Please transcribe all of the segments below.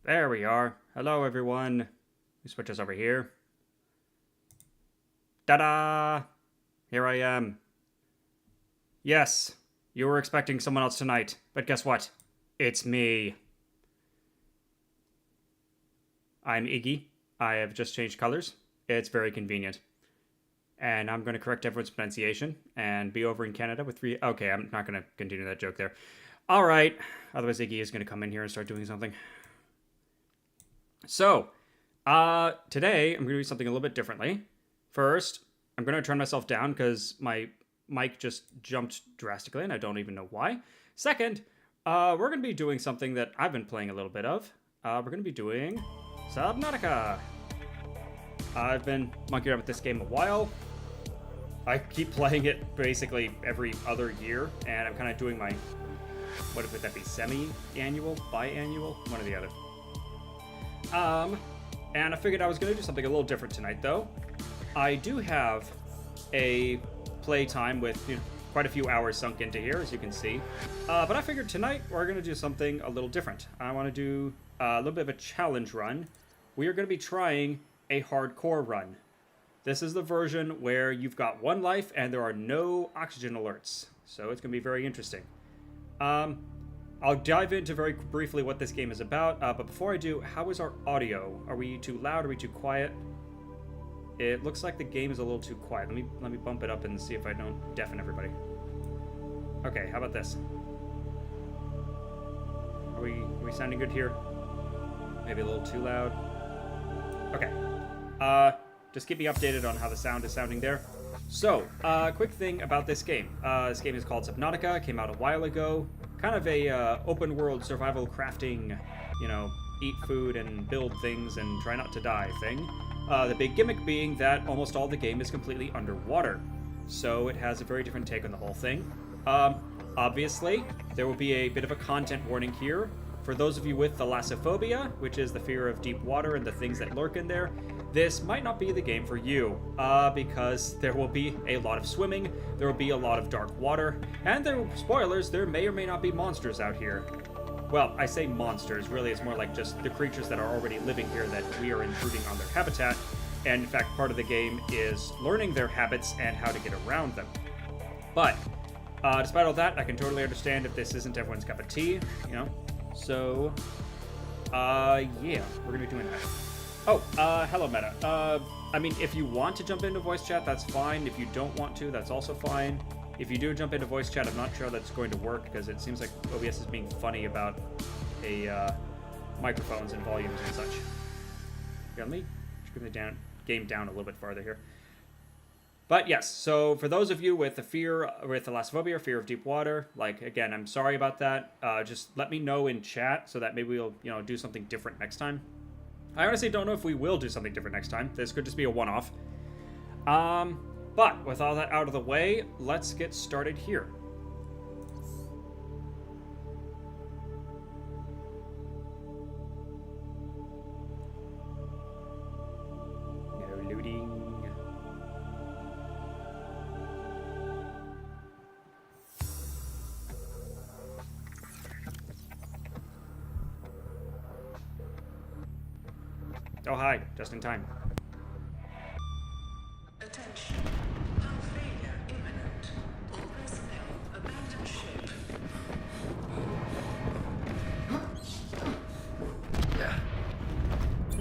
There we are. Hello, everyone. We switch us over here. Ta-da! Here I am. Yes, you were expecting someone else tonight, but guess what? It's me. I'm Iggy. I have just changed colors. It's very convenient. And I'm going to correct everyone's pronunciation and be over in Canada with three... Okay, I'm not going to continue that joke there. All right. Otherwise, Iggy is going to come in here and start doing something. So, today I'm going to do something a little bit differently. First, I'm going to turn myself down because my mic just jumped drastically and I don't even know why. Second, we're going to be doing something that I've been playing a little bit of. We're going to be doing Subnautica. I've been monkeying around with this game a while. I keep playing it basically every other year, and I'm kind of doing my, what would that be, semi-annual, biannual, one or the other. And I figured I was going to do something a little different tonight, though. I do have a playtime with quite a few hours sunk into here, as you can see. But I figured tonight we're going to do something a little different. I want to do a little bit of a challenge run. We are going to be trying a hardcore run. This is the version where you've got one life and there are no oxygen alerts. So it's going to be very interesting. I'll dive into very briefly what this game is about, but before I do, how is our audio? Are we too loud? Are we too quiet? It looks like the game is a little too quiet. Let me bump it up and see if I don't deafen everybody. Okay, how about this? Are we sounding good here? Maybe a little too loud. Okay. Just keep me updated on how the sound is sounding there. So, quick thing about this game. This game is called Subnautica. It came out a while ago. Kind of a open world survival crafting, eat food and build things and try not to die thing. The big gimmick being that almost all the game is completely underwater. So it has a very different take on the whole thing. Obviously, there will be a bit of a content warning here. For those of you with thalassophobia, which is the fear of deep water and the things that lurk in there, this might not be the game for you, because there will be a lot of swimming, there will be a lot of dark water, and spoilers, there may or may not be monsters out here. Well, I say monsters, really it's more like just the creatures that are already living here that we are intruding on their habitat, and in fact part of the game is learning their habits and how to get around them. But, despite all that, I can totally understand if this isn't everyone's cup of tea, So, yeah, we're gonna be doing that. Oh, hello, Meta. I mean, if you want to jump into voice chat, that's fine. If you don't want to, that's also fine. If you do jump into voice chat, I'm not sure that's going to work because it seems like OBS is being funny about microphones and volumes and such. Yeah, let me bring the game down a little bit farther here. But yes, so for those of you with thalassophobia, fear of deep water, again, I'm sorry about that. Just let me know in chat so that maybe we'll, do something different next time. I honestly don't know if we will do something different next time. This could just be a one-off. But with all that out of the way, let's get started here. No looting. Oh, hi. Just in time. Attention. Hull failure imminent. All personnel abandon ship.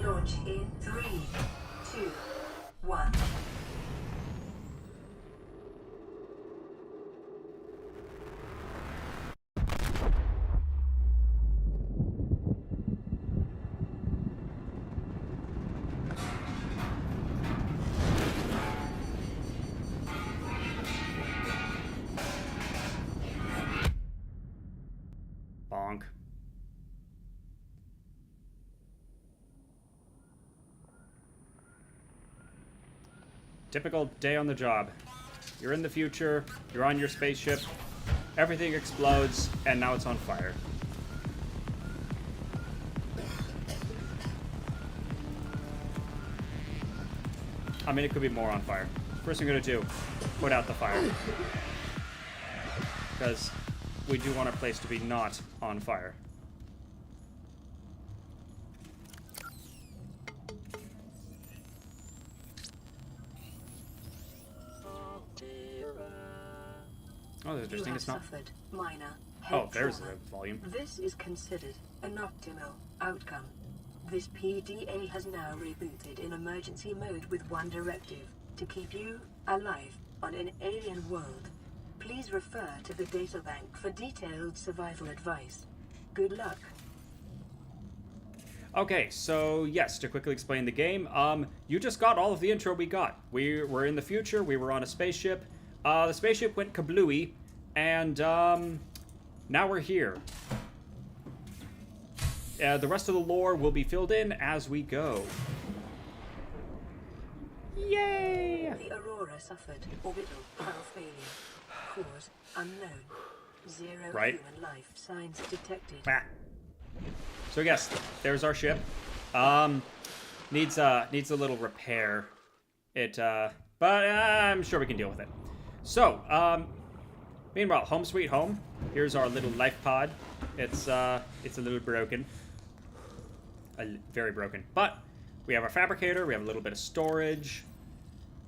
Launch in 3, 2, 1. Bonk. Typical day on the job. You're in the future, you're on your spaceship, everything explodes, and now it's on fire. I mean, it could be more on fire. First thing I'm gonna do, put out the fire. Because we do want our place to be not on fire. Oh, that's You interesting. have It's not. suffered minor Oh, head there's the trauma. volume. This is considered an optimal outcome. This PDA has now rebooted in emergency mode with one directive: to keep you alive on an alien world. Please refer to the databank for detailed survival advice. Good luck. Okay, so yes, to quickly explain the game, you just got all of the intro we got. We were in the future, we were on a spaceship, the spaceship went kablooey, and, now we're here. The rest of the lore will be filled in as we go. Yay! The Aurora suffered orbital power failure. Cause unknown. Zero Right. human life signs detected. Ah. So yes, there's our ship. Needs a little repair. But I'm sure we can deal with it. So, meanwhile, home sweet home. Here's our little life pod. It's a little broken. Very broken. But we have our fabricator. We have a little bit of storage.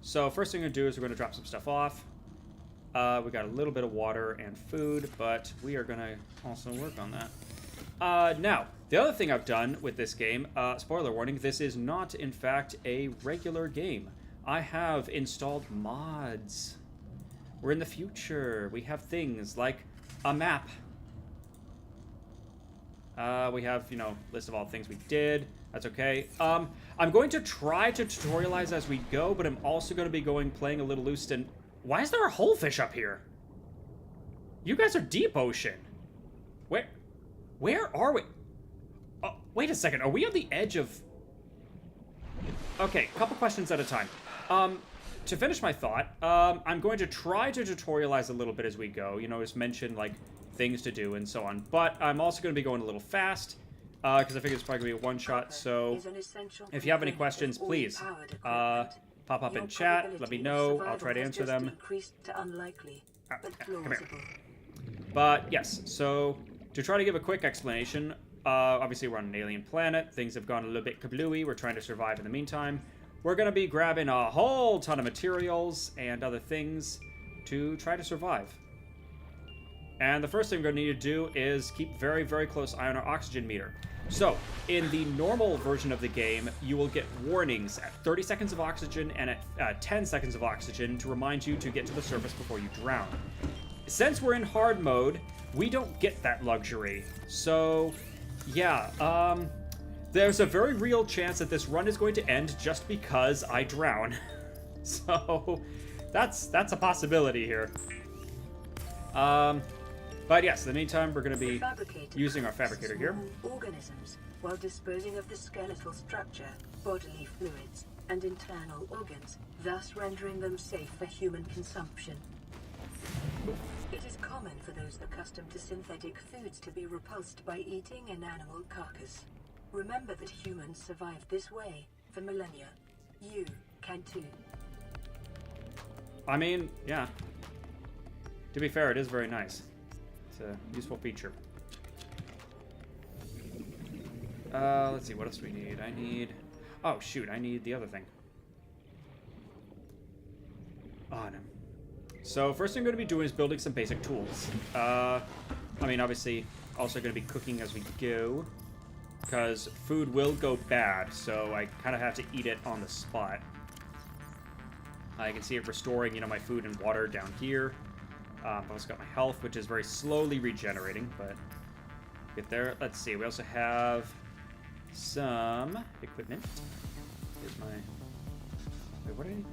So first thing we're gonna do is we're gonna drop some stuff off. We got a little bit of water and food, but we are gonna also work on that. Now, the other thing I've done with this game, spoiler warning, this is not, in fact, a regular game. I have installed mods. We're in the future. We have things like a map. We have, list of all the things we did. That's okay. I'm going to try to tutorialize as we go, but I'm also going to be playing a little loose and... Why is there a whole fish up here? You guys are deep ocean. Where are we? Wait a second. Are we on the edge of... Okay, couple questions at a time. To finish my thought, I'm going to try to tutorialize a little bit as we go. Just mention, things to do and so on. But I'm also going to be going a little fast, because I figure it's probably going to be a one-shot. So if you have any questions, please pop up in chat. Let me know. I'll try to answer them. Come here. But yes, so to try to give a quick explanation, obviously we're on an alien planet. Things have gone a little bit kablooey. We're trying to survive in the meantime. We're going to be grabbing a whole ton of materials and other things to try to survive. And the first thing we're going to need to do is keep very, very close eye on our oxygen meter. So, in the normal version of the game, you will get warnings at 30 seconds of oxygen and at 10 seconds of oxygen to remind you to get to the surface before you drown. Since we're in hard mode, we don't get that luxury. So, yeah, there's a very real chance that this run is going to end just because I drown. So, that's a possibility here. But yes, in the meantime, we're going to be using our fabricator here. Organisms, while disposing of the skeletal structure, bodily fluids, and internal organs, thus rendering them safe for human consumption. It is common for those accustomed to synthetic foods to be repulsed by eating an animal carcass. Remember that humans survived this way for millennia. You can too. I mean, yeah. To be fair, it is very nice. It's a useful feature. Let's see, what else do we need? Oh, shoot, I need the other thing. Oh, no. So, first thing I'm going to be doing is building some basic tools. I mean, obviously, also going to be cooking as we go. Because food will go bad, so I kind of have to eat it on the spot. I can see it restoring, my food and water down here. I've also got my health, which is very slowly regenerating, but get there. Let's see, we also have some equipment. Here's my... Wait, what do I need?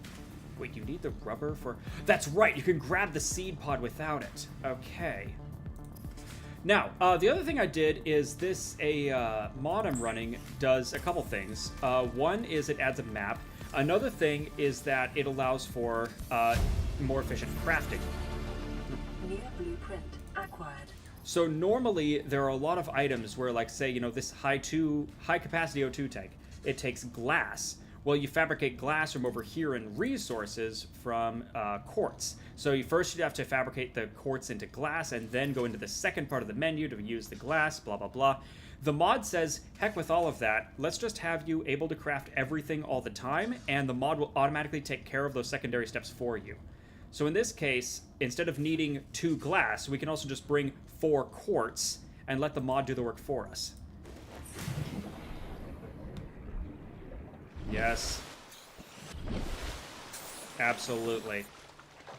Wait, you need the rubber for... That's right, you can grab the seed pod without it. Okay. Now, the other thing I did is mod I'm running does a couple things. One is it adds a map. Another thing is that it allows for more efficient crafting. New blueprint acquired. So normally there are a lot of items where, say, this high capacity O2 tank, it takes glass. Well, you fabricate glass from over here in resources from quartz. So you'd have to fabricate the quartz into glass and then go into the second part of the menu to use the glass, blah, blah, blah. The mod says, heck with all of that, let's just have you able to craft everything all the time, and the mod will automatically take care of those secondary steps for you. So in this case, instead of needing 2 glass, we can also just bring 4 quartz and let the mod do the work for us. Yes. Absolutely.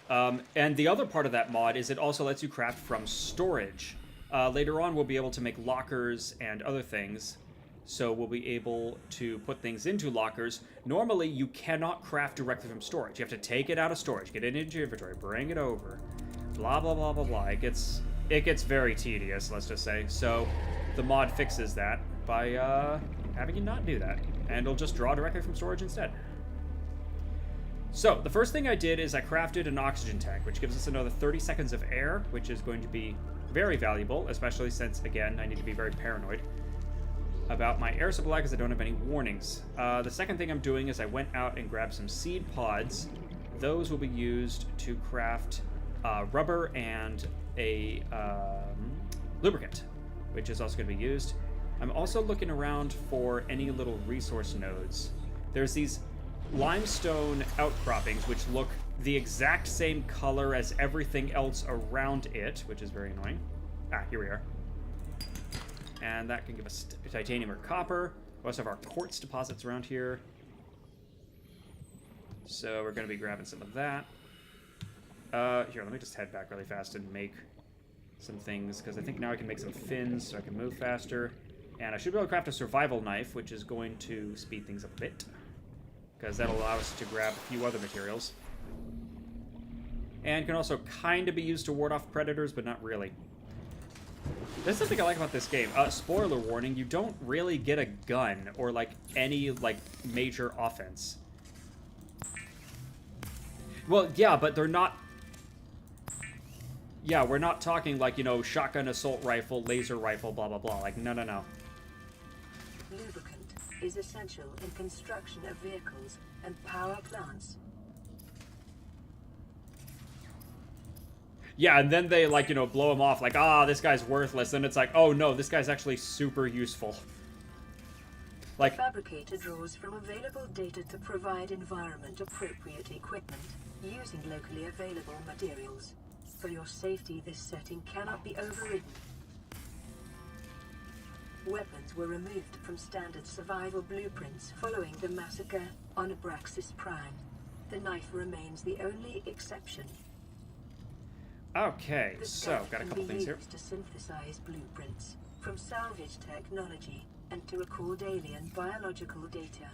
And the other part of that mod is it also lets you craft from storage. Later on, we'll be able to make lockers and other things. So we'll be able to put things into lockers. Normally, you cannot craft directly from storage. You have to take it out of storage, get it into your inventory, bring it over. Blah, blah, blah, blah, blah. It gets very tedious, let's just say. So the mod fixes that by having you not do that. And it'll just draw directly from storage instead. So, the first thing I did is I crafted an oxygen tank, which gives us another 30 seconds of air, which is going to be very valuable, especially since, again, I need to be very paranoid about my air supply because I don't have any warnings. The second thing I'm doing is I went out and grabbed some seed pods. Those will be used to craft rubber and a lubricant, which is also going to be used. I'm also looking around for any little resource nodes. There's these limestone outcroppings which look the exact same color as everything else around it, which is very annoying. Ah, here we are. And that can give us titanium or copper. We also have our quartz deposits around here. So we're going to be grabbing some of that. Here, let me just head back really fast and make some things, because I think now I can make some fins so I can move faster. And I should be able to craft a survival knife, which is going to speed things up a bit, because that'll allow us to grab a few other materials. And can also kind of be used to ward off predators, but not really. That's something I like about this game. Spoiler warning, you don't really get a gun or, like, any, like, major offense. Well, yeah, but they're not... Yeah, we're not talking, like, you know, shotgun, assault rifle, laser rifle, blah, blah, blah. Like, no, no, no. Lubricant is essential in construction of vehicles and power plants. Yeah, and then they, like, you know, blow him off, like, ah, this guy's worthless. Then it's like, oh, no, this guy's actually super useful. Like, The fabricator draws from available data to provide environment-appropriate equipment using locally available materials. For your safety, this setting cannot be overridden. Weapons were removed from standard survival blueprints following the massacre on Abraxas Prime. The knife remains the only exception. okay, The so, tech got a can couple be things here. used to synthesize blueprints from salvage technology and to record alien biological data.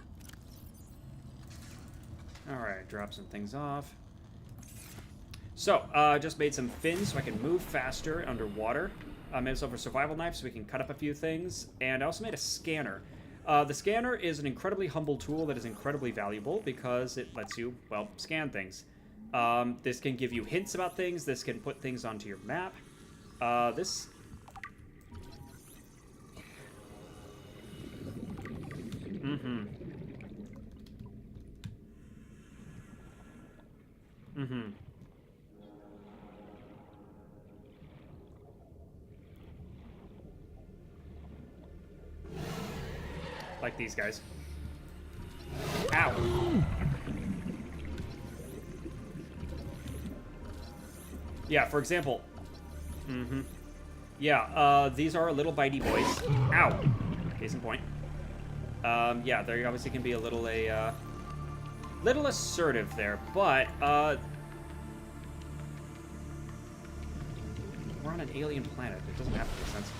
Alright, drop some things off. So, just made some fins so I can move faster underwater. I made myself a survival knife so we can cut up a few things. And I also made a scanner. The scanner is an incredibly humble tool that is incredibly valuable because it lets you, well, scan things. This can give you hints about things. This can put things onto your map. This... Mm-hmm. Mm-hmm. Like these guys. Ow! Yeah, for example... Mm-hmm. Yeah, these are little bitey boys. Ow! Case in point. Yeah, they obviously can be a little little assertive there, but, we're on an alien planet. It doesn't have to make sense.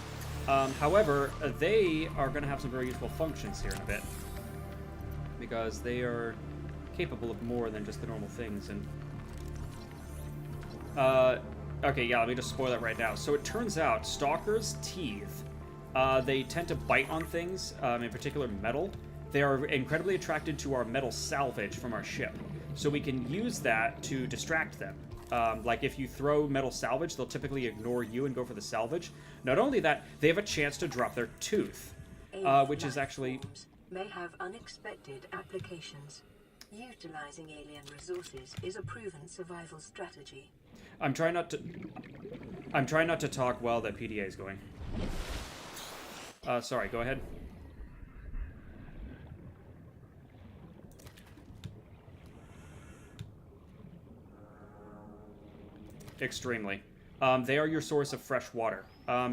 However, they are going to have some very useful functions here in a bit, because they are capable of more than just the normal things, and... okay, yeah, let me just spoil that right now. So it turns out, stalkers' teeth, they tend to bite on things, in particular metal. They are incredibly attracted to our metal salvage from our ship, so we can use that to distract them. Like, if you throw metal salvage, they'll typically ignore you and go for the salvage. Not only that, they have a chance to drop their tooth, which is actually... may have unexpected applications. Utilizing alien resources is a proven survival strategy. I'm trying not to talk while the PDA is going. Sorry, go ahead. extremely. They are your source of fresh water.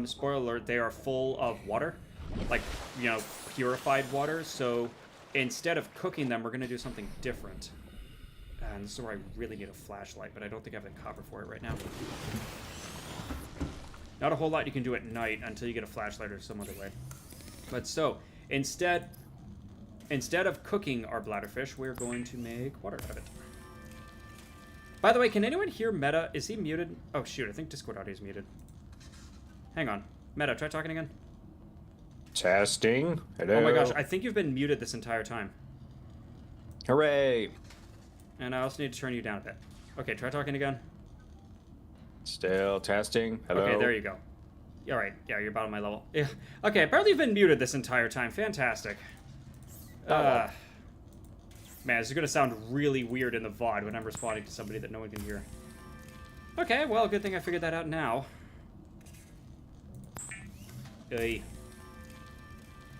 Spoiler alert, they are full of water. Like, you know, purified water. So instead of cooking them, we're going to do something different. And this is where I really need a flashlight, but I don't think I have the copper for it right now. Not a whole lot you can do at night until you get a flashlight or some other way. But so, instead of cooking our bladderfish, we're going to make water out of it. By the way, can anyone hear Meta? Is he muted? Oh, shoot, I think Discord audio is muted. Hang on. Meta, try talking again. Testing. Hello. Oh my gosh, I think you've been muted this entire time. Hooray. And I also need to turn you down a bit. Okay, try talking again. Still testing. Hello. Okay, there you go. All right, yeah, you're about on my level. Yeah. Okay, apparently you've been muted this entire time. Fantastic. Man, this is going to sound really weird in the VOD when I'm responding to somebody that no one can hear. Okay, well, good thing I figured that out now. It's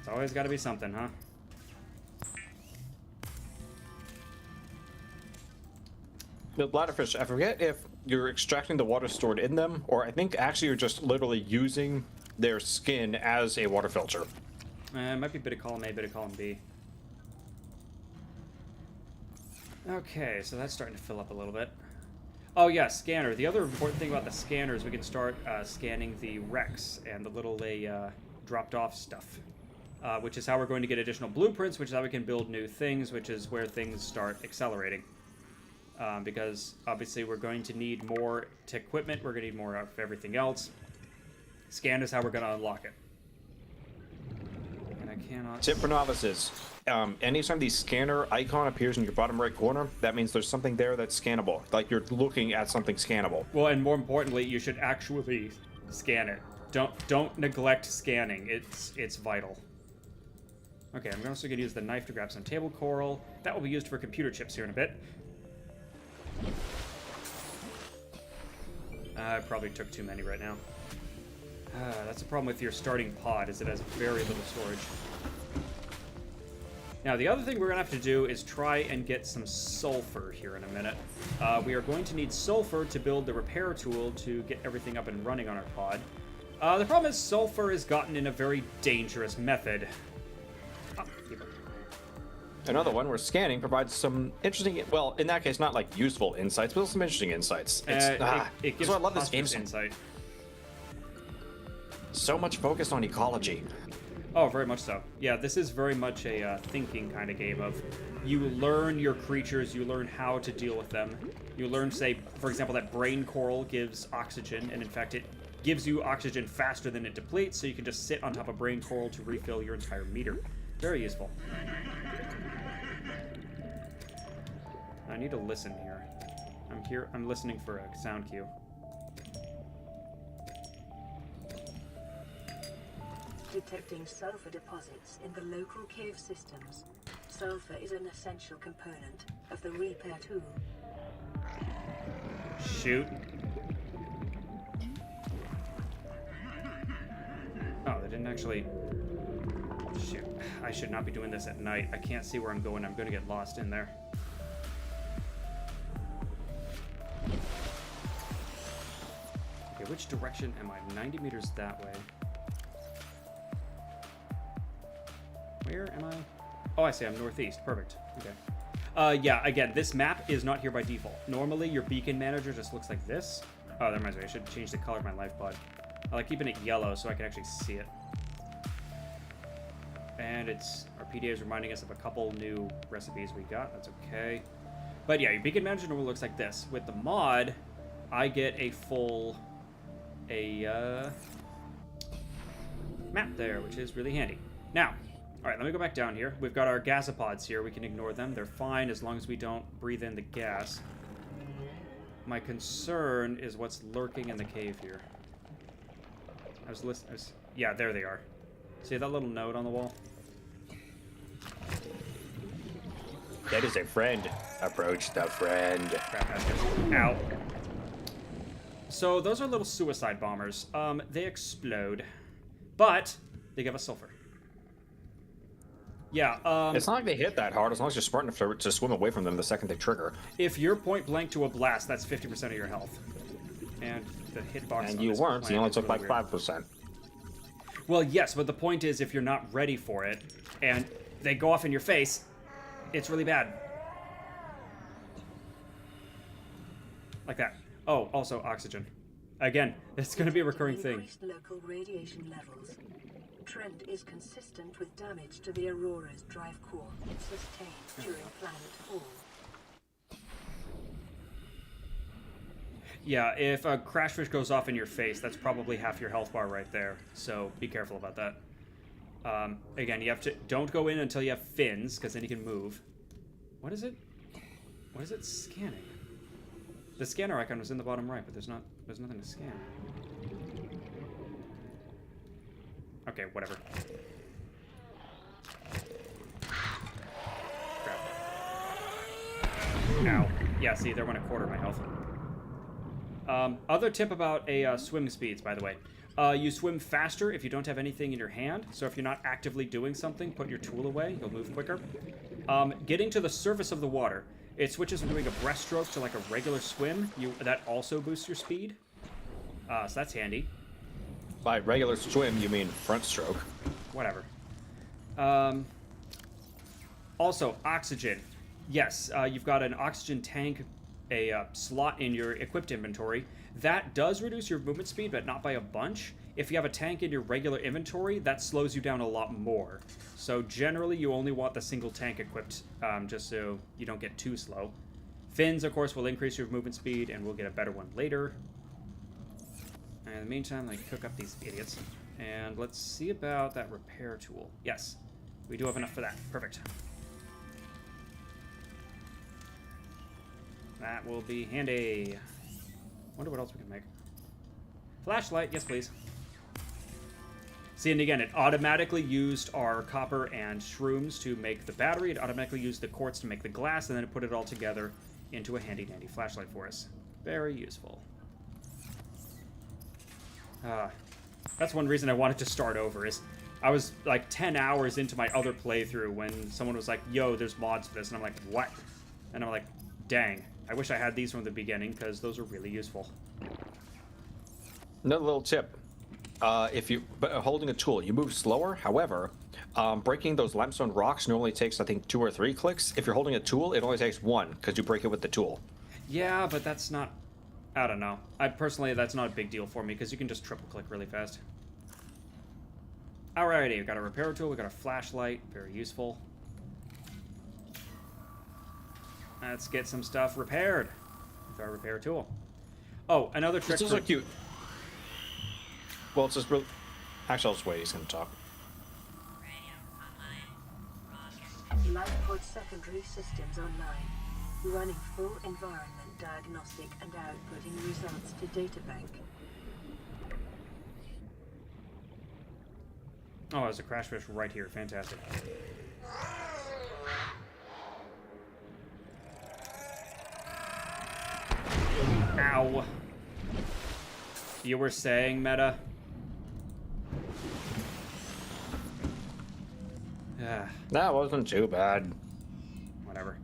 always got to be something, huh? The bladderfish, I forget if you're extracting the water stored in them, or I think actually you're just literally using their skin as a water filter. It might be bit of column A, bit of column B. Okay, so that's starting to fill up a little bit. Oh yeah, scanner. The other important thing about the scanner is we can start scanning the wrecks and the little dropped off stuff. Which is how we're going to get additional blueprints, which is how we can build new things, which is where things start accelerating. Because obviously we're going to need more equipment, we're going to need more of everything else. Scan is how we're going to unlock it. And I cannot... Tip for novices. Anytime the scanner icon appears in your bottom right corner, that means there's something there that's scannable. Like you're looking at something scannable. Well, and more importantly, you should actually scan it. Don't neglect scanning. It's vital. Okay, I'm also going to use the knife to grab some table coral. That will be used for computer chips here in a bit. I probably took too many right now. That's the problem with your starting pod, is it has very little storage. Now, the other thing we're going to have to do is try and get some sulfur here in a minute. We are going to need sulfur to build the repair tool to get everything up and running on our pod. The problem is sulfur is gotten in a very dangerous method. Oh, keep it. Another one where scanning provides some interesting, well, in that case, not like useful insights, but some interesting insights. It gives so I love this game. insight. So much focused on ecology. Oh, very much so. Yeah, this is very much a thinking kind of game of you learn your creatures, you learn how to deal with them. You learn, say, for example, that brain coral gives oxygen, and in fact it gives you oxygen faster than it depletes, so you can just sit on top of brain coral to refill your entire meter. Very useful. I need to listen here. I'm listening for a sound cue. Detecting sulfur deposits in the local cave systems. Sulfur is an essential component of the repair tool. Shoot. Oh, they didn't actually... Shoot. I should not be doing this at night. I can't see where I'm going. I'm going to get lost in there. Okay, which direction am I? 90 meters that way. Where am I? Oh, I see. I'm northeast. Perfect. Okay. Yeah, again, this map is not here by default. Normally, your beacon manager just looks like this. Oh, that reminds me. I should change the color of my life pod. I like keeping it yellow so I can actually see it. And our PDA is reminding us of a couple new recipes we got. That's okay. But yeah, your beacon manager normally looks like this. With the mod, I get a full map there, which is really handy. Now, all right, let me go back down here. We've got our gasopods here. We can ignore them. They're fine as long as we don't breathe in the gas. My concern is what's lurking in the cave here. Yeah, there they are. See that little note on the wall? That is a friend. Approach the friend. Crap, ow. So those are little suicide bombers. They explode, but they give us sulfur. Yeah, it's not like they hit that hard as long as you're smart enough to swim away from them the second they trigger. If you're point blank to a blast, that's 50% of your health. And the hitbox. And on you this weren't. You planet only is took really like weird. 5%. Well, yes, but the point is, if you're not ready for it, and they go off in your face, it's really bad. Like that. Oh, also oxygen. Again, it's going to be a recurring thing. Increased local radiation levels. Trend is consistent with damage to the Aurora's drive core sustained during planet fall. Yeah, if a crash fish goes off in your face, that's probably half your health bar right there. So be careful about that. Again, you have to don't go in until you have fins, because then you can move. What is it? What is it scanning? The scanner icon was in the bottom right, but there's nothing to scan. Okay, whatever. Crap. Ow. Yeah, see, there went a quarter of my health. Other tip about swim speeds, by the way. You swim faster if you don't have anything in your hand. So if you're not actively doing something, put your tool away. You'll move quicker. Getting to the surface of the water. It switches from doing a breaststroke to like a regular swim. That also boosts your speed. So that's handy. By regular swim, you mean front stroke. Whatever. Also, oxygen. Yes, you've got an oxygen tank, a slot in your equipped inventory. That does reduce your movement speed, but not by a bunch. If you have a tank in your regular inventory, that slows you down a lot more. So generally, you only want the single tank equipped, just so you don't get too slow. Fins, of course, will increase your movement speed, and we'll get a better one later. And in the meantime, let me cook up these idiots. And let's see about that repair tool. Yes, we do have enough for that. Perfect. That will be handy. Wonder what else we can make. Flashlight, yes please. See, and again, it automatically used our copper and shrooms to make the battery. It automatically used the quartz to make the glass, and then it put it all together into a handy-dandy flashlight for us. Very useful. That's one reason I wanted to start over, is I was like 10 hours into my other playthrough when someone was like, yo, there's mods for this, and I'm like, what? And I'm like, dang, I wish I had these from the beginning, because those are really useful. Another little tip. If you holding a tool, you move slower. However, breaking those limestone rocks normally takes, I think, 2 or 3 clicks. If you're holding a tool, it only takes 1 because you break it with the tool. Yeah, but that's not... I don't know. Personally, that's not a big deal for me, because you can just triple click really fast. Alrighty, we've got a repair tool, we've got a flashlight, very useful. Let's get some stuff repaired with our repair tool. Oh, another trick. This is so cute. Well, it's just real. Actually, I'll just wait. He's gonna talk. Lifepod secondary systems online. Running full environment diagnostic and outputting results to databank. Oh, there's a crash fish right here. Fantastic. Ow. You were saying, Meta? That wasn't too bad. Whatever.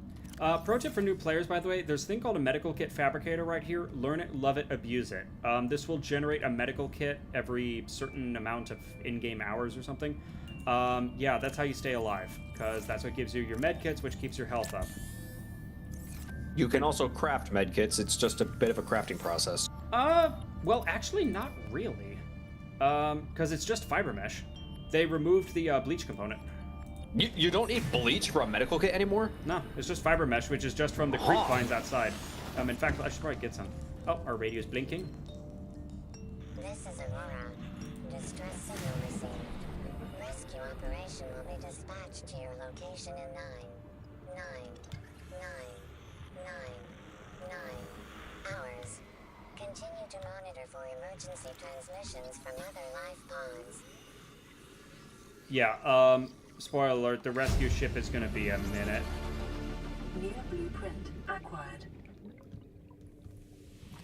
Pro tip for new players, by the way, there's a thing called a medical kit fabricator right here. Learn it, love it, abuse it. This will generate a medical kit every certain amount of in-game hours or something. Yeah, that's how you stay alive, because that's what gives you your med kits, which keeps your health up. You can also craft medkits. It's just a bit of a crafting process. Well, actually, not really. Because it's just fiber mesh. They removed the bleach component. You don't need bleach for a medical kit anymore? No, it's just fiber mesh, which is just from the creep vines outside. In fact, I should probably get some. Oh, our radio's blinking. This is Aurora. Distress signal received. Rescue operation will be dispatched to your location in 9 hours. Continue to monitor for emergency transmissions from other life pods. Yeah, spoiler alert, the rescue ship is going to be a minute. New blueprint acquired.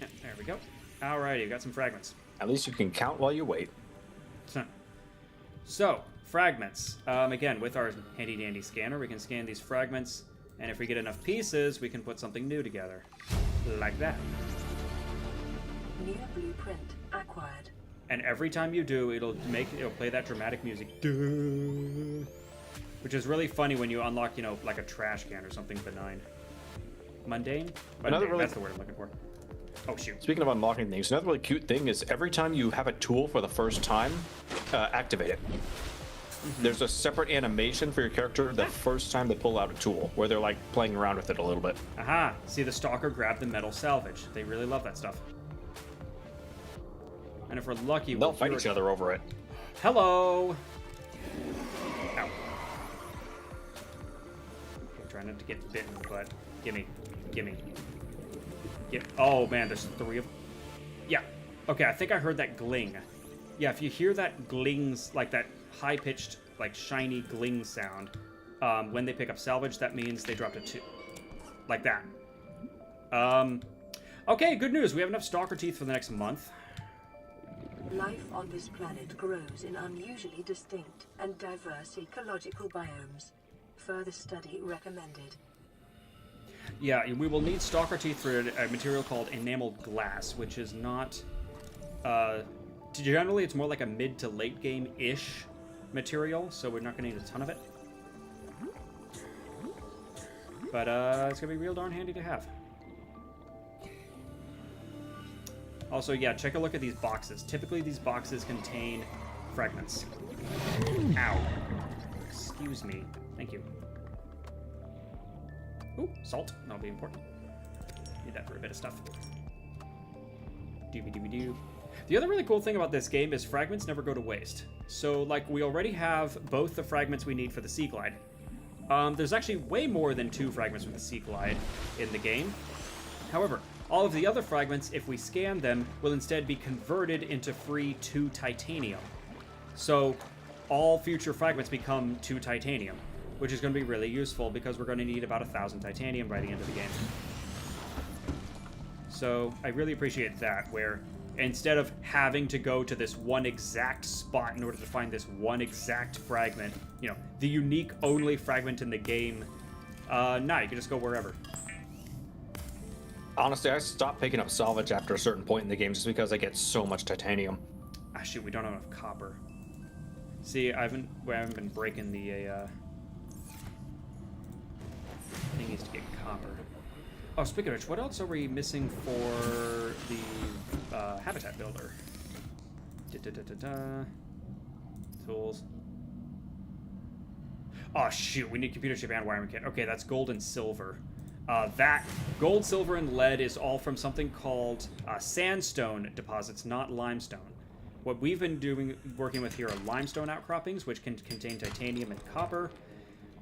Yeah, there we go. Alrighty, we got some fragments. At least you can count while you wait. So, fragments. Again, with our handy-dandy scanner, we can scan these fragments, and if we get enough pieces, we can put something new together. Like that. New blueprint acquired. And every time you do, it'll play that dramatic music. Duh. Which is really funny when you unlock, you know, like a trash can or something benign. Mundane? Mundane, that's the word I'm looking for. Oh, shoot. Speaking of unlocking things, another really cute thing is every time you have a tool for the first time, activate it. There's a separate animation for your character the first time they pull out a tool, where they're like playing around with it a little bit. Aha! See, the stalker grabbed the metal salvage. They really love that stuff. And if we're lucky, They'll fight each other over it. Hello! Ow. Okay, trying not to get bitten, but gimme. Oh man, there's 3 of them. Yeah. Okay, I think I heard that gling. Yeah, if you hear that glings, like that high-pitched, like shiny gling sound, when they pick up salvage, that means they dropped a 2. Like that. Okay, good news. We have enough stalker teeth for the next month. Life on this planet grows in unusually distinct and diverse ecological biomes. Further study recommended. Yeah, we will need stalker teeth for a material called enameled glass, which is not... generally, it's more like a mid to late game-ish material, so we're not going to need a ton of it. But it's going to be real darn handy to have. Also, yeah, check a look at these boxes. Typically, these boxes contain fragments. Ow. Excuse me. Thank you. Ooh, salt. That'll be important. Need that for a bit of stuff. Dooby-dooby-doo. The other really cool thing about this game is fragments never go to waste. So, like, we already have both the fragments we need for the Sea Glide. There's actually way more than 2 fragments for the Sea Glide in the game. However, all of the other fragments, if we scan them, will instead be converted into free 2 titanium. So, all future fragments become 2 titanium, which is going to be really useful because we're going to need about 1,000 titanium by the end of the game. So, I really appreciate that, where instead of having to go to this one exact spot in order to find this one exact fragment, you know, the unique only fragment in the game, nah, you can just go wherever. Honestly, I stopped picking up salvage after a certain point in the game just because I get so much titanium. Ah, shoot, we don't have enough copper. See, I haven't been breaking the thingies to get copper. Oh, speaking of which, what else are we missing for the habitat builder? Tools. Oh, shoot, we need computer chip and wiring kit. Okay, that's gold and silver. That gold, silver, and lead is all from something called sandstone deposits, not limestone. What we've been working with here are limestone outcroppings, which can contain titanium and copper.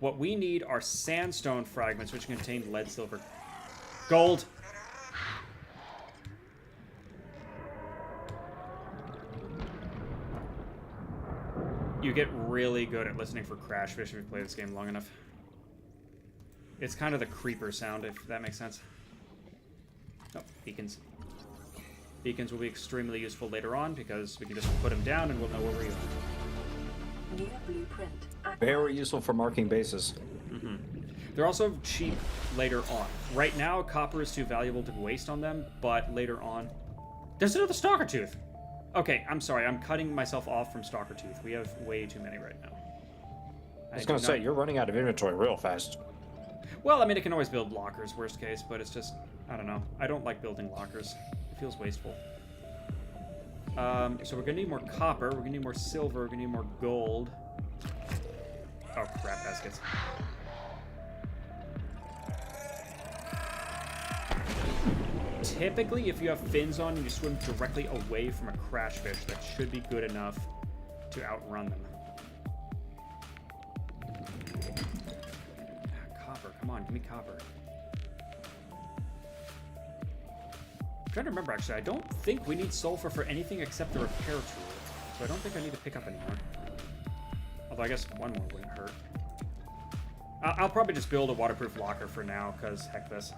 What we need are sandstone fragments, which contain lead, silver, gold. You get really good at listening for crash fish if you play this game long enough. It's kind of the creeper sound, if that makes sense. Oh, beacons. Beacons will be extremely useful later on because we can just put them down and we'll know where we are. New blueprint acquired. Very useful for marking bases. Mm-hmm. They're also cheap later on. Right now, copper is too valuable to waste on them, but later on... There's another stalker tooth! Okay, I'm sorry. I'm cutting myself off from stalker tooth. We have way too many right now. I was going to say, you're running out of inventory real fast. Well, I mean, it can always build lockers, worst case, but it's just... I don't know. I don't like building lockers. It feels wasteful. So we're going to need more copper. We're going to need more silver. We're going to need more gold. Oh, crap, baskets. Typically, if you have fins on and you swim directly away from a crash fish, that should be good enough to outrun them. Copper, come on, give me copper. I'm trying to remember, actually, I don't think we need sulfur for anything except the repair tool, so I don't think I need to pick up anymore. Although I guess one more wouldn't hurt. I'll probably just build a waterproof locker for now, because heck this.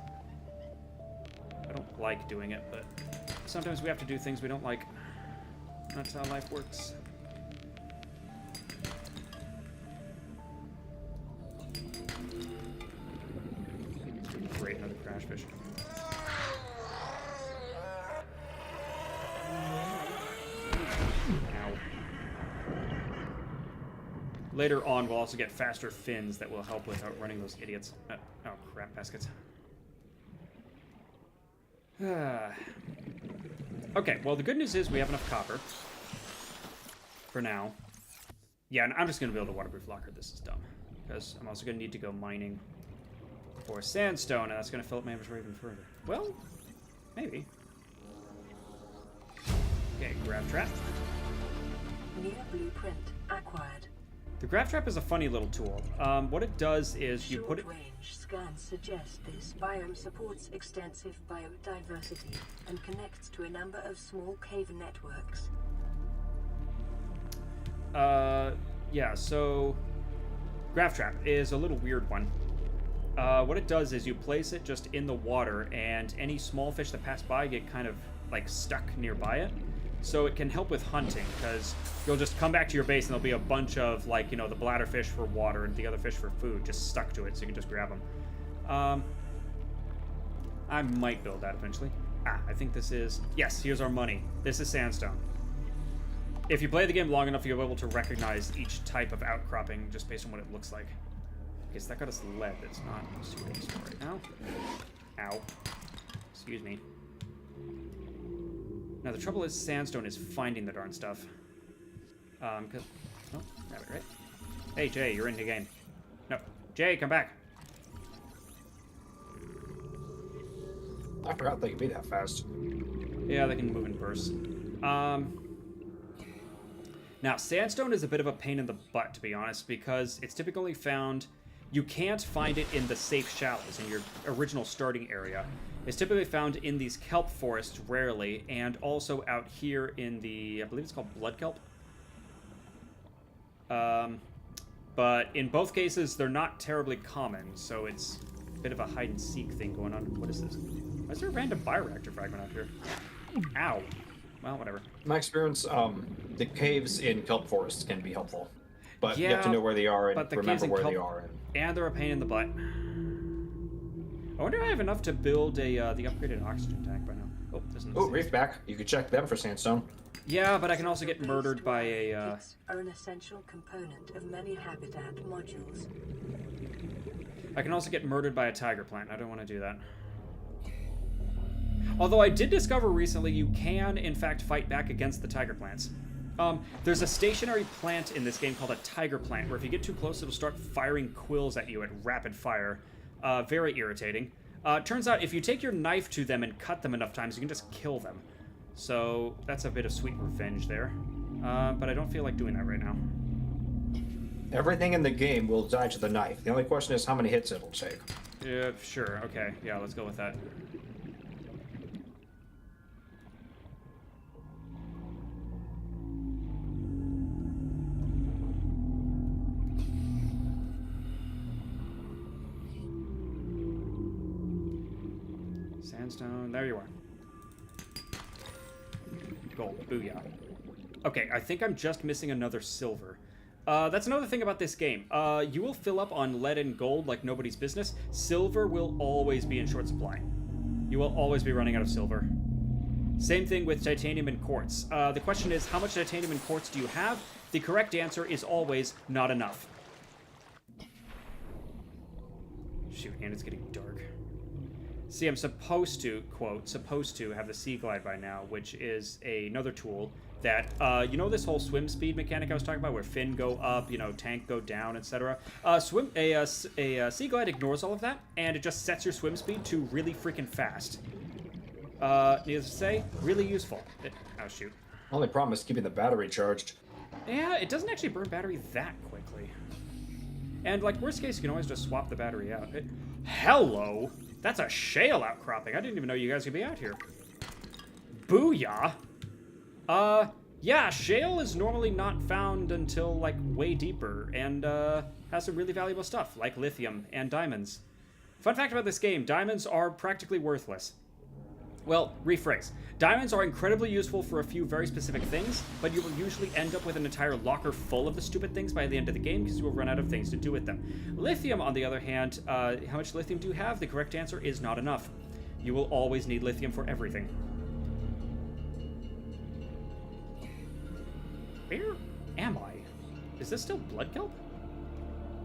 I don't like doing it, but sometimes we have to do things we don't like. That's how life works. Great, another crash fish. Ow. Later on, we'll also get faster fins that will help with outrunning those idiots. Oh, crap, baskets. Okay, well, the good news is we have enough copper. For now. Yeah, and I'm just going to build a waterproof locker. This is dumb. Because I'm also going to need to go mining for sandstone, and that's going to fill up my inventory even further. Well, maybe. Okay, grab trap. New blueprint acquired. The grab trap is a funny little tool. What it does is you put it... Short-range scans suggest this biome supports extensive biodiversity and connects to a number of small cave networks. Yeah, so... Grab trap is a little weird one. What it does is you place it just in the water, and any small fish that pass by get kind of, like, stuck nearby it. So it can help with hunting, because you'll just come back to your base and there'll be a bunch of, like, you know, the bladder fish for water and the other fish for food just stuck to it, so you can just grab them. I might build that eventually. I think this is... Yes, here's our money. This is sandstone. If you play the game long enough, you'll be able to recognize each type of outcropping just based on what it looks like. Okay, so that got us lead that's not super useful right now. Ow. Excuse me. Now, the trouble is sandstone is finding the darn stuff. Cause... Oh, grab it, right? Hey, Jay, you're in the game. No. Jay, come back. I forgot they could be that fast. Yeah, they can move in bursts. Now, sandstone is a bit of a pain in the butt, to be honest, because it's typically found... You can't find it in the safe shallows, in your original starting area. It's typically found in these kelp forests, rarely, and also out here in the... I believe it's called blood kelp. But in both cases, they're not terribly common, so it's a bit of a hide-and-seek thing going on. What is this? Why is there a random bioreactor fragment out here? Ow. Well, whatever. In my experience, the caves in kelp forests can be helpful. But Yeah, you have to know where they are and but the remember caves in where kelp- they are. And they're a pain in the butt. I wonder if I have enough to build a the upgraded oxygen tank by now. Oh, there's another Oh, sand. reef back. You could check them for sandstone. Yeah, but I can also get murdered by a... Kits are an essential component of many habitat modules. I can also get murdered by a tiger plant. I don't want to do that. Although I did discover recently you can, in fact, fight back against the tiger plants. There's a stationary plant in this game called a tiger plant, where if you get too close, it'll start firing quills at you at rapid fire. Very irritating. Turns out if you take your knife to them and cut them enough times, you can just kill them. So that's a bit of sweet revenge there. But I don't feel like doing that right now. Everything in the game will die to the knife. The only question is how many hits it'll take. Yeah, sure. Okay. Yeah, let's go with that. Sandstone. There you are. Gold. Booyah. Okay, I think I'm just missing another silver. That's another thing about this game. You will fill up on lead and gold like nobody's business. Silver will always be in short supply. You will always be running out of silver. Same thing with titanium and quartz. The question is, how much titanium and quartz do you have? The correct answer is always not enough. Shoot, and it's getting dark. See, I'm supposed to, quote, supposed to have the Sea Glide by now, which is another tool that, you know this whole swim speed mechanic I was talking about, where fin go up, you know, tank go down, etc. A Sea Glide ignores all of that, and it just sets your swim speed to really freaking fast. Needless to say, really useful. Oh, shoot. Only problem is keeping the battery charged. Yeah, it doesn't actually burn battery that quickly. And, like, worst case, you can always just swap the battery out. Hello! That's a shale outcropping. I didn't even know you guys could be out here. Booyah! Yeah, shale is normally not found until, like, way deeper, and, has some really valuable stuff, like lithium and diamonds. Fun fact about this game, diamonds are practically worthless. Well, rephrase. Diamonds are incredibly useful for a few very specific things, but you will usually end up with an entire locker full of the stupid things by the end of the game because you will run out of things to do with them. Lithium, on the other hand, how much lithium do you have? The correct answer is not enough. You will always need lithium for everything. Where am I? Is this still blood kelp?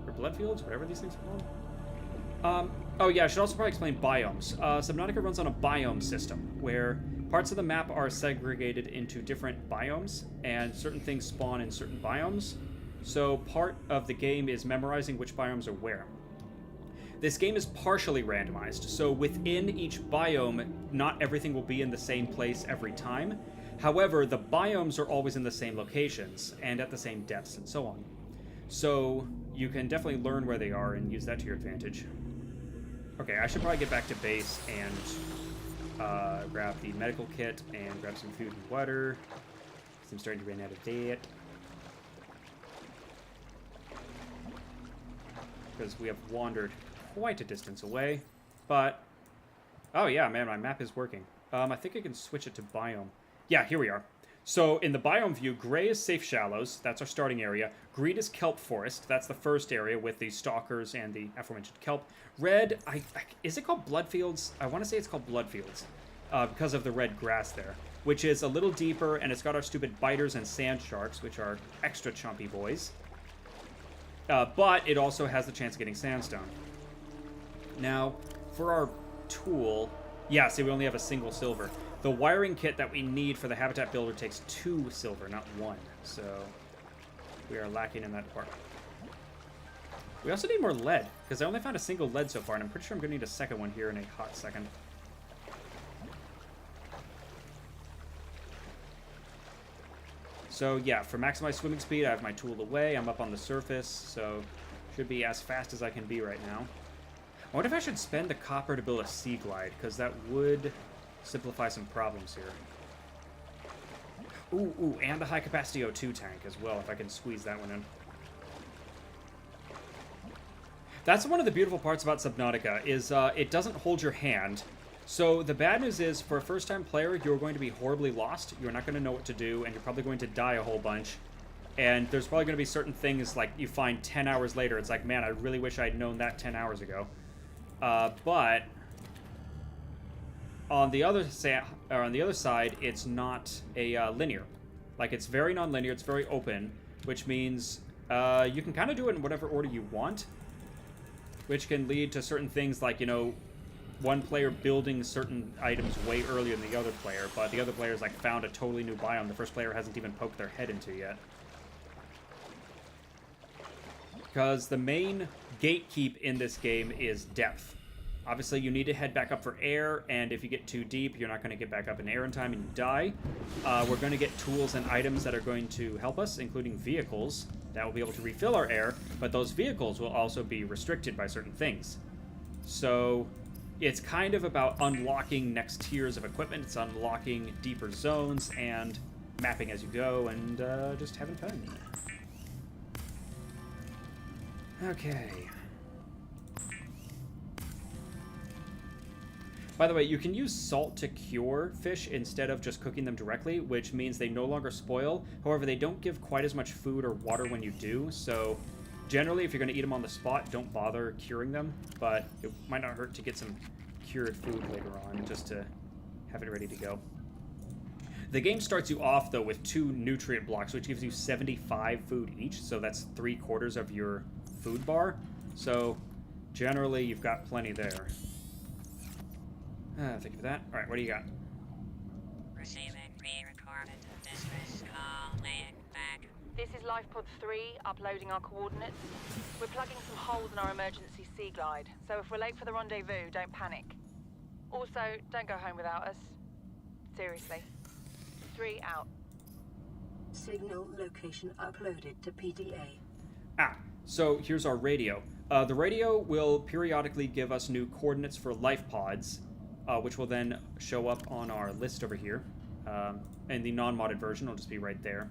Or blood fields, whatever these things are called? Oh yeah, I should also probably explain biomes. Subnautica runs on a biome system, where parts of the map are segregated into different biomes, and certain things spawn in certain biomes. So part of the game is memorizing which biomes are where. This game is partially randomized, so within each biome, not everything will be in the same place every time. However, the biomes are always in the same locations, and at the same depths, and so on. So you can definitely learn where they are and use that to your advantage. Okay, I should probably get back to base and grab the medical kit and grab some food and water. I'm starting to run out of that. Because we have wandered quite a distance away. But, oh yeah, man, my map is working. I think I can switch it to biome. Yeah, here we are. So in the biome view, gray is safe shallows. That's our starting area. Green is kelp forest. That's the first area with the stalkers and the aforementioned kelp. Red, is it called blood fields? I want to say it's called blood fields because of the red grass there, which is a little deeper, and it's got our stupid biters and sand sharks, which are extra chompy boys. But it also has the chance of getting sandstone. Now, for our tool, yeah, see, we only have a single silver. The wiring kit that we need for the habitat builder takes 2 silver, not 1. So we are lacking in that part. We also need more lead, because I only found a single lead so far, and I'm pretty sure I'm going to need a second one here in a hot second. So yeah, for maximized swimming speed, I have my tool away. I'm up on the surface, so should be as fast as I can be right now. I wonder if I should spend the copper to build a sea glide, because that would simplify some problems here. Ooh, and the high-capacity O2 tank as well, if I can squeeze that one in. That's one of the beautiful parts about Subnautica, is it doesn't hold your hand. So the bad news is, for a first-time player, you're going to be horribly lost. You're not going to know what to do, and you're probably going to die a whole bunch. And there's probably going to be certain things, like, you find 10 hours later. It's like, man, I really wish I'd known that 10 hours ago. But on the other side, it's not a linear. Like, it's very non-linear, it's very open, which means you can kind of do it in whatever order you want, which can lead to certain things like, you know, one player building certain items way earlier than the other player, but the other player's like found a totally new biome the first player hasn't even poked their head into yet. Because the main gatekeep in this game is depth. Obviously, you need to head back up for air, and if you get too deep, you're not going to get back up in air in time and you die. We're going to get tools and items that are going to help us, including vehicles that will be able to refill our air, but those vehicles will also be restricted by certain things. So it's kind of about unlocking next tiers of equipment. It's unlocking deeper zones and mapping as you go and just having fun. Okay. By the way, you can use salt to cure fish instead of just cooking them directly, which means they no longer spoil. However, they don't give quite as much food or water when you do, so generally, if you're going to eat them on the spot, don't bother curing them, but it might not hurt to get some cured food later on, just to have it ready to go. The game starts you off, though, with 2 nutrient blocks, which gives you 75 food each, so that's 3/4 of your food bar. So, generally, you've got plenty there. Thank you for that. Alright, what do you got? Receiving pre-recorded distress call, laying back. This is LifePod 3, uploading our coordinates. We're plugging some holes in our emergency sea glide, so if we're late for the rendezvous, don't panic. Also, don't go home without us. Seriously. 3 out. Signal location uploaded to PDA. So here's our radio. The radio will periodically give us new coordinates for life pods, which will then show up on our list over here. And the non-modded version will just be right there.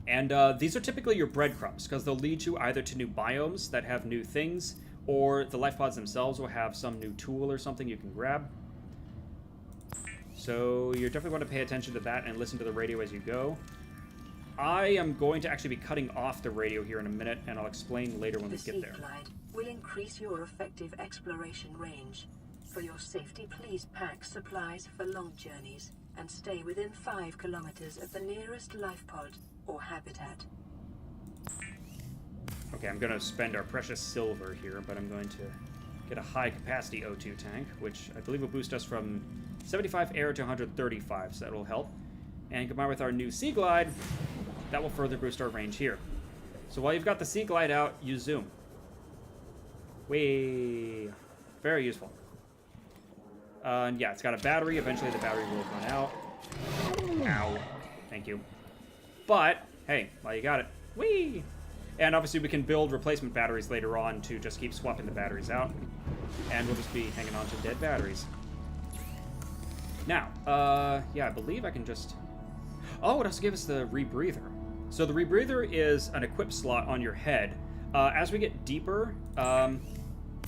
And these are typically your breadcrumbs, because they'll lead you either to new biomes that have new things, or the life pods themselves will have some new tool or something you can grab. So you definitely want to pay attention to that and listen to the radio as you go. I am going to actually be cutting off the radio here in a minute, and I'll explain later when we get there. The sea glide will increase your effective exploration range. For your safety, please pack supplies for long journeys. and stay within 5 kilometers of the nearest life pod or habitat. Okay, I'm going to spend our precious silver here, but I'm going to get a high-capacity O2 tank, which I believe will boost us from 75 air to 135, so that will help. And combined with our new Sea Glide, that will further boost our range here. So while you've got the Sea Glide out, you zoom. Way. Very useful. And yeah, it's got a battery. Eventually the battery will run out. Ow. Thank you. But, hey, while you got it. Whee! And obviously we can build replacement batteries later on to just keep swapping the batteries out. And we'll just be hanging on to dead batteries. Now, yeah, I believe I can just... Oh, it also gave us the rebreather. So the rebreather is an equip slot on your head. As we get deeper,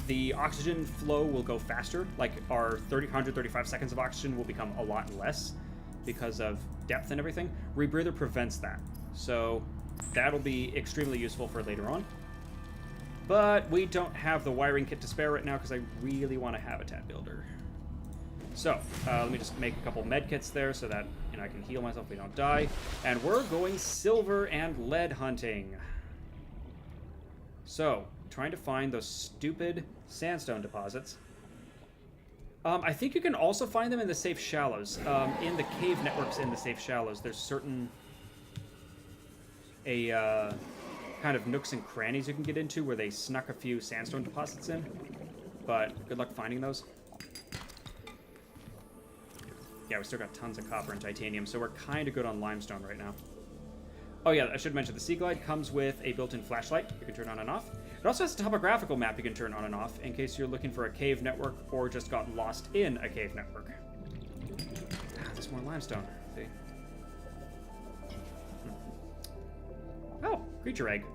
the oxygen flow will go faster. Like our 135 seconds of oxygen will become a lot less because of depth and everything. Rebreather prevents that. So that'll be extremely useful for later on. But we don't have the wiring kit to spare right now because I really want a habitat builder. So, let me just make a couple med kits there so that I can heal myself if we don't die. And we're going silver and lead hunting. So, trying to find those stupid sandstone deposits. I think you can also find them in the safe shallows. In the cave networks in the safe shallows, there's certain kind of nooks and crannies you can get into where they snuck a few sandstone deposits in. But good luck finding those. Yeah, we still got tons of copper and titanium, so we're kind of good on limestone right now. Oh yeah, I should mention the Sea Glide comes with a built-in flashlight you can turn on and off. It also has a topographical map you can turn on and off in case you're looking for a cave network or just got lost in a cave network. Ah, there's more limestone. See? Oh, creature egg.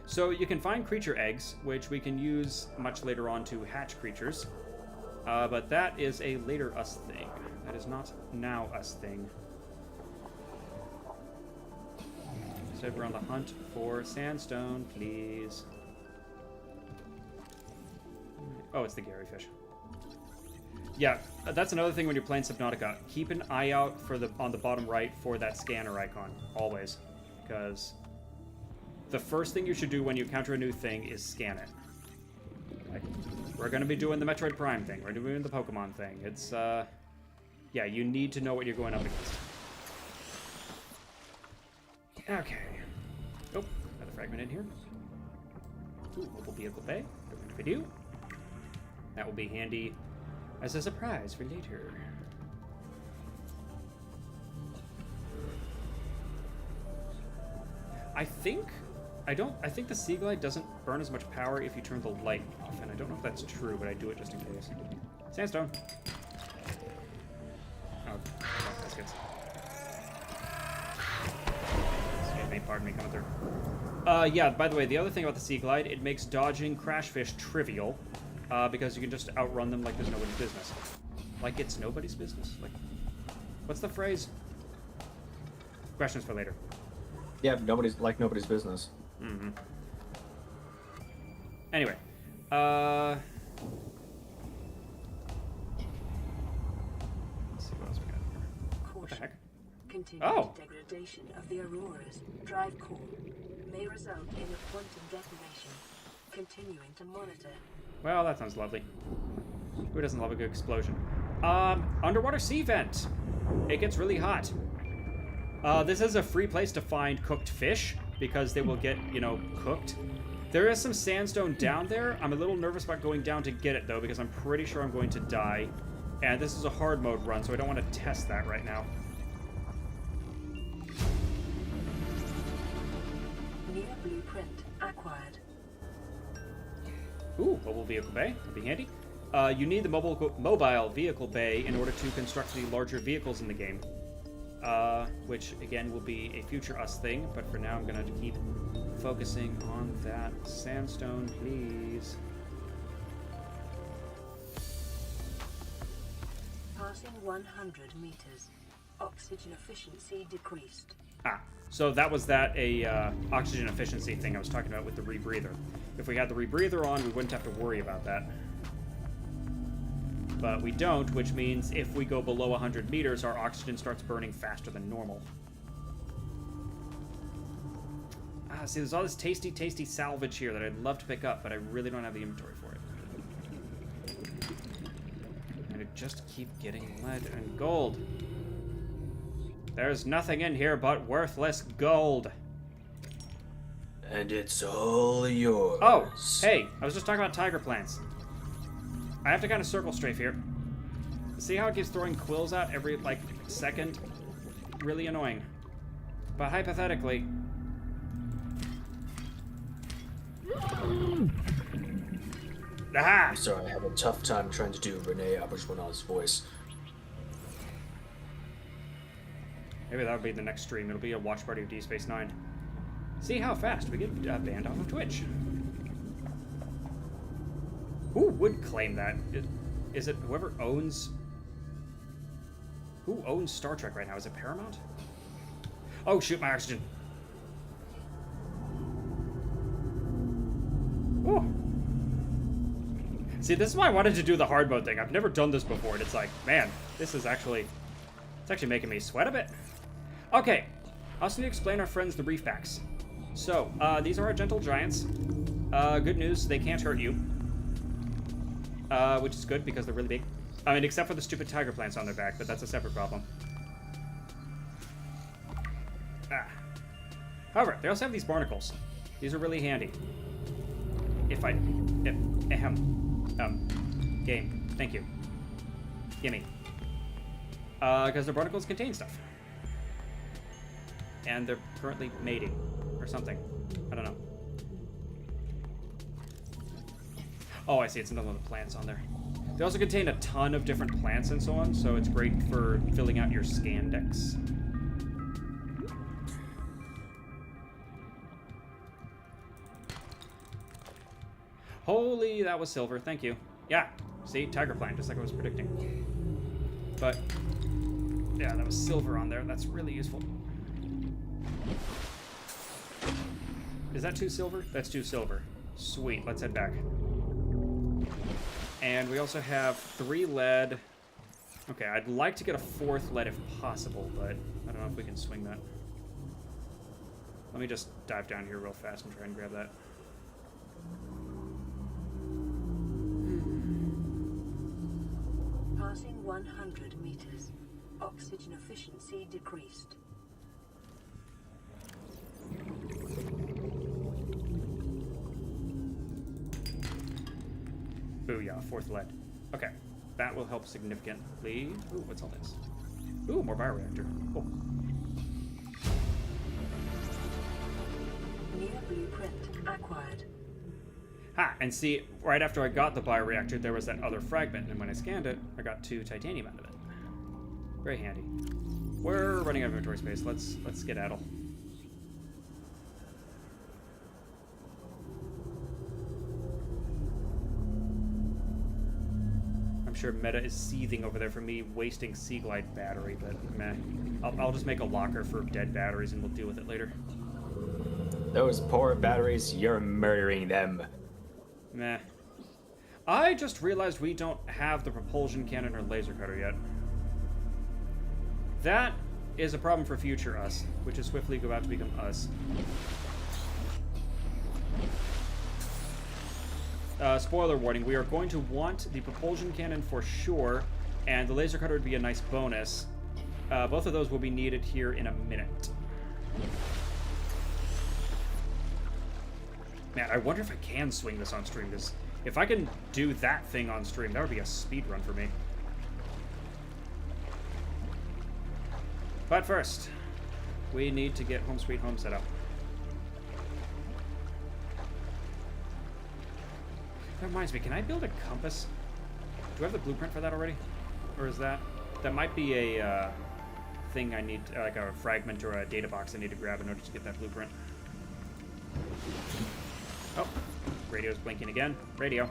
So you can find creature eggs, which we can use much later on to hatch creatures. But that is a later us thing. That is not now us thing. Instead, we're on the hunt for sandstone, please. Oh, it's the Gary fish. Yeah, that's another thing when you're playing Subnautica. Keep an eye out for on the bottom right for that scanner icon, always. Because the first thing you should do when you encounter a new thing is scan it. Like, we're going to be doing the Metroid Prime thing. We're doing the Pokemon thing. It's, yeah, you need to know what you're going up against. Okay. Oh, another fragment in here. Ooh, mobile vehicle bay. What do we do? That will be handy as a surprise for later. I think the Sea Glide doesn't burn as much power if you turn the light off, and I don't know if that's true, but I do it just in case. Sandstone. Oh, baskets. Excuse me, pardon me, coming through. Yeah, by the way, the other thing about the Sea Glide, it makes dodging crash fish trivial, because you can just outrun them like there's nobody's business. Like it's nobody's business? Like, what's the phrase? Questions for later. Yeah, nobody's business. Mm-hmm. Anyway, let's see what else we got here. What the heck? Continued degradation of the Aurora's drive core may result in a quantum detonation. Continuing to monitor. Well, that sounds lovely. Who doesn't love a good explosion? Underwater sea vent. It gets really hot. This is a free place to find cooked fish, because they will get, cooked. There is some sandstone down there. I'm a little nervous about going down to get it, though, because I'm pretty sure I'm going to die. And this is a hard mode run, so I don't want to test that right now. New blueprint acquired. Ooh, mobile vehicle bay. That'd be handy. You need the mobile vehicle bay in order to construct the larger vehicles in the game. Which, again, will be a future us thing, but for now I'm going to keep focusing on that sandstone, please. Passing 100 meters. Oxygen efficiency decreased. Ah, so that was oxygen efficiency thing I was talking about with the rebreather. If we had the rebreather on, we wouldn't have to worry about that. But we don't, which means if we go below 100 meters, our oxygen starts burning faster than normal. Ah, see, there's all this tasty, tasty salvage here that I'd love to pick up, but I really don't have the inventory for it. And I just keep getting lead and gold. There's nothing in here but worthless gold. And it's all yours. Oh, hey, I was just talking about tiger plants. I have to kind of circle strafe here. See how it keeps throwing quills out every, like, second? Really annoying. But hypothetically... Aha! I'm sorry, I have a tough time trying to do Renee Auberjonois' voice. Maybe that'll be the next stream. It'll be a watch party of D Space 9. See how fast we get banned off of Twitch. Who would claim that? Is it whoever owns... Who owns Star Trek right now? Is it Paramount? Oh, shoot, my oxygen. Oh. See, this is why I wanted to do the hard mode thing. I've never done this before, and it's like, man, this is actually... It's actually making me sweat a bit. Okay. I also need to explain our friends the reefbacks. So, these are our gentle giants. Good news, they can't hurt you. Which is good because they're really big. I mean, except for the stupid tiger plants on their back, but that's a separate problem. Ah. However, they also have these barnacles. These are really handy. Game. Thank you. Gimme. Because their barnacles contain stuff. And they're currently mating. Or something. I don't know. Oh, I see. It's another one of the plants on there. They also contain a ton of different plants and so on, so it's great for filling out your scan decks. Holy, that was silver. Thank you. Yeah. See? Tiger plant, just like I was predicting. But, yeah, that was silver on there. That's really useful. Is that 2 silver? That's 2 silver. Sweet. Let's head back. And we also have 3 lead. Okay, I'd like to get a 4th lead if possible, but I don't know if we can swing that. Let me just dive down here real fast and try and grab that. Passing 100 meters. Oxygen efficiency decreased. Booyah, 4th lead. Okay, that will help significantly. Ooh, what's all this? Ooh, more bioreactor. Cool. New blueprint acquired. Ha! And see, right after I got the bioreactor, there was that other fragment, and when I scanned it, I got 2 titanium out of it. Very handy. We're running out of inventory space. Let's skedaddle. I'm sure Meta is seething over there for me wasting Sea Glide battery, but meh. I'll just make a locker for dead batteries and we'll deal with it later. Those poor batteries, you're murdering them. Meh. I just realized we don't have the propulsion cannon or laser cutter yet. That is a problem for future us, which is swiftly about to become us. Spoiler warning, we are going to want the propulsion cannon for sure, and the laser cutter would be a nice bonus. Both of those will be needed here in a minute. Man, I wonder if I can swing this on stream, because if I can do that thing on stream, that would be a speed run for me. But first, we need to get Home Sweet Home set up. That reminds me, can I build a compass? Do I have the blueprint for that already? Or is that... That might be a thing I need, like a fragment or a data box I need to grab in order to get that blueprint. Oh, radio's blinking again. Radio.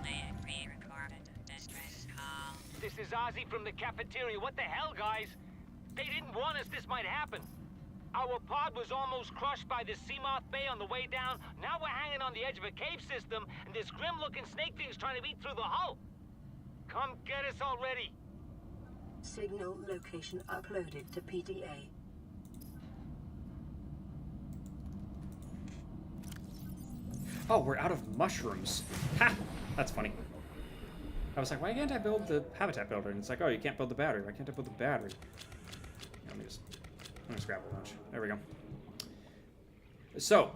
Playing pre-recorded distress call. This is Ozzy from the cafeteria. What the hell, guys? They didn't warn us this might happen. Our pod was almost crushed by this Seamoth Bay on the way down. Now we're hanging on the edge of a cave system, and this grim-looking snake thing's trying to eat through the hull. Come get us already. Signal location uploaded to PDA. Oh, we're out of mushrooms. Ha! That's funny. I was like, why can't I build the habitat builder? And it's like, oh, you can't build the battery. Why can't I build the battery? Let me just grab a bunch. There we go. So,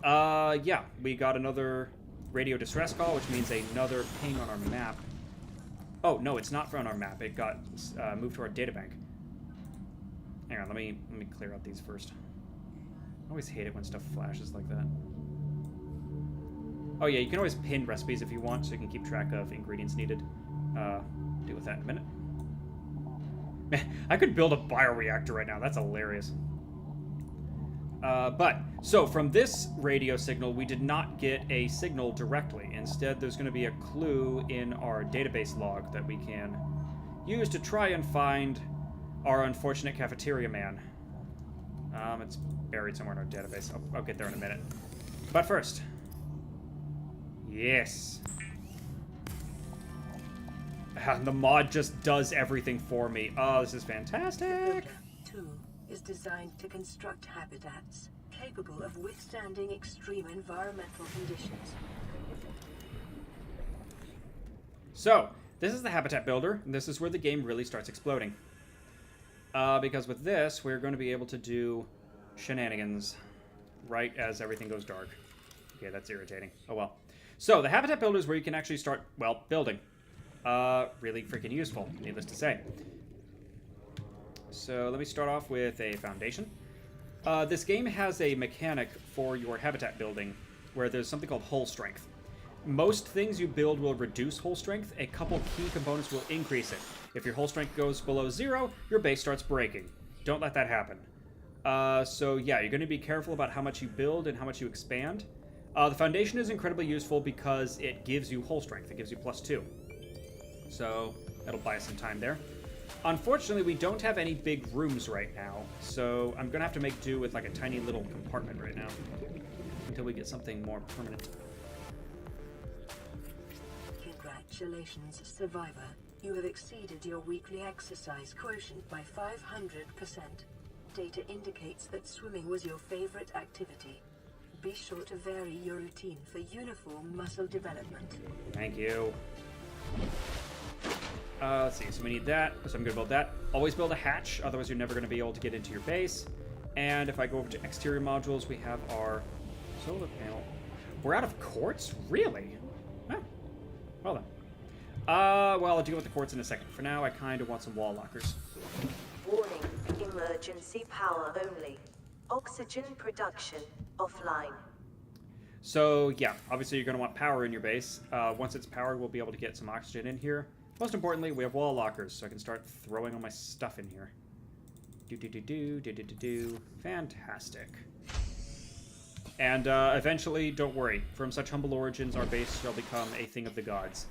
yeah, we got another radio distress call, which means another ping on our map. Oh, no, it's not on our map. It got moved to our databank. Hang on, let me clear out these first. I always hate it when stuff flashes like that. Oh yeah, you can always pin recipes if you want, so you can keep track of ingredients needed. Deal with that in a minute. Man, I could build a bioreactor right now. That's hilarious. So from this radio signal, we did not get a signal directly. Instead, there's going to be a clue in our database log that we can use to try and find our unfortunate cafeteria man. It's buried somewhere in our database. I'll get there in a minute. But first... Yes. The mod just does everything for me. Oh, this is fantastic. The 2 is designed to construct habitats capable of withstanding extreme environmental conditions. So, this is the habitat builder, and this is where the game really starts exploding. Because with this, we're going to be able to do shenanigans right as everything goes dark. Okay, that's irritating. Oh well. So, the habitat builder is where you can actually start, well, building. Really freaking useful, needless to say. So, let me start off with a foundation. This game has a mechanic for your habitat building where there's something called hull strength. Most things you build will reduce hull strength. A couple key components will increase it. If your hull strength goes below 0, your base starts breaking. Don't let that happen. So yeah, you're going to be careful about how much you build and how much you expand. The foundation is incredibly useful because it gives you hull strength. It gives you +2. So that'll buy us some time there. Unfortunately, we don't have any big rooms right now, so I'm going to have to make do with like a tiny little compartment right now until we get something more permanent. Congratulations, Survivor. You have exceeded your weekly exercise quotient by 500%. Data indicates that swimming was your favorite activity. Be sure to vary your routine for uniform muscle development. Thank you. Let's see, so we need that, so I'm going to build that. Always build a hatch, otherwise you're never going to be able to get into your base. And if I go over to exterior modules, we have our solar panel. We're out of quartz? Really? Huh. Well then. Well, I'll deal with the quartz in a second. For now, I kind of want some wall lockers. Warning, emergency power only. Oxygen production offline. So, yeah, obviously you're going to want power in your base. Once it's powered, we'll be able to get some oxygen in here. Most importantly, we have wall lockers, so I can start throwing all my stuff in here. Do. Fantastic. And eventually, don't worry, from such humble origins, our base shall become a thing of the gods.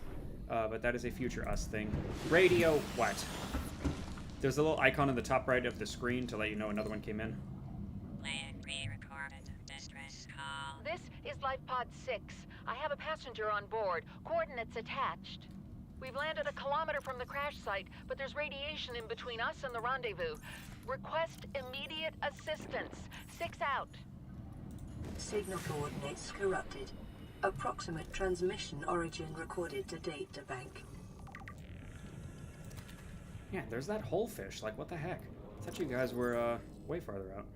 But that is a future us thing. Radio, what? There's a little icon in the top right of the screen to let you know another one came in. Playing pre-recorded distress call. This is Life Pod 6. I have a passenger on board. Coordinates attached. We've landed a kilometer from the crash site, but there's radiation in between us and the rendezvous. Request immediate assistance. 6 out. Signal coordinates corrupted. Approximate transmission origin recorded to databank. Yeah, there's that whole fish. Like, what the heck? I thought you guys were, way farther out.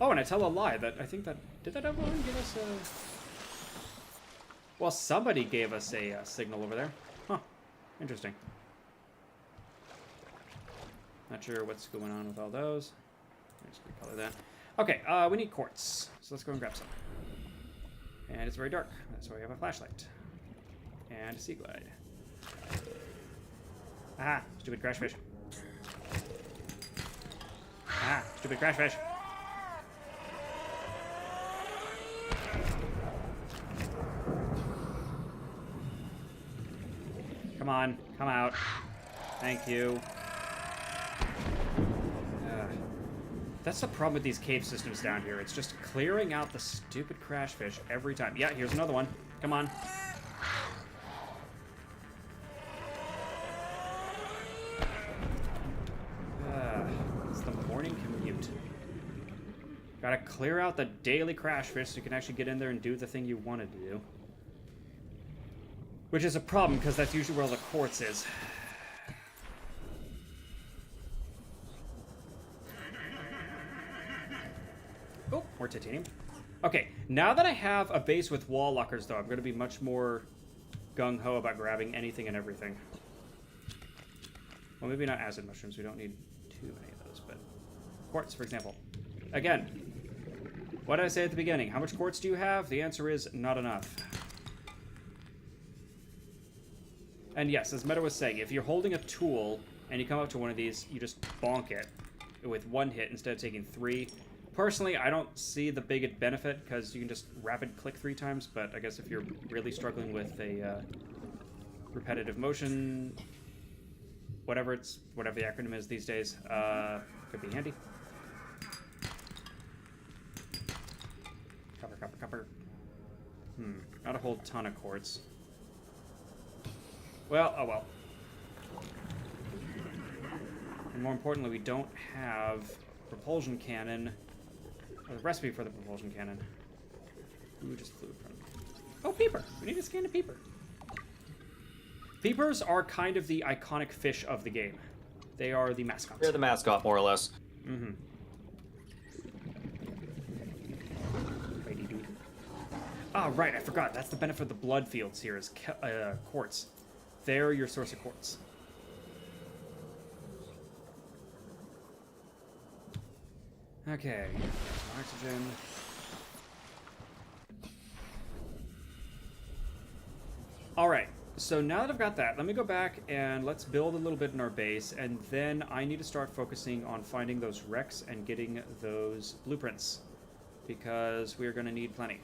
Oh, and I tell a lie that I think that... Did that everyone give us a... Well, somebody gave us a signal over there. Huh. Interesting. Not sure what's going on with all those. Let's recolor that. Okay, we need quartz. So let's go and grab some. And it's very dark. That's why we have a flashlight. And a sea glide. Aha! Stupid crash fish. Ah! Stupid crash fish. Come on, come out. Thank you. That's the problem with these cave systems down here. It's just clearing out the stupid crash fish every time. Yeah, here's another one. Come on. morning commute. Gotta clear out the daily crash fish so you can actually get in there and do the thing you wanted to do. Which is a problem, because that's usually where all the quartz is. Oh, more titanium. Okay, now that I have a base with wall lockers, though, I'm going to be much more gung-ho about grabbing anything and everything. Well, maybe not acid mushrooms. We don't need too many of those, but... quartz, for example. Again, what did I say at the beginning? How much quartz do you have? The answer is not enough. And yes, as Meta was saying, if you're holding a tool and you come up to one of these, you just bonk it with one hit instead of taking 3. Personally, I don't see the big benefit because you can just rapid click 3 times, but I guess if you're really struggling with a repetitive motion, whatever the acronym is these days, could be handy. Copper. Not a whole ton of quartz. Well, oh well. And more importantly, we don't have propulsion cannon, or the recipe for the propulsion cannon. Ooh, just flew in front of me. Oh, Peeper! We need to scan a Peeper. Peepers are kind of the iconic fish of the game. They are the mascots. They're the mascot, more or less. Mm-hmm. Ah, right, I forgot. That's the benefit of the blood fields here, is quartz. They're your source of quartz. Okay, some oxygen. Alright, so now that I've got that, let me go back and let's build a little bit in our base, and then I need to start focusing on finding those wrecks and getting those blueprints, because we're going to need plenty.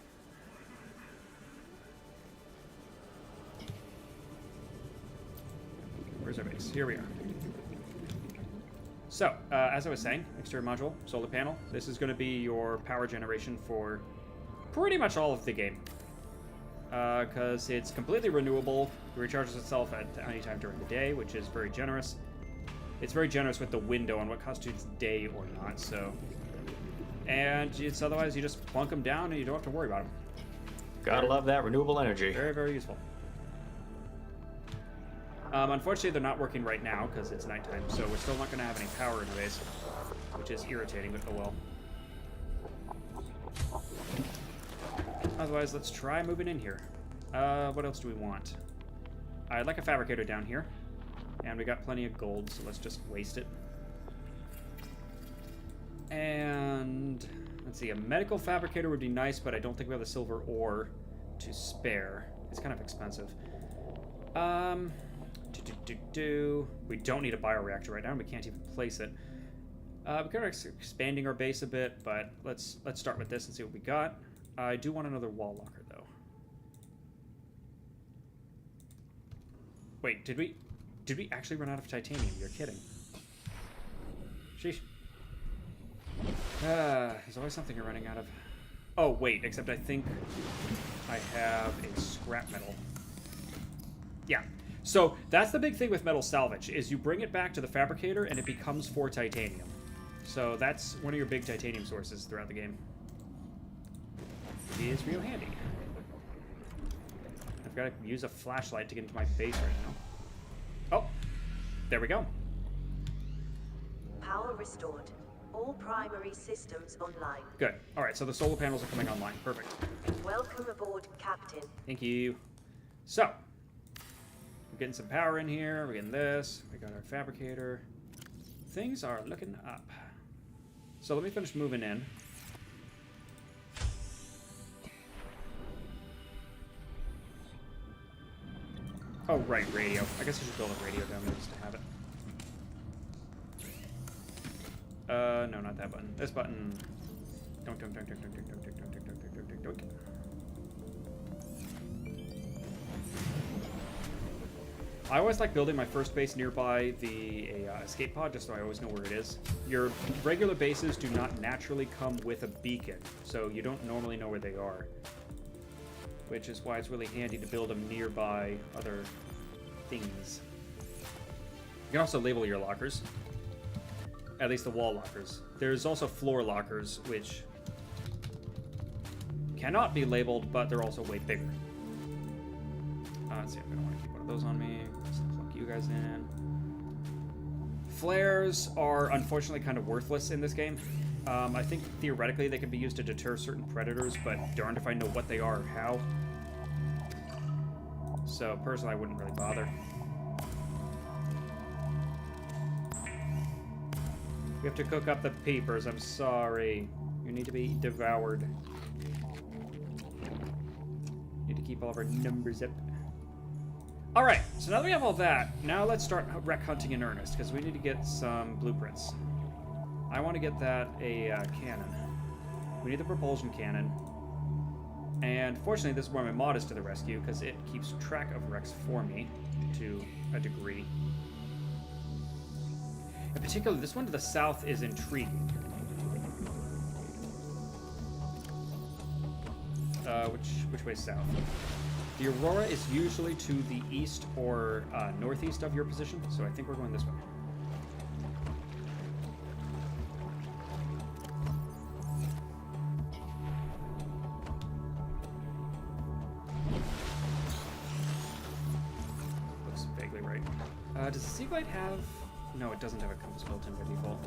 Where's our base? Here we are. So, as I was saying, exterior module, solar panel. This is going to be your power generation for pretty much all of the game. Because it's completely renewable. It recharges itself at any time during the day, which is very generous. It's very generous with the window on what constitutes day or not, so... And it's otherwise, you just plunk them down and you don't have to worry about them. Gotta love that renewable energy. Very, very useful. Unfortunately, they're not working right now because it's nighttime, so we're still not going to have any power in the base, which is irritating, but oh well. Otherwise, let's try moving in here. What else do we want? I'd like a fabricator down here, and we got plenty of gold, so let's just waste it. And let's see, a medical fabricator would be nice, but I don't think we have the silver ore to spare. It's kind of expensive. We don't need a bioreactor right now. We can't even place it. We're kind of expanding our base a bit, but let's start with this and see what we got. I do want another wall locker, though. Wait, did we actually run out of titanium? You're kidding. Sheesh. There's always something you're running out of. Oh, wait, except I think I have a scrap metal. Yeah. So that's the big thing with metal salvage, is you bring it back to the fabricator and it becomes 4 titanium. So that's one of your big titanium sources throughout the game. It is real handy. I've got to use a flashlight to get into my base right now. Oh, there we go. Power restored. All primary systems online. Good. All right, so the solar panels are coming online. Perfect. Welcome aboard, Captain. Thank you. So, we're getting some power in here. We're getting this. We got our fabricator. Things are looking up. So let me finish moving in. Oh, right, radio. I guess I should build a radio down there just to have it. No, not that button. This button. Don't. I always like building my first base nearby the escape pod, just so I always know where it is. Your regular bases do not naturally come with a beacon, so you don't normally know where they are. Which is why it's really handy to build them nearby other things. You can also label your lockers. At least the wall lockers. There's also floor lockers, which cannot be labeled, but they're also way bigger. Let's see, I'm gonna want to keep one of those on me. Let's plug you guys in. Flares are unfortunately kind of worthless in this game. I think theoretically they can be used to deter certain predators, but darned if I know what they are or how. So personally, I wouldn't really bother. We have to cook up the peepers. I'm sorry. You need to be devoured. Need to keep all of our numbers up. Alright, so now that we have all that, now let's start wreck hunting in earnest, because we need to get some blueprints. I want to get that a cannon. We need the propulsion cannon. And fortunately, this is where my mod is to the rescue, because it keeps track of wrecks for me, to a degree. In particular, this one to the south is intriguing. Which way south? The Aurora is usually to the east or northeast of your position, so I think we're going this way. Looks vaguely right. Does the Seaglide have... No, it doesn't have a compass built in by default.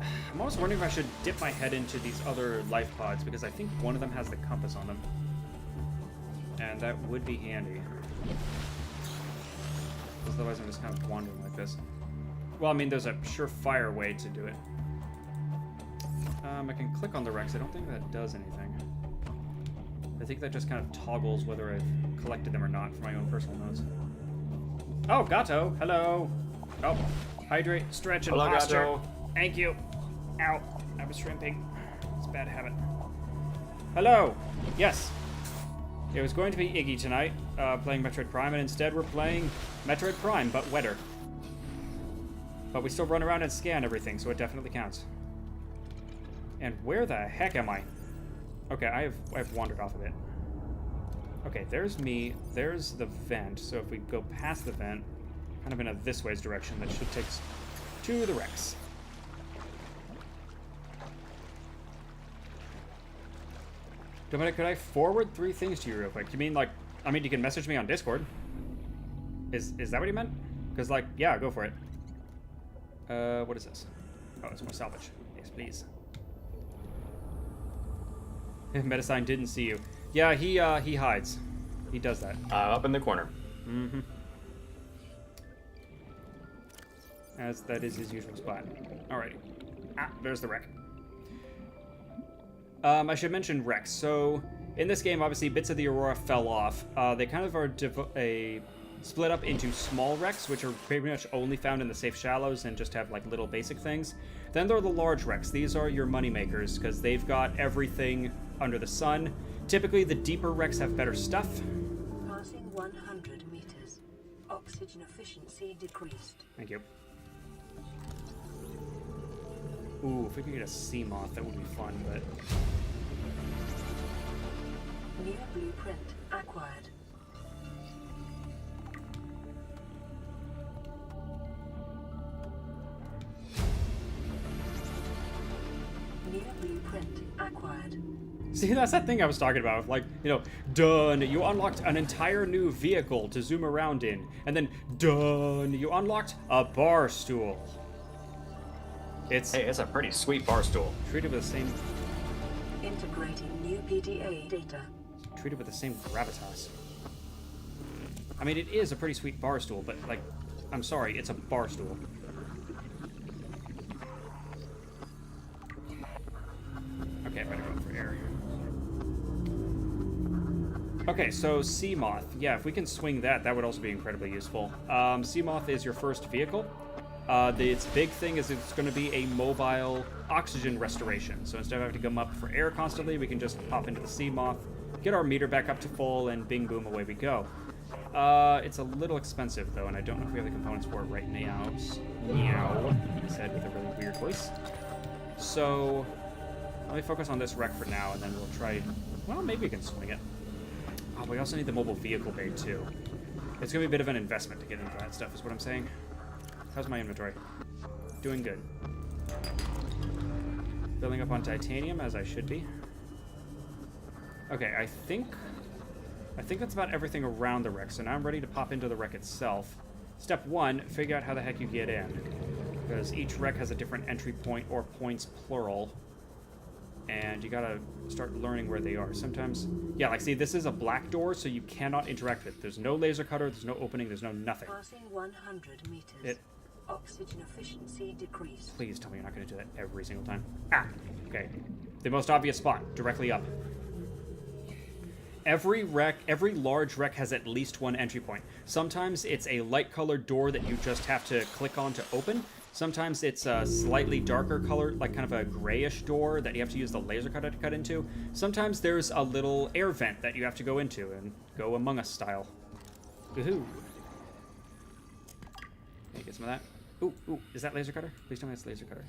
I'm almost wondering if I should dip my head into these other life pods, because I think one of them has the compass on them. And that would be handy. Because otherwise I'm just kind of wandering like this. Well, I mean, there's a surefire way to do it. I can click on the Rex. I don't think that does anything. I think that just kind of toggles whether I've collected them or not for my own personal notes. Oh, Gato! Hello! Oh, hydrate, stretch, and hello, posture. Gato. Thank you. Ow. I was shrimping. It's a bad habit. Hello! Yes. It was going to be Iggy tonight, playing Metroid Prime, and instead we're playing Metroid Prime, but wetter. But we still run around and scan everything, so it definitely counts. And where the heck am I? Okay, I've wandered off a bit. Okay, there's me. There's the vent. So if we go past the vent, kind of in a this ways direction, that should take us to the Rex. Dominic, could I forward 3 things to you real quick? You mean, like, I mean, you can message me on Discord. Is that what you meant? Because, like, yeah, go for it. What is this? Oh, it's more salvage. Yes, please. Medisign didn't see you. Yeah, he hides. He does that. Up in the corner. Mm-hmm. As that is his usual spot. Alrighty. Ah, there's the wreck. I should mention Rex. So, in this game, obviously, bits of the Aurora fell off. They kind of are split up into small wrecks, which are pretty much only found in the safe shallows and just have, like, little basic things. Then there are the large wrecks. These are your money makers, because they've got everything under the sun. Typically, the deeper wrecks have better stuff. Passing 100 meters. Oxygen efficiency decreased. Thank you. Ooh, if we could get a sea moth, that would be fun, but... New blueprint acquired. New blueprint acquired. See, that's that thing I was talking about. Like, you know, done. You unlocked an entire new vehicle to zoom around in. And then, done. You unlocked a bar stool. It's... Hey, it's a pretty sweet bar stool. Treated with the same... Integrating new PDA data. Treated with the same gravitas. I mean, it is a pretty sweet bar stool, but, like, I'm sorry, it's a bar stool. Okay, I'm gonna go for air. Okay, so Sea Moth. Yeah, if we can swing that, that would also be incredibly useful. Sea Moth is your first vehicle. Its big thing is it's going to be a mobile oxygen restoration. So instead of having to come up for air constantly, we can just hop into the Sea Moth, get our meter back up to full, and bing boom, away we go. It's a little expensive, though, and I don't know if we have the components for it right now. Meow, he said with a really weird voice. So, let me focus on this wreck for now, and then we'll try... Well, maybe we can swing it. Oh, we also need the mobile vehicle bay, too. It's going to be a bit of an investment to get into that stuff, is what I'm saying. How's my inventory? Doing good. Filling up on titanium, as I should be. Okay, I think that's about everything around the wreck, so now I'm ready to pop into the wreck itself. Step 1, figure out how the heck you get in. Because each wreck has a different entry point, or points plural. And you gotta start learning where they are. Sometimes, yeah, like see, this is a black door, so you cannot interact with it. There's no laser cutter, there's no opening, there's no nothing. Passing 100 meters. Oxygen efficiency decreased. Please tell me you're not gonna do that every single time. Ah, okay. The most obvious spot, directly up. Every large wreck has at least one entry point. Sometimes it's a light-colored door that you just have to click on to open. Sometimes it's a slightly darker color, like kind of a grayish door that you have to use the laser cutter to cut into. Sometimes there's a little air vent that you have to go into and go Among Us style. Woohoo! Okay, get some of that. Ooh, is that laser cutter? Please tell me it's laser cutter.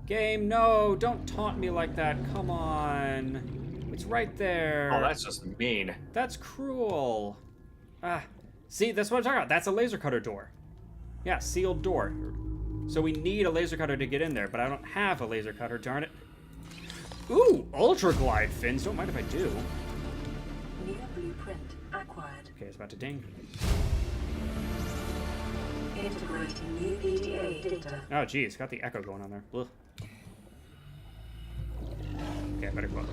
Game, no! Don't taunt me like that, come on! It's right there. Oh, that's just mean. That's cruel. Ah, see, that's what I'm talking about. That's a laser cutter door. Yeah, sealed door. So we need a laser cutter to get in there, but I don't have a laser cutter, darn it. Ooh, ultra glide fins. Don't mind if I do. New blueprint acquired. Okay, it's about to ding. Integrating new PDA data. Oh, geez, got the echo going on there. Ugh. Okay, I better go up.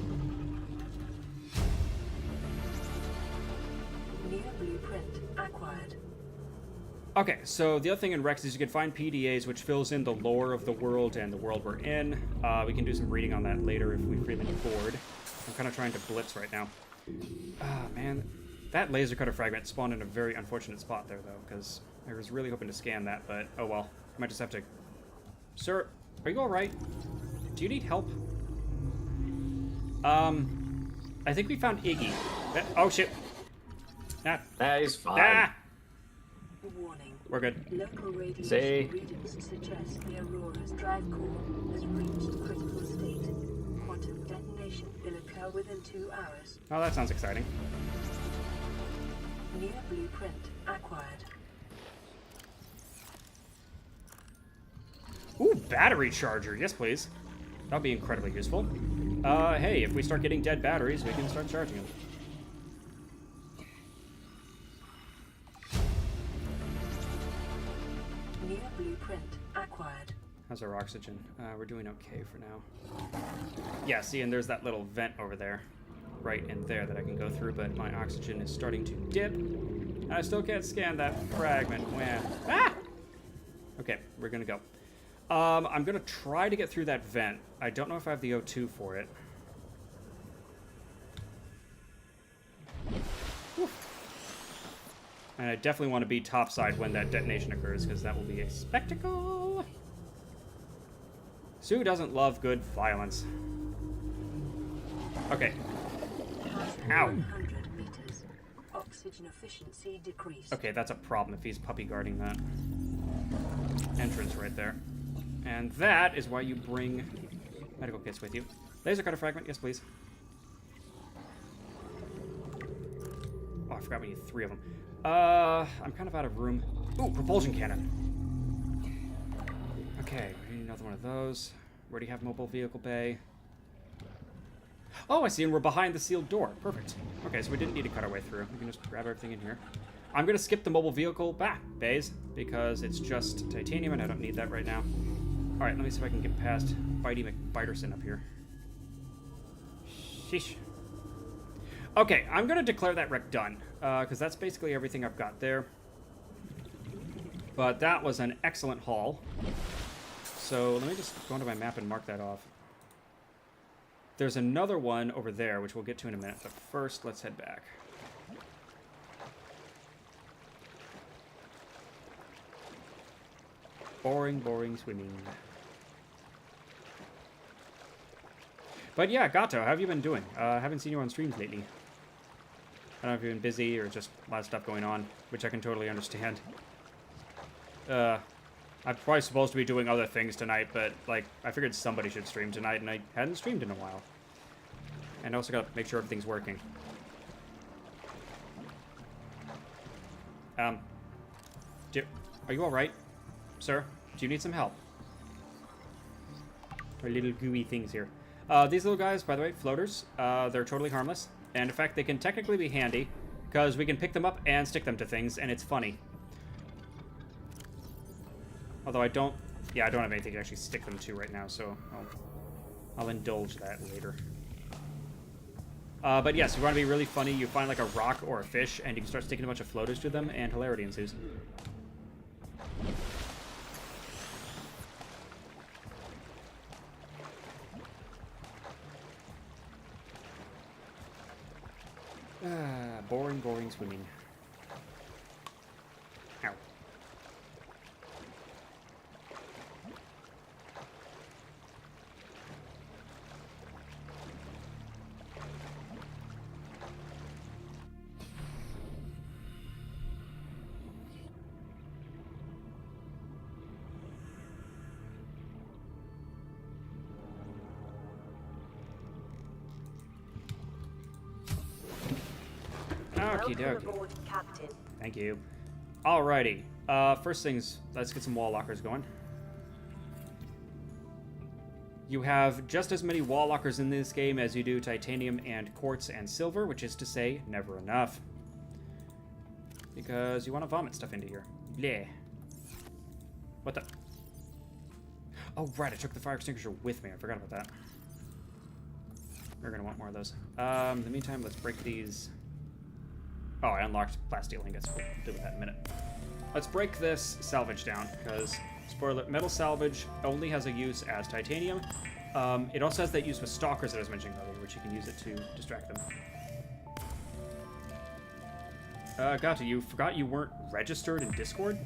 New blueprint acquired. Okay, so the other thing in Rex is you can find PDAs, which fills in the lore of the world and the world we're in. We can do some reading on that later if we feel any bored. I'm kind of trying to blitz right now. Ah, man. That laser cutter fragment spawned in a very unfortunate spot there, though, because I was really hoping to scan that, but oh well. I might just have to... Sir, are you alright? Do you need help? I think we found Iggy. Oh, shit. Ah. He's fine. Ah! Warning. We're good. Local radiation See? readings suggest the Aurora's drive core has reached critical state. Quantum detonation will occur within 2 hours. Oh, that sounds exciting. New blueprint acquired. Ooh, battery charger. Yes, please. That'll be incredibly useful. Hey, if we start getting dead batteries, we can start charging them. New blueprint acquired. How's our oxygen? We're doing okay for now. Yeah, see, and there's that little vent over there. Right in there that I can go through, but my oxygen is starting to dip. And I still can't scan that fragment. Wah. Ah! Okay, we're gonna go. I'm gonna try to get through that vent. I don't know if I have the O2 for it. Whew. And I definitely want to be topside when that detonation occurs, because that will be a spectacle. Sue doesn't love good violence. Okay. Ow. 100 meters. Oxygen efficiency decreased. Okay, that's a problem if he's puppy guarding that entrance right there. And that is why you bring medical kits with you. Laser cutter fragment, yes please. Oh, I forgot we need 3 of them. I'm kind of out of room. Ooh, propulsion cannon. Okay, we need another one of those. We already have mobile vehicle bay. Oh, I see, and we're behind the sealed door. Perfect. Okay, so we didn't need to cut our way through. We can just grab everything in here. I'm going to skip the mobile vehicle bays, because it's just titanium, and I don't need that right now. Alright, let me see if I can get past Bitey McBiterson up here. Sheesh. Okay, I'm going to declare that wreck done, because that's basically everything I've got there. But that was an excellent haul. So let me just go into my map and mark that off. There's another one over there, which we'll get to in a minute. But first, let's head back. Boring, boring swimming. But yeah, Gato, how have you been doing? Haven't seen you on streams lately. I don't know if you've been busy or just a lot of stuff going on, which I can totally understand. I'm probably supposed to be doing other things tonight, but, like, I figured somebody should stream tonight, and I hadn't streamed in a while. And I also gotta make sure everything's working. Are you alright, sir? Do you need some help? Our little gooey things here. These little guys, by the way, floaters, they're totally harmless. And in fact, they can technically be handy, because we can pick them up and stick them to things, and it's funny. Although I don't have anything to actually stick them to right now, so I'll indulge that later. But yes, you want to be really funny, you find like a rock or a fish, and you can start sticking a bunch of floaters to them, and hilarity ensues. Boring swimming. Ow. Okie Welcome dokie. aboard, Captain. Thank you. Alrighty. First things, let's get some wall lockers going. You have just as many wall lockers in this game as you do titanium and quartz and silver, which is to say, never enough. Because you want to vomit stuff into here. Bleh. What the? Oh, right, I took the fire extinguisher with me. I forgot about that. We're going to want more of those. In the meantime, let's break these. Oh, I unlocked plasteel ingots. We'll deal with that in a minute. Let's break this salvage down, because, spoiler, metal salvage only has a use as titanium. It also has that use with stalkers that I was mentioning earlier, which you can use it to distract them. Gata, you forgot you weren't registered in Discord?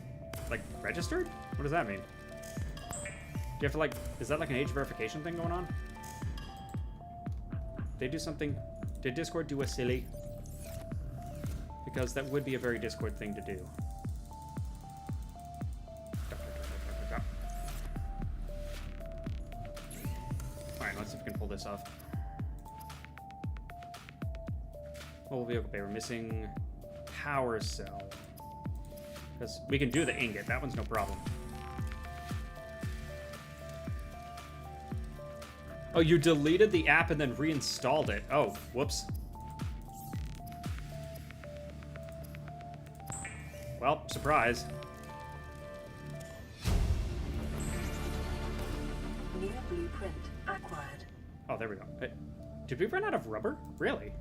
Like, registered? What does that mean? Do you have to, like, is that like an age verification thing going on? They do something? Did Discord do a silly? Because that would be a very Discord thing to do. Alright, let's see if we can pull this off. Mobile vehicle bay. We're missing power cell. Because we can do the ingot. That one's no problem. Oh, you deleted the app and then reinstalled it. Oh, whoops. Well, surprise. New blueprint acquired. Oh, there we go. Did we run out of rubber? Really?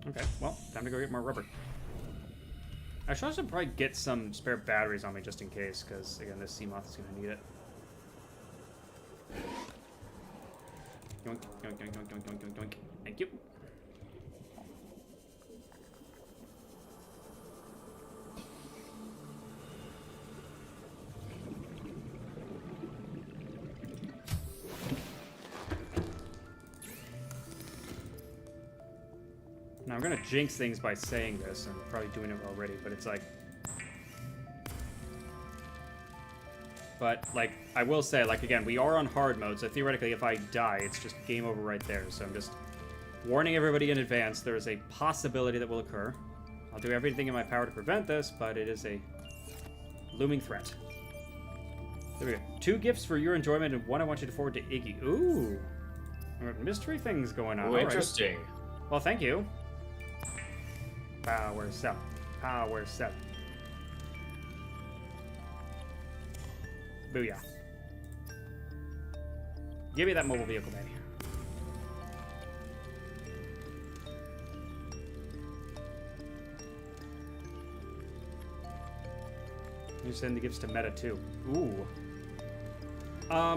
Okay, well, time to go get more rubber. I should also probably get some spare batteries on me just in case, because, again, this Seamoth is going to need it. Yoink, yoink, yoink, yoink, yoink, yoink, yoink. Thank you. Now, I'm gonna jinx things by saying this, and probably doing it already, but it's like... But, like, I will say, like, again, we are on hard mode, so theoretically, if I die, it's just game over right there. So I'm just warning everybody in advance, there is a possibility that will occur. I'll do everything in my power to prevent this, but it is a looming threat. There we go. 2 gifts for your enjoyment, and 1 I want you to forward to Iggy. Ooh! Mystery things going on. Ooh, interesting. Right. Well, thank you. Power cell. Power cell. Booyah. Give me that mobile vehicle, baby. You send the gifts to Meta too. Ooh. I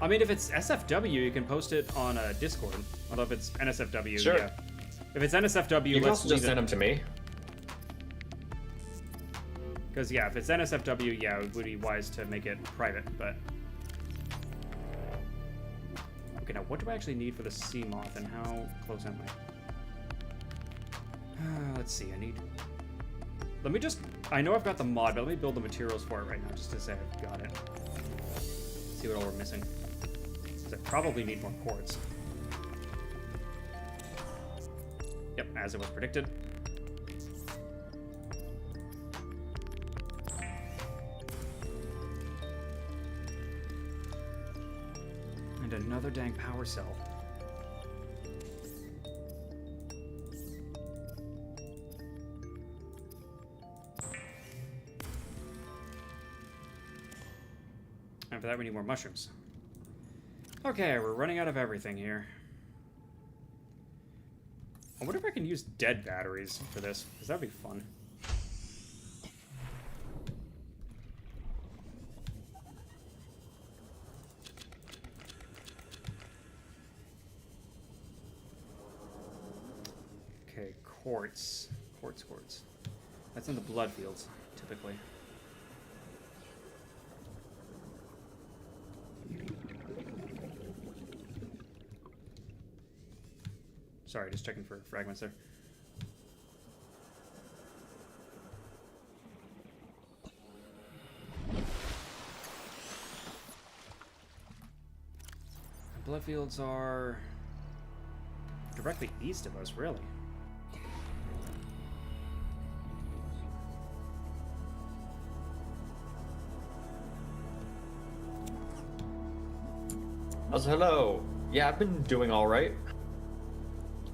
mean, if it's SFW, you can post it on Discord. Although if it's NSFW, sure. Yeah. If it's NSFW, you can also just send them to me. Because, yeah, if it's NSFW, yeah, it would be wise to make it private, but... Okay, now what do I actually need for the Seamoth, and how close am I? Let's see, I need... Let me just... I know I've got the mod, but let me build the materials for it right now, just to say I've got it. See what all we're missing. Because I probably need more quartz. Yep, as it was predicted. And another dang power cell. And for that we need more mushrooms. Okay, we're running out of everything here. I wonder if I can use dead batteries for this, because that'd be fun. Okay, quartz. Quartz. That's in the blood fields, typically. Sorry, just checking for fragments there. The blood fields are directly east of us, really. Hello. Yeah, I've been doing all right.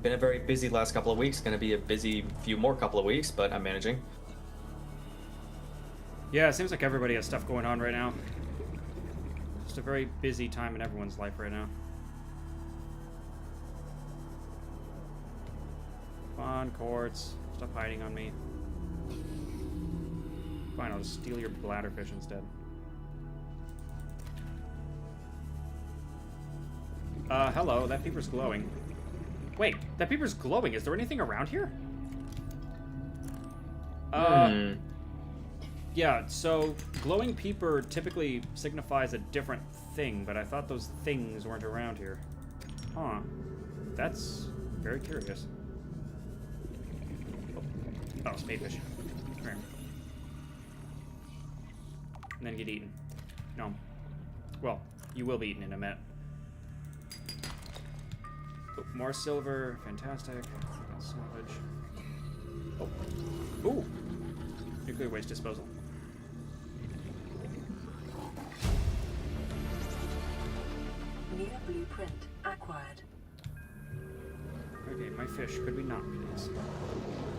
Been a very busy last couple of weeks. Going to be a busy few more couple of weeks, but I'm managing. Yeah, it seems like everybody has stuff going on right now. Just a very busy time in everyone's life right now. Come on, quartz. Stop hiding on me. Fine, I'll just steal your bladderfish instead. Hello, that peeper's glowing. Wait, that peeper's glowing. Is there anything around here? Yeah, so glowing peeper typically signifies a different thing, but I thought those things weren't around here. Huh. That's very curious. Oh, spadefish. Come here. And then get eaten. No. Well, you will be eaten in a minute. Oh, more silver. Fantastic. Salvage. Oh. Ooh. Nuclear waste disposal. New blueprint acquired. Okay, my fish. Could we not, please?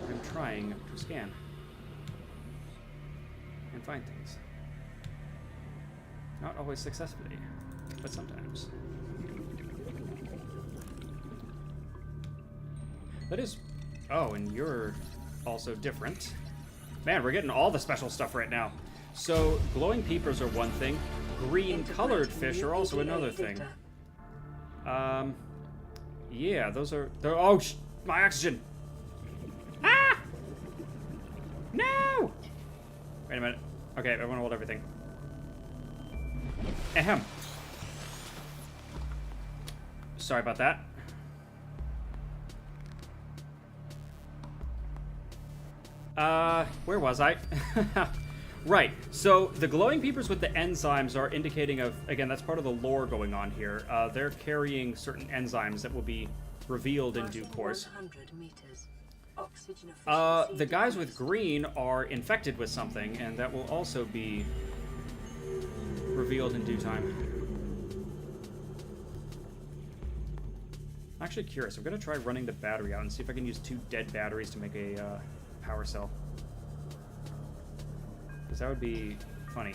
I'm trying to scan. And find things. Not always successfully, but sometimes. That is... Oh, and you're also different. Man, we're getting all the special stuff right now. So, glowing peepers are one thing. Green-colored fish are also another thing. Yeah, those are... Oh, my oxygen! Ah! No! Wait a minute. Okay, I want to hold everything. Ahem. Sorry about that. Where was I? Right, so the glowing peepers with the enzymes are indicating of, again, that's part of the lore going on here. They're carrying certain enzymes that will be revealed in due course. The guys with green are infected with something, and that will also be revealed in due time. I'm actually curious. I'm going to try running the battery out and see if I can use 2 dead batteries to make a power cell. Because that would be funny.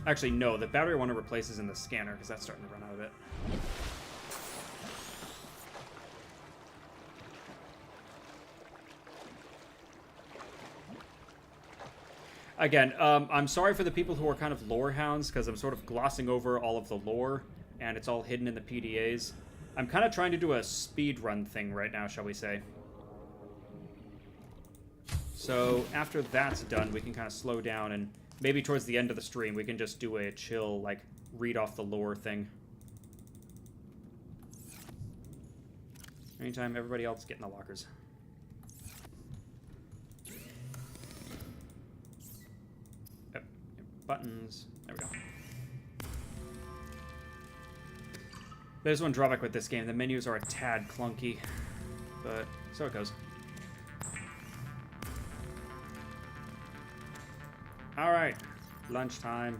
Actually, no. The battery I want to replace is in the scanner, because that's starting to run out of it. Again, I'm sorry for the people who are kind of lore hounds, because I'm sort of glossing over all of the lore, and it's all hidden in the PDAs. I'm kind of trying to do a speed run thing right now, shall we say. So after that's done, we can kind of slow down, and maybe towards the end of the stream, we can just do a chill, like, read off the lore thing. Meantime, everybody else get in the lockers. Yep. Buttons. There we go. There's one drawback with this game. The menus are a tad clunky, but so it goes. All right, lunchtime.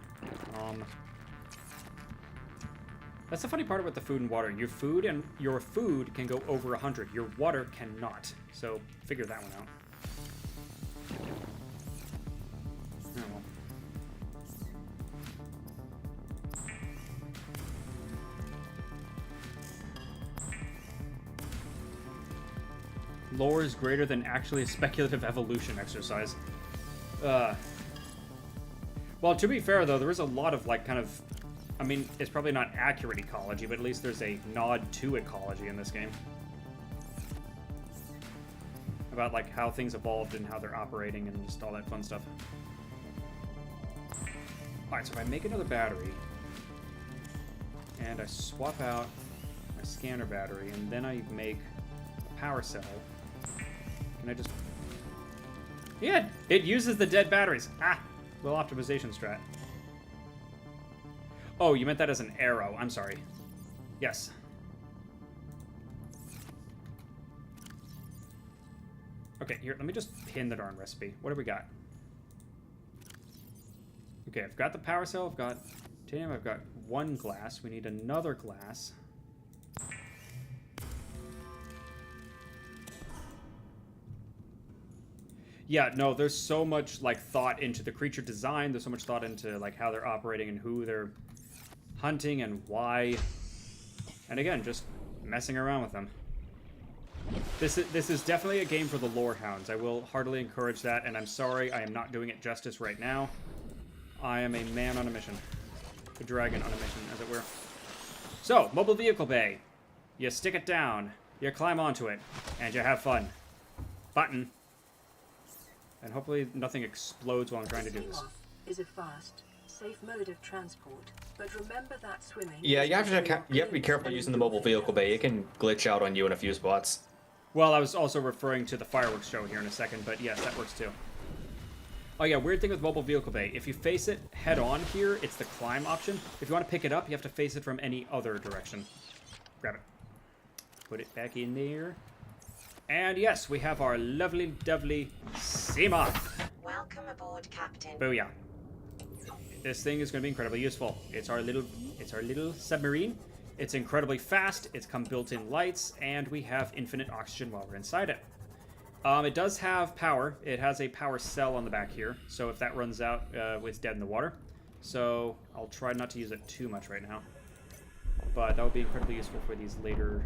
That's the funny part about the food and water. Your food can go over 100. Your water cannot. So figure that one out. Oh, well. Lore is greater than actually a speculative evolution exercise. Well, to be fair, though, there is a lot of, like, kind of... I mean, it's probably not accurate ecology, but at least there's a nod to ecology in this game. About, like, how things evolved and how they're operating and just all that fun stuff. Alright, so if I make another battery, and I swap out my scanner battery, and then I make a power cell, can I just... Yeah, it uses the dead batteries. Ah, little optimization strat. Oh, you meant that as an arrow. I'm sorry. Yes. Okay, here, let me just pin the darn recipe. What do we got? Okay, I've got the power cell, I've got titanium, I've got one glass. We need another glass. Yeah, no, there's so much, like, thought into the creature design. There's so much thought into, like, how they're operating and who they're hunting and why. And again, just messing around with them. This is definitely a game for the lore hounds. I will heartily encourage that, and I'm sorry I am not doing it justice right now. I am a man on a mission. A dragon on a mission, as it were. So, mobile vehicle bay. You stick it down, you climb onto it, and you have fun. Button. And hopefully nothing explodes while I'm trying to do this. Is a fast, safe mode of transport, but remember that swimming. Yeah, you have to be careful using the mobile vehicle bay. It can glitch out on you in a few spots. Well, I was also referring to the fireworks show here in a second, but yes, that works too. Oh yeah, weird thing with mobile vehicle bay. If you face it head on here, it's the climb option. If you want to pick it up, you have to face it from any other direction. Grab it. Put it back in there. And yes, we have our lovely, dovely Seamoth. Welcome aboard, Captain. Booyah. This thing is going to be incredibly useful. It's our little submarine. It's incredibly fast. It's come built-in lights, and we have infinite oxygen while we're inside it. It does have power. It has a power cell on the back here, so if that runs out, it's dead in the water. So I'll try not to use it too much right now. But that will be incredibly useful for these later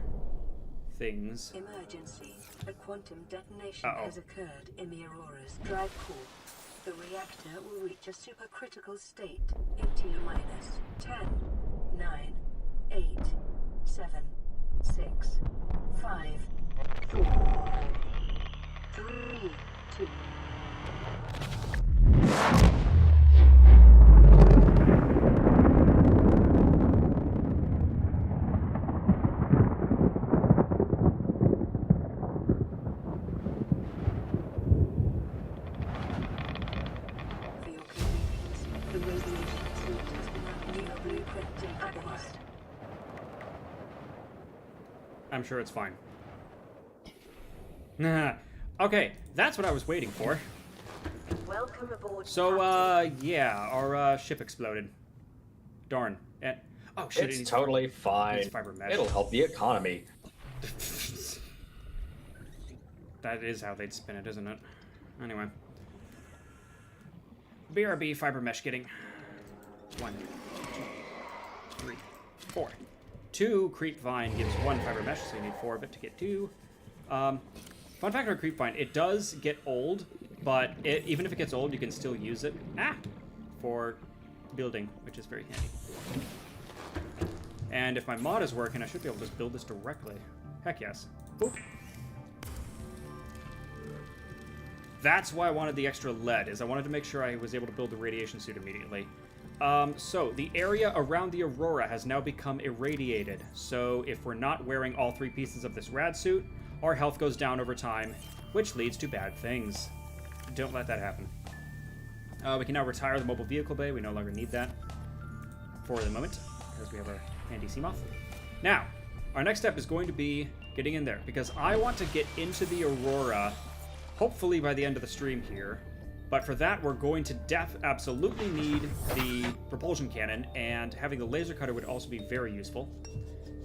things. Emergency. A quantum detonation has occurred in the Aurora's drive core. The reactor will reach a supercritical state in T-minus 10, 9, 8, 7, 6, 5, 4, 3, 2. I'm sure it's fine. Okay, that's what I was waiting for. Welcome aboard. So, yeah, our ship exploded. Darn. And, oh shit! It's totally fine. It's fiber mesh. It'll help the economy. That is how they'd spin it, isn't it? Anyway. BRB fiber mesh getting 1, 2, 3, 4. 2 creep vine gives 1 fiber mesh, so you need 4 of it to get 2. Fun fact about creep vine, it does get old, but even if it gets old, you can still use it for building, which is very handy. And if my mod is working, I should be able to just build this directly. Heck yes. Boop. That's why I wanted the extra lead, is I wanted to make sure I was able to build the radiation suit immediately. So the area around the Aurora has now become irradiated. So if we're not wearing all 3 pieces of this rad suit, our health goes down over time, which leads to bad things. Don't let that happen. We can now retire the mobile vehicle bay. We no longer need that for the moment, because we have our handy Seamoth. Now, our next step is going to be getting in there, because I want to get into the Aurora, hopefully by the end of the stream here. But for that, we're going to absolutely need the propulsion cannon, and having the laser cutter would also be very useful.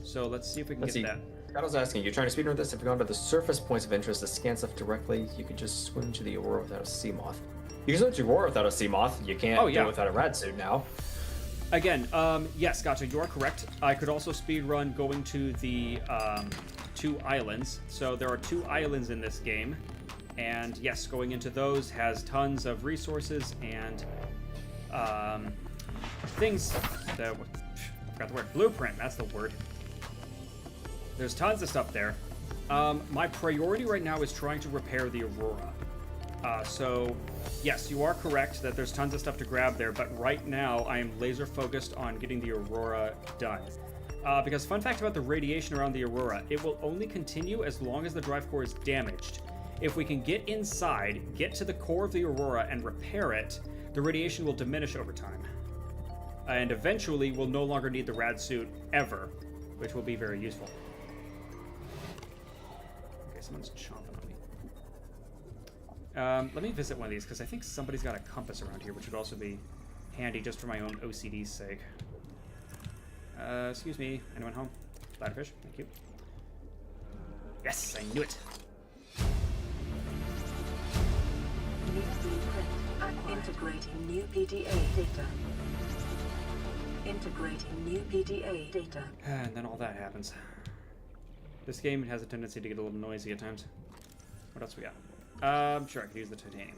So let's see if we can get that. I was asking, you're trying to speedrun this? If you're going to the surface points of interest to scan stuff directly, you could just swim to the Aurora without a sea moth. You can swim to Aurora without a sea moth. You can't do it without a rad suit now. Again, yes, gotcha, you are correct. I could also speedrun going to the 2 islands. So there are 2 islands in this game. And yes, going into those has tons of resources and things. I forgot the word. Blueprint, that's the word. There's tons of stuff there. My priority right now is trying to repair the Aurora. So, yes, you are correct that there's tons of stuff to grab there, but right now I am laser focused on getting the Aurora done. Because fun fact about the radiation around the Aurora, it will only continue as long as the drive core is damaged. If we can get inside, get to the core of the Aurora, and repair it, the radiation will diminish over time. And eventually, we'll no longer need the rad suit ever, which will be very useful. Okay, someone's chomping on me. Let me visit one of these, because I think somebody's got a compass around here, which would also be handy just for my own OCD's sake. Excuse me, anyone home? Ladderfish, thank you. Yes, I knew it. New blueprint. Integrating new PDA data. Integrating new PDA data. And then all that happens. This game has a tendency to get a little noisy at times. What else we got? Sure, I could use the titanium.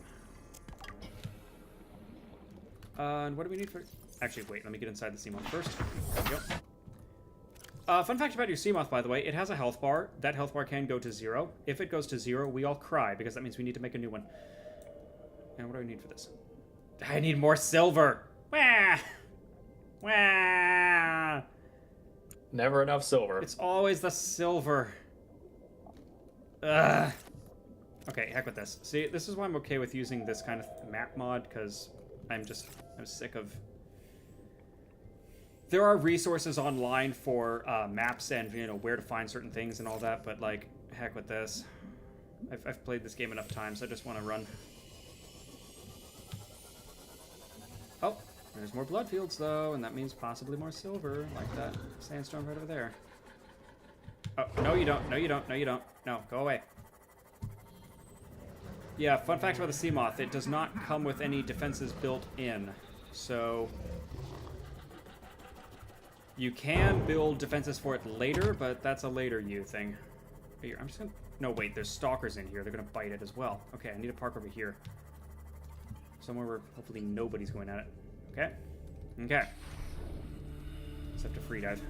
And what do we need for... Actually, wait, let me get inside the Seamoth first. There we go. Fun fact about your Seamoth, by the way, it has a health bar. That health bar can go to 0. If it goes to 0, we all cry, because that means we need to make a new one. And what do I need for this? I need more silver! Wah! Wah! Never enough silver. It's always the silver. Ugh. Okay, heck with this. See, this is why I'm okay with using this kind of map mod, because I'm sick of... There are resources online for maps and, you know, where to find certain things and all that, but, like, heck with this. I've played this game enough times, I just want to run. Oh, there's more blood fields, though, and that means possibly more silver, like that sandstone right over there. Oh, no you don't, no you don't, no you don't. No, go away. Yeah, fun fact about the Seamoth, it does not come with any defenses built in, so... You can build defenses for it later, but that's a later you thing. Here, I'm just gonna... No, wait, there's stalkers in here. They're gonna bite it as well. Okay, I need to park over here. Somewhere where hopefully nobody's going at it. Okay? Okay. Except a free dive.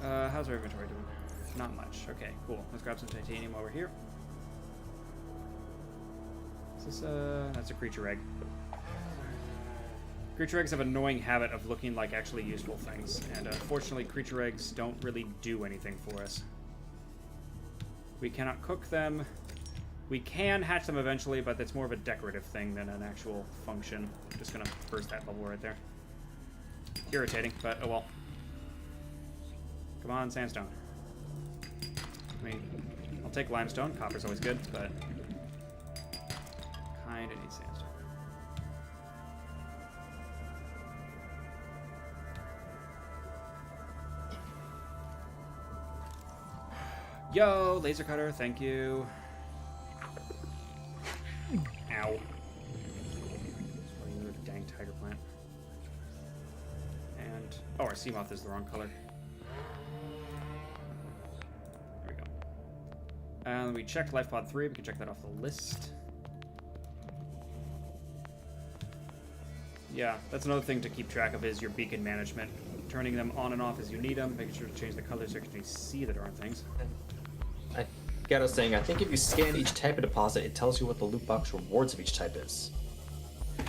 How's our inventory doing? Not much. Okay, cool. Let's grab some titanium over here. Is this that's a creature egg. Creature eggs have an annoying habit of looking like actually useful things, and unfortunately creature eggs don't really do anything for us. We cannot cook them. We can hatch them eventually, but it's more of a decorative thing than an actual function. I'm just gonna burst that bubble right there. Irritating, but oh well. Come on, sandstone. I mean, I'll take limestone. Copper's always good, but kinda need sandstone. Yo, laser cutter, thank you. Ow. Dang tiger plant. And oh, our Seamoth is the wrong color. There we go. And we checked life pod 3. We can check that off the list. Yeah, that's another thing to keep track of is your beacon management. Turning them on and off as you need them, making sure to change the color so you can see the darn things. I got us saying, I think if you scan each type of deposit, it tells you what the loot box rewards of each type is.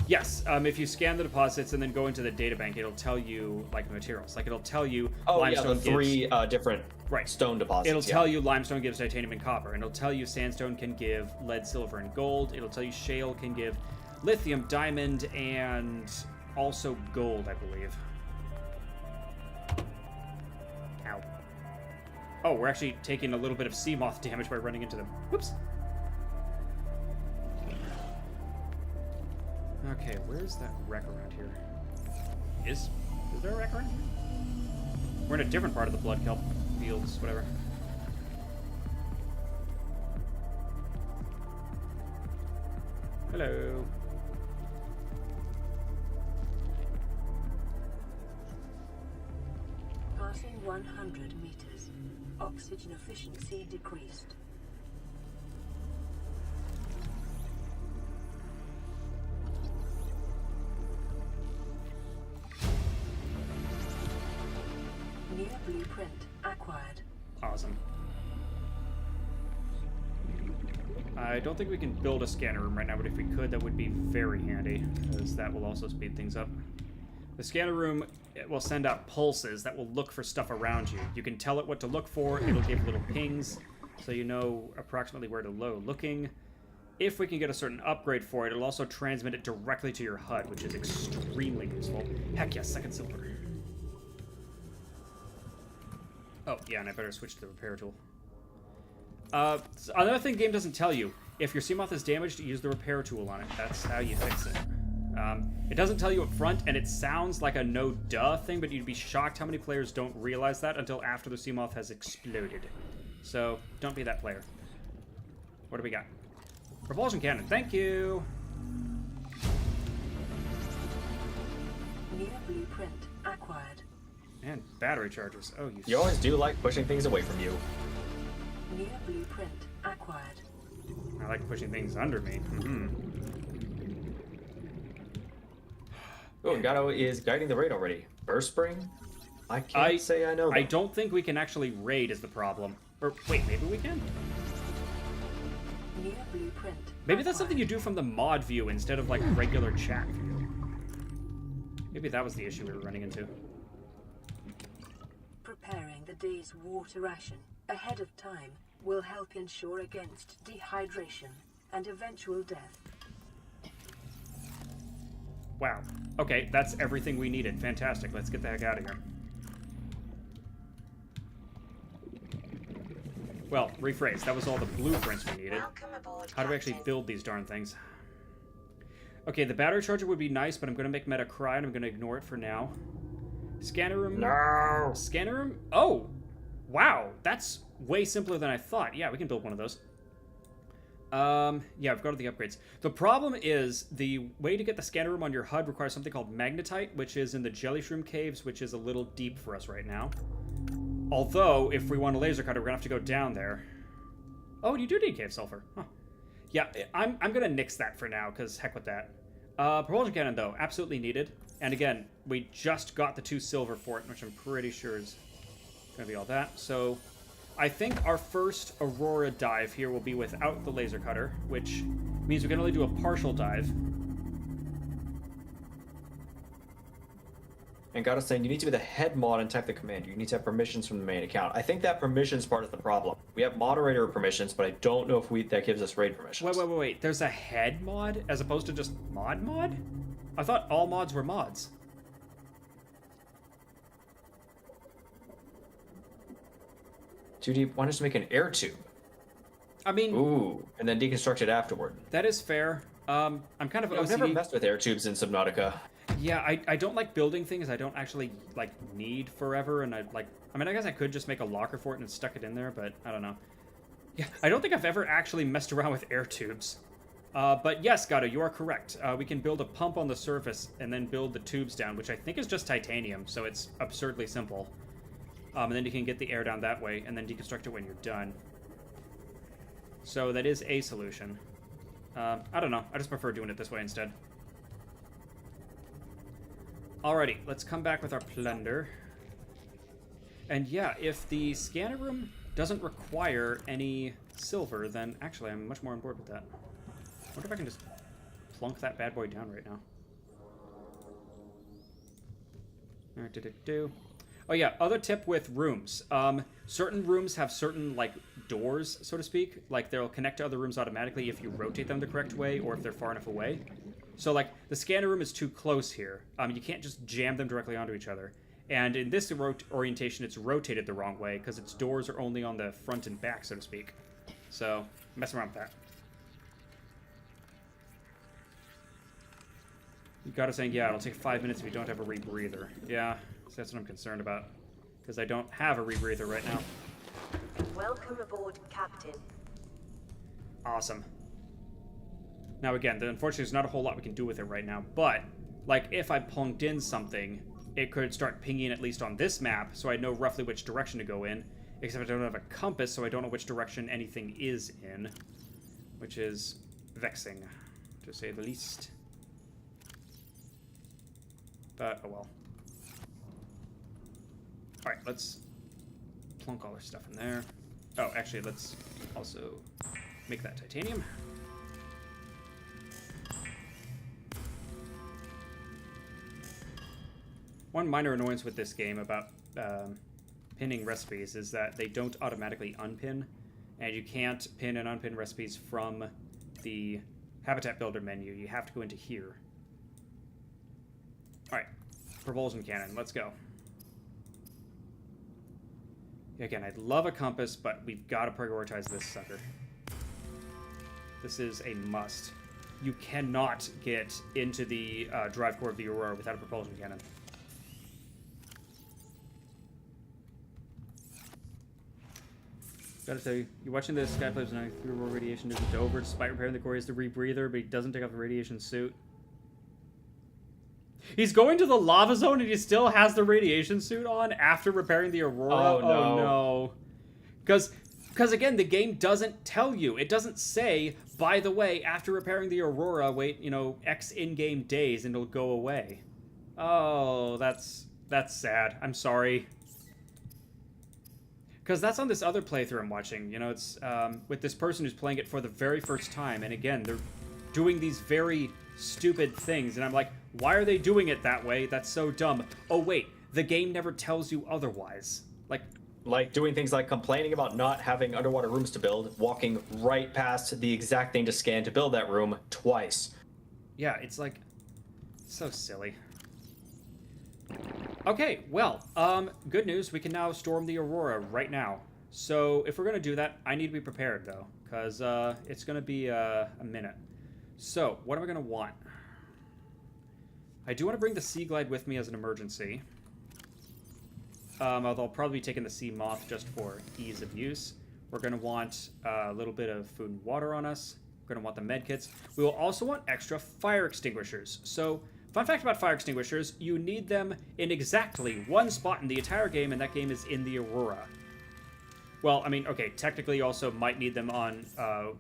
Yes, if you scan the deposits and then go into the data bank, it'll tell you, like, materials. Like, it'll tell you limestone the three different stone deposits. It'll tell you limestone gives titanium and copper, and it'll tell you sandstone can give lead, silver, and gold. It'll tell you shale can give lithium, diamond, and also gold, I believe. Ow. Oh, we're actually taking a little bit of sea moth damage by running into them. Whoops. Okay, where's that wreck around here? Is there a wreck around here? We're in a different part of the blood kelp fields, whatever. Hello. Passing 100 meters. Oxygen efficiency decreased. New blueprint acquired. Awesome. I don't think we can build a scanner room right now, but if we could, that would be very handy, because that will also speed things up. The scanner room will send out pulses that will look for stuff around you. You can tell it what to look for. It'll give little pings, so you know approximately where to go looking. If we can get a certain upgrade for it, it'll also transmit it directly to your HUD, which is extremely useful. Heck yes, second silver. Oh, yeah, and I better switch to the repair tool. Another thing game doesn't tell you, if your Seamoth is damaged, use the repair tool on it. That's how you fix it. It doesn't tell you up front, and it sounds like a no-duh thing, but you'd be shocked how many players don't realize that until after the Seamoth has exploded. So, don't be that player. What do we got? Propulsion cannon, thank you! New blueprint acquired. And battery chargers. Oh, You always do like pushing things away from you. New blueprint acquired. I like pushing things under me. Mm-hmm. Oh, Gato is guiding the raid already. Burst spring? I can't say I know that. I don't think we can actually raid is the problem. Or, wait, maybe we can? New blueprint. Maybe that's something you do from the mod view instead of, like, regular chat view. Maybe that was the issue we were running into. Preparing the day's water ration ahead of time will help ensure against dehydration and eventual death. Wow. Okay, that's everything we needed. Fantastic. Let's get the heck out of here. Well, rephrase. That was all the blueprints we needed. How do we actually build these darn things? Okay, the battery charger would be nice, but I'm going to make Meta cry, and I'm going to ignore it for now. Scanner room? No! Scanner room? Oh! Wow, that's way simpler than I thought. Yeah, we can build one of those. Yeah, I've got all the upgrades. The problem is, the way to get the scanner room on your HUD requires something called magnetite, which is in the jelly shroom caves, which is a little deep for us right now. Although, if we want a laser cutter, we're gonna have to go down there. Oh, you do need cave sulfur. Huh. Yeah, I'm gonna nix that for now, because heck with that. Propulsion cannon, though, absolutely needed. And again, we just got the 2 silver for it, which I'm pretty sure is gonna be all that. So, I think our first Aurora dive here will be without the laser cutter, which means we can only do a partial dive. And Gato's saying you need to be the head mod and type the command. You need to have permissions from the main account. I think that permissions part is the problem. We have moderator permissions, but I don't know if that gives us raid permissions. Wait. There's a head mod as opposed to just mod? I thought all mods were mods. Too deep. Why don't you make an air tube? I mean... Ooh, and then deconstruct it afterward. That is fair. I'm kind of OCD. I've never messed with air tubes in Subnautica. Yeah, I don't like building things I don't actually, like, need forever, and I mean, I guess I could just make a locker for it and stuck it in there, but I don't know. Yeah, I don't think I've ever actually messed around with air tubes. But yes, Gato, you are correct. We can build a pump on the surface and then build the tubes down, which I think is just titanium, so it's absurdly simple. And then you can get the air down that way, and then deconstruct it when you're done. So that is a solution. I don't know. I just prefer doing it this way instead. Alrighty, let's come back with our plunder. And yeah, if the scanner room doesn't require any silver, then actually I'm much more on board with that. I wonder if I can just plunk that bad boy down right now. Alright, Oh yeah, other tip with rooms. Certain rooms have certain, like, doors, so to speak. Like, they'll connect to other rooms automatically if you rotate them the correct way or if they're far enough away. So, like, the scanner room is too close here. You can't just jam them directly onto each other. And in this orientation, it's rotated the wrong way because its doors are only on the front and back, so to speak. So, mess around with that. You got us saying, yeah, it'll take 5 minutes if you don't have a rebreather. Yeah, so that's what I'm concerned about. Because I don't have a rebreather right now. Welcome aboard, Captain. Awesome. Now again, unfortunately there's not a whole lot we can do with it right now, but, like, if I plunked in something, it could start pinging at least on this map, so I know roughly which direction to go in, except I don't have a compass, so I don't know which direction anything is in, which is vexing, to say the least. But, oh well. Alright, let's plunk all our stuff in there. Oh, actually, let's also make that titanium. One minor annoyance with this game about pinning recipes is that they don't automatically unpin, and you can't pin and unpin recipes from the Habitat Builder menu. You have to go into here. Alright, propulsion cannon, let's go. Again, I'd love a compass, but we've got to prioritize this sucker. This is a must. You cannot get into the drive core of the Aurora without a propulsion cannon. Gotta tell you, you're watching this guy plays now through radiation isn't over. Despite repairing the core, he has the rebreather, but he doesn't take off the radiation suit. He's going to the lava zone and he still has the radiation suit on after repairing the Aurora? Oh, no. Oh, no. Because, again, the game doesn't tell you. It doesn't say, by the way, after repairing the Aurora, wait, you know, X in-game days and it'll go away. Oh, that's sad. I'm sorry. Because that's on this other playthrough I'm watching. You know, it's with this person who's playing it for the very first time. And again, they're doing these very stupid things. And I'm like, why are they doing it that way? That's so dumb. Oh, wait. The game never tells you otherwise. Like doing things like complaining about not having underwater rooms to build, walking right past the exact thing to scan to build that room twice. Yeah, it's like, so silly. Okay, well, good news. We can now storm the Aurora right now. So if we're going to do that, I need to be prepared, though, because it's going to be a minute. So what am I going to want? I do want to bring the Sea Glide with me as an emergency. Although I'll probably be taking the Sea Moth just for ease of use. We're going to want a little bit of food and water on us. We're going to want the med kits. We will also want extra fire extinguishers. So, fun fact about fire extinguishers, you need them in exactly one spot in the entire game, and that game is in the Aurora. Well, I mean, okay, technically you also might need them on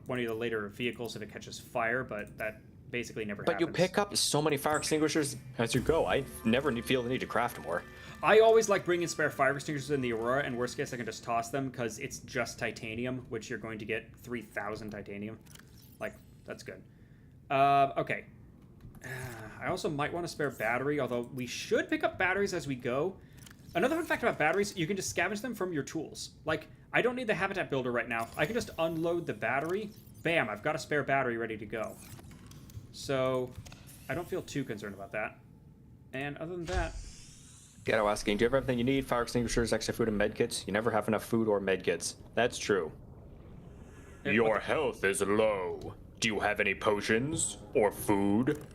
one of the later vehicles if it catches fire, but that basically never happens. But you pick up so many fire extinguishers as you go. I never feel the need to craft more. I always like bringing spare fire extinguishers in the Aurora, and worst case I can just toss them, because it's just titanium, which you're going to get 3,000 titanium. Like, that's good. Okay. I also might want a spare battery, although we should pick up batteries as we go. Another fun fact about batteries, you can just scavenge them from your tools. Like, I don't need the Habitat Builder right now. I can just unload the battery. Bam, I've got a spare battery ready to go. So, I don't feel too concerned about that. And other than that... Ghetto asking, do you have everything you need? Fire extinguishers, extra food, and medkits? You never have enough food or medkits. That's true. Your health is low. Do you have any potions or food?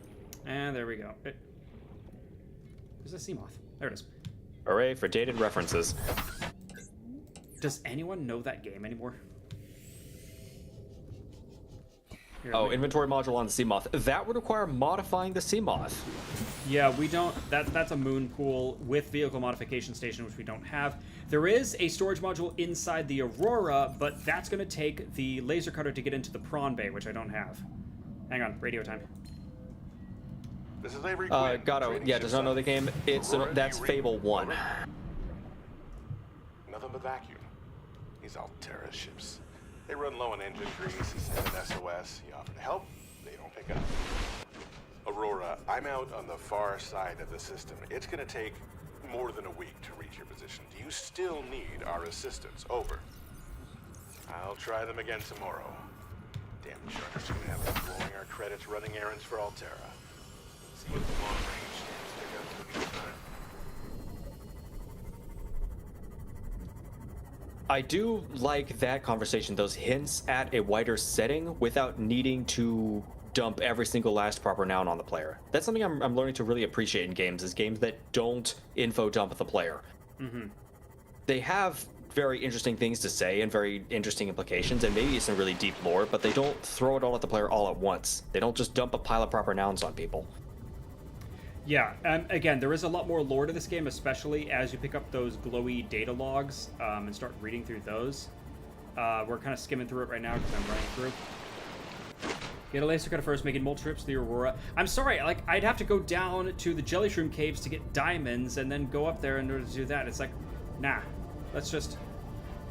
And there we go. There's a sea moth. There it is. Hooray for dated references. Does anyone know that game anymore? Here, oh, inventory module on the Seamoth. That would require modifying the Seamoth. Yeah, we don't... That's a moon pool with vehicle modification station, which we don't have. There is a storage module inside the Aurora, but that's going to take the laser cutter to get into the prawn bay, which I don't have. Hang on, radio time. This is Avery Quinn. Gatto, yeah, does not know the game. That's Fable 1. Nothing but vacuum. These Altera ships. They run low on engine grease, send an SOS. You offer to help, they don't pick up. Aurora, I'm out on the far side of the system. It's gonna take more than a week to reach your position. Do you still need our assistance? Over. I'll try them again tomorrow. Damn charters gonna have us blowing our credits running errands for Altera. See what the long range stands pick up in the meantime. I do like that conversation, those hints at a wider setting without needing to dump every single last proper noun on the player. That's something I'm learning to really appreciate in games, is games that don't info dump the player. Mm-hmm. They have very interesting things to say and very interesting implications and maybe some really deep lore, but they don't throw it all at the player all at once. They don't just dump a pile of proper nouns on people. Yeah, again, there is a lot more lore to this game, especially as you pick up those glowy data logs and start reading through those. We're kind of skimming through it right now because I'm running through. Get a laser cutter first, making multiple trips to the Aurora. I'm sorry, like, I'd have to go down to the Jelly Shroom Caves to get diamonds and then go up there in order to do that. It's like, nah, let's run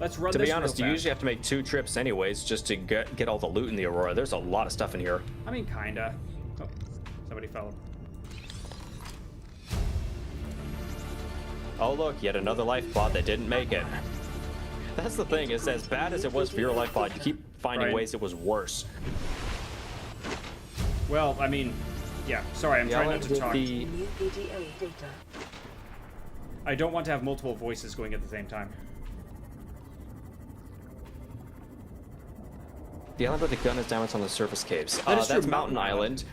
this real To be honest, fast. you usually have to make 2 trips anyways just to get all the loot in the Aurora. There's a lot of stuff in here. I mean, kinda. Oh, somebody fell. Oh look, yet another life pod that didn't make it. That's the thing, is as bad as it was for your life pod, you keep finding Right. ways it was worse. Well, I mean, yeah, sorry, I'm trying not to talk. New PDA data. I don't want to have multiple voices going at the same time. The island with the gun is diamonds on the surface caves. That is That's true, Mountain Mountain Island.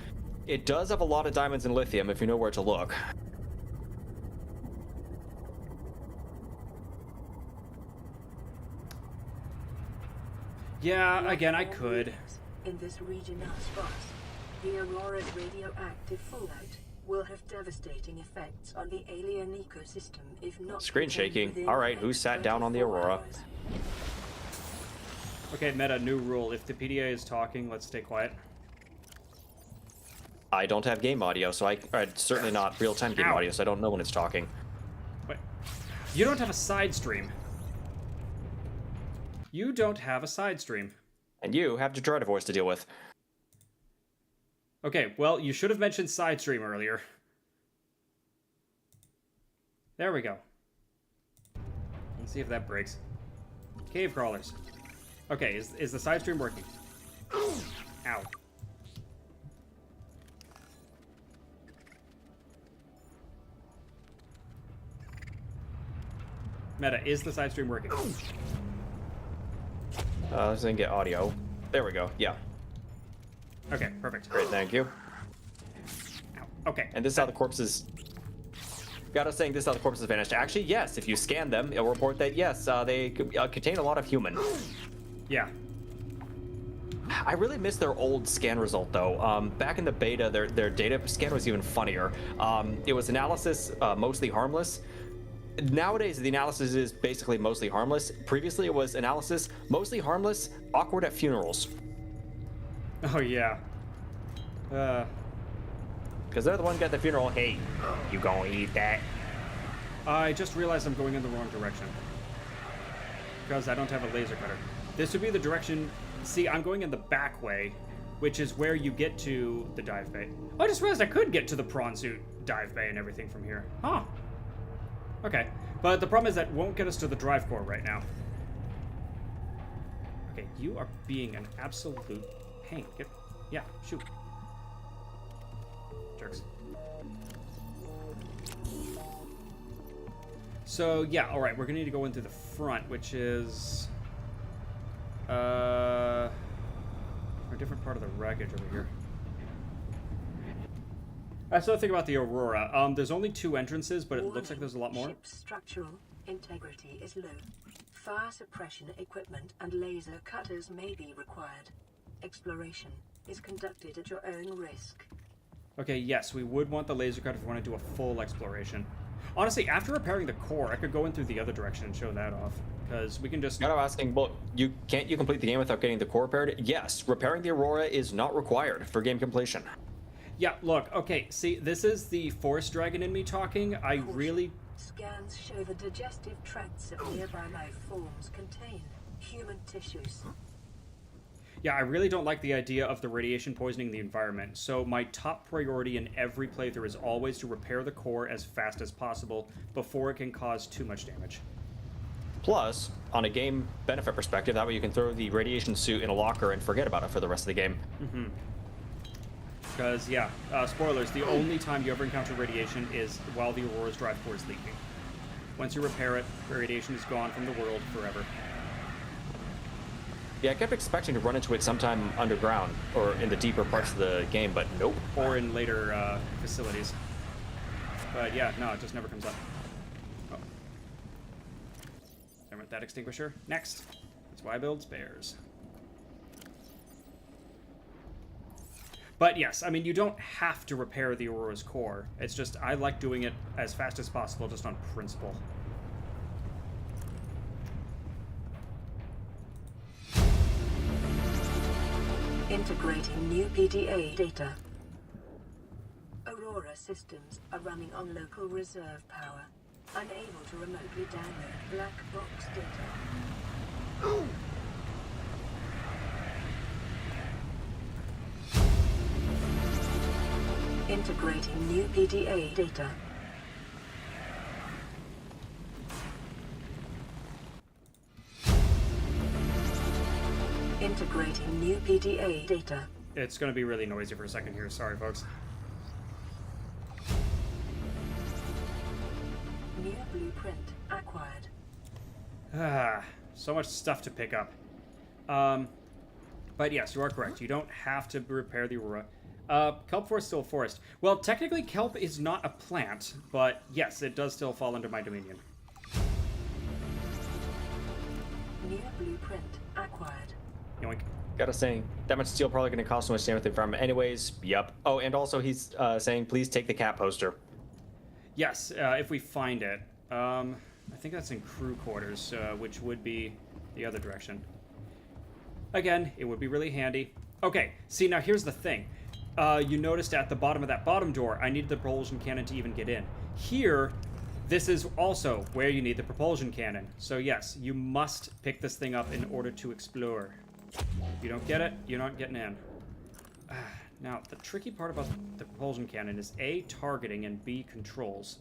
It does have a lot of diamonds and lithium if you know where to look. Yeah, again, I could. In this region are sparse. The Aurora's radioactive fallout will have devastating effects on the alien ecosystem if not Screen contained shaking. within All right, the who next sat down on the 24 Aurora? hours. Okay, meta, new rule. If the PDA is talking, let's stay quiet. I don't have game audio, so certainly not real-time game Ow. audio, so I don't know when it's talking. Wait. You don't have a side stream. You don't have a side stream. And you have Detroit voice to deal with. Okay, well, you should have mentioned side stream earlier. There we go. Let's see if that breaks. Cave crawlers. Okay, is the side stream working? Ow. Meta, is the side stream working? Let's then get audio. There we go. Yeah. Okay, perfect. Great, thank you. Ow. Okay. And this is how the corpses... Got us saying this is how the corpses vanished. Actually, yes, if you scan them, it'll report that, yes, they contain a lot of human. Yeah. I really miss their old scan result, though. Back in the beta, their data scan was even funnier. It was analysis mostly harmless. Nowadays, the analysis is basically mostly harmless. Previously, it was analysis mostly harmless, awkward at funerals. Oh, yeah. Because they're the one got the funeral. Hey, you gonna eat that? I just realized I'm going in the wrong direction. Because I don't have a laser cutter. This would be the direction... See, I'm going in the back way, which is where you get to the dive bay. Oh, I just realized I could get to the prawn suit dive bay and everything from here. Huh. Okay. But the problem is that won't get us to the drive core right now. Okay, you are being an absolute pain. Yeah, shoot. Jerks. So, yeah, alright, we're gonna need to go in through the front, which is... a different part of the wreckage over here. That's the thing about the Aurora. There's only 2 entrances, but it looks like there's a lot more. Ship's structural integrity is low. Fire suppression equipment and laser cutters may be required. Exploration is conducted at your own risk. Okay, yes, we would want the laser cutter if we want to do a full exploration. Honestly, after repairing the core, I could go in through the other direction and show that off. Because we can just... I'm asking, well, can't you complete the game without getting the core repaired? Yes, repairing the Aurora is not required for game completion. Yeah, look, okay, see, this is the forest dragon in me talking. I really... Scans show the digestive tracts of nearby life forms contain human tissues. Yeah, I really don't like the idea of the radiation poisoning the environment, so my top priority in every playthrough is always to repair the core as fast as possible before it can cause too much damage. Plus, on a game benefit perspective, that way you can throw the radiation suit in a locker and forget about it for the rest of the game. Mm-hmm. Because, yeah, spoilers, the only time you ever encounter radiation is while the Aurora's drive core is leaking. Once you repair it, radiation is gone from the world forever. Yeah, I kept expecting to run into it sometime underground or in the deeper parts of the game, but nope. Or in later facilities. But yeah, no, it just never comes up. Oh. There went that extinguisher. Next. That's why I build spares. But yes, I mean, you don't have to repair the Aurora's core. It's just, I like doing it as fast as possible, just on principle. Integrating new PDA data. Aurora systems are running on local reserve power. Unable to remotely download black box data. Integrating new PDA data. Integrating new PDA data. It's going to be really noisy for a second here. Sorry, folks. New blueprint acquired. Ah, so much stuff to pick up. But yes, you are correct. You don't have to repair the Aurora. Kelp forest still a forest. Well, technically, kelp is not a plant, but yes, it does still fall under my dominion. New blueprint acquired. Yoink. Gotta say, that much steel probably gonna cost so much damage to the environment anyways. Yup. Oh, and also he's saying, please take the cat poster. Yes, if we find it. I think that's in crew quarters, which would be the other direction. Again, it would be really handy. Okay, see, now here's the thing. You noticed at the bottom of that bottom door, I needed the propulsion cannon to even get in. Here, this is also where you need the propulsion cannon. So yes, you must pick this thing up in order to explore. If you don't get it, you're not getting in. Now, the tricky part about the propulsion cannon is A, targeting, and B, controls.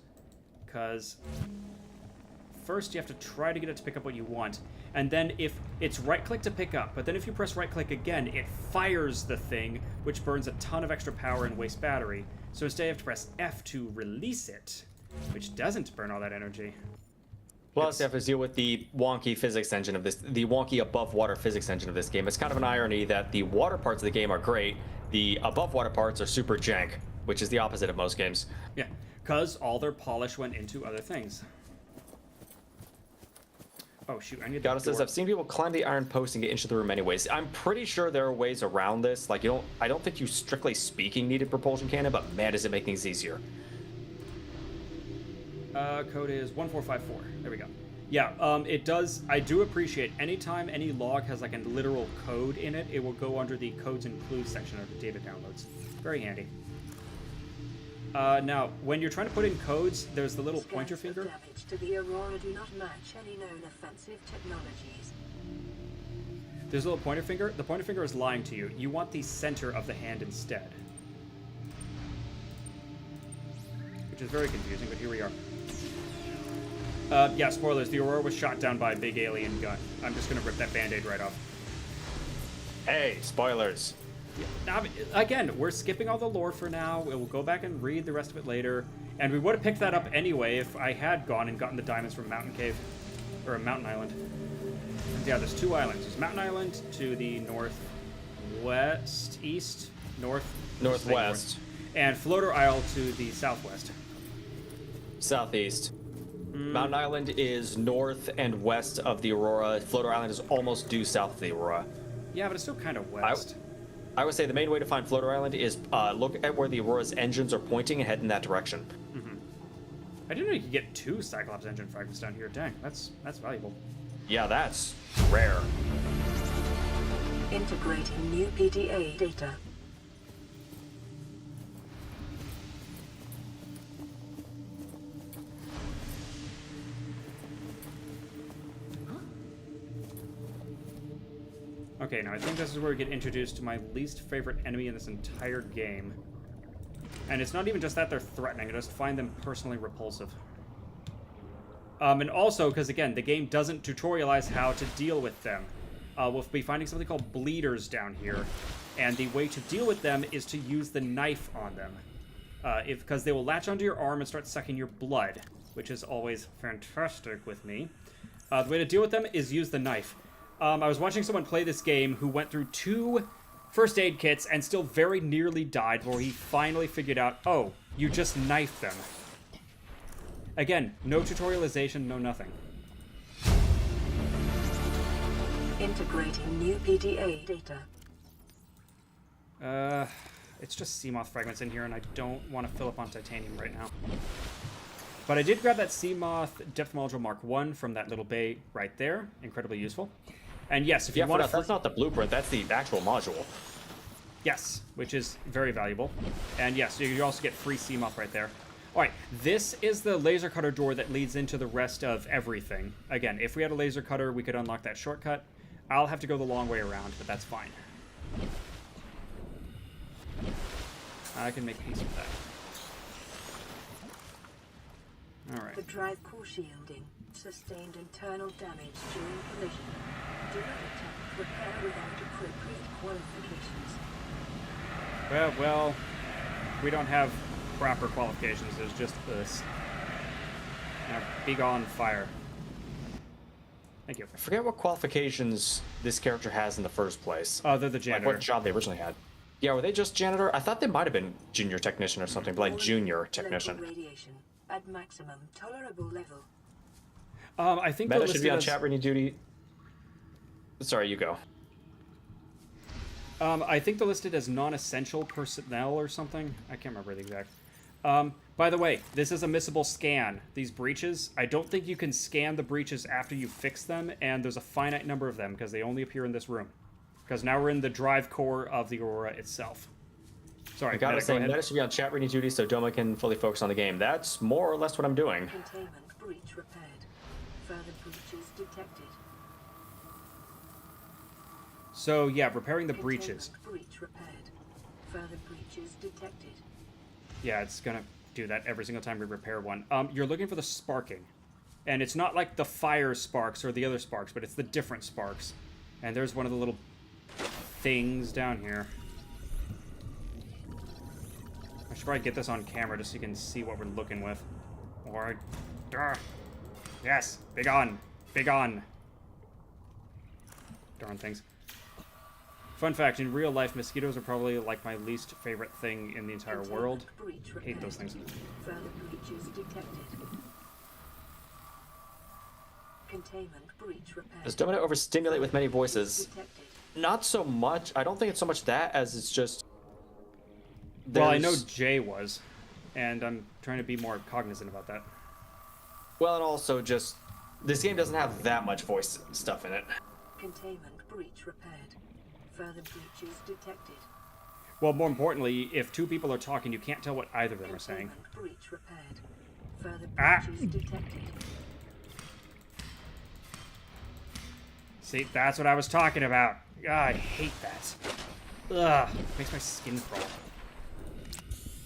Because first you have to try to get it to pick up what you want, and then if it's right-click to pick up, but then if you press right-click again, it fires the thing, which burns a ton of extra power and wastes battery. So instead you have to press F to release it, which doesn't burn all that energy. Plus, you have to deal with the wonky physics engine of this, the wonky above-water physics engine of this game. It's kind of an irony that the water parts of the game are great, the above-water parts are super jank, which is the opposite of most games. Yeah, because all their polish went into other things. Oh shoot, I need Gotta says, I've seen people climb the iron post and get into the room anyways. I'm pretty sure there are ways around this. Like, I don't think you strictly speaking needed propulsion cannon, but man, does it make things easier. Code is 1454. There we go. Yeah, it does. I do appreciate anytime any log has like a literal code in it, it will go under the codes and clues section of the data downloads. Very handy. Now, when you're trying to put in codes, there's the little pointer Scans of finger. damage to the Aurora do not match any known offensive technologies. There's a little pointer finger. The pointer finger is lying to you. You want the center of the hand instead. Which is very confusing, but here we are. Yeah, spoilers. The Aurora was shot down by a big alien gun. I'm just going to rip that Band-Aid right off. Hey, spoilers. Yeah. Now, again, we're skipping all the lore for now. We'll go back and read the rest of it later. And we would have picked that up anyway if I had gone and gotten the diamonds from Mountain Cave. Or Mountain Island. Yeah, there's two islands. There's Mountain Island to the northwest, east, Northwest. And Floater Isle to the southwest. Southeast. Mountain Island is north and west of the Aurora. Floater Island is almost due south of the Aurora. Yeah, but it's still kind of west. I would say the main way to find Floater Island is look at where the Aurora's engines are pointing and head in that direction. Mm-hmm. I didn't know you could get 2 Cyclops engine fragments down here. Dang, that's valuable. Yeah, that's rare. Integrating new PDA data. Okay, now I think this is where we get introduced to my least favorite enemy in this entire game. And it's not even just that they're threatening, I just find them personally repulsive. And also, because again, the game doesn't tutorialize how to deal with them. We'll be finding something called bleeders down here, and the way to deal with them is to use the knife on them. Because they will latch onto your arm and start sucking your blood, which is always fantastic with me. The way to deal with them is use the knife. I was watching someone play this game who went through 2 first aid kits and still very nearly died before he finally figured out, oh, you just knifed them. Again, no tutorialization, no nothing. Integrating new PDA data. It's just Seamoth fragments in here, and I don't want to fill up on titanium right now. But I did grab that Seamoth depth module Mark 1 from that little bay right there. Incredibly useful. And yes, if you want to... That's not the blueprint, that's the actual module. Yes, which is very valuable. And yes, you also get free Seamoth right there. Alright, this is the laser cutter door that leads into the rest of everything. Again, if we had a laser cutter, we could unlock that shortcut. I'll have to go the long way around, but that's fine. I can make peace with that. Alright. The drive core shielding sustained internal damage during collision. Do not attempt repair without appropriate qualifications. Well, we don't have proper qualifications. There's just this. Now, be gone, fire. Thank you. I forget what qualifications this character has in the first place. Oh, they're the janitor. Like what job they originally had. Yeah, were they just janitor? I thought they might have been junior technician or something, but like junior technician. Radiation at maximum tolerable level. I think Meta should be on chat reading duty. Sorry, you go. I think they're listed as non-essential personnel or something. I can't remember the exact. By the way, this is a missable scan. These breaches, I don't think you can scan the breaches after you fix them, and there's a finite number of them because they only appear in this room. Because now we're in the drive core of the Aurora itself. Sorry, I gotta say, Meta should be on chat reading duty so Doma can fully focus on the game. That's more or less what I'm doing. Containment breach repaired. Further breaches detected. So yeah, repairing the breaches. Breach repaired. Further breaches detected. Yeah, it's gonna do that every single time we repair one. You're looking for the sparking. And it's not like the fire sparks or the other sparks, but it's the different sparks. And there's one of the little things down here. I should probably get this on camera just so you can see what we're looking with. Or... yes! Big on! Big on! Darn things. Fun fact, in real life, mosquitoes are probably like my least favorite thing in the entire world. I hate those things. Further breaches detected. Containment breach repaired. Does Domino overstimulate with many voices? Detected. Not so much. I don't think it's so much that as it's just... Well, I know Jay was, and I'm trying to be more cognizant about that. Well, and also just... this game doesn't have that much voice stuff in it. Containment breach repaired. Further breaches detected. Well, more importantly, if 2 people are talking, you can't tell what either of them are saying. Breach repaired. Further Ah! breaches detected. See, that's what I was talking about. Ah, I hate that. Ugh, makes my skin crawl.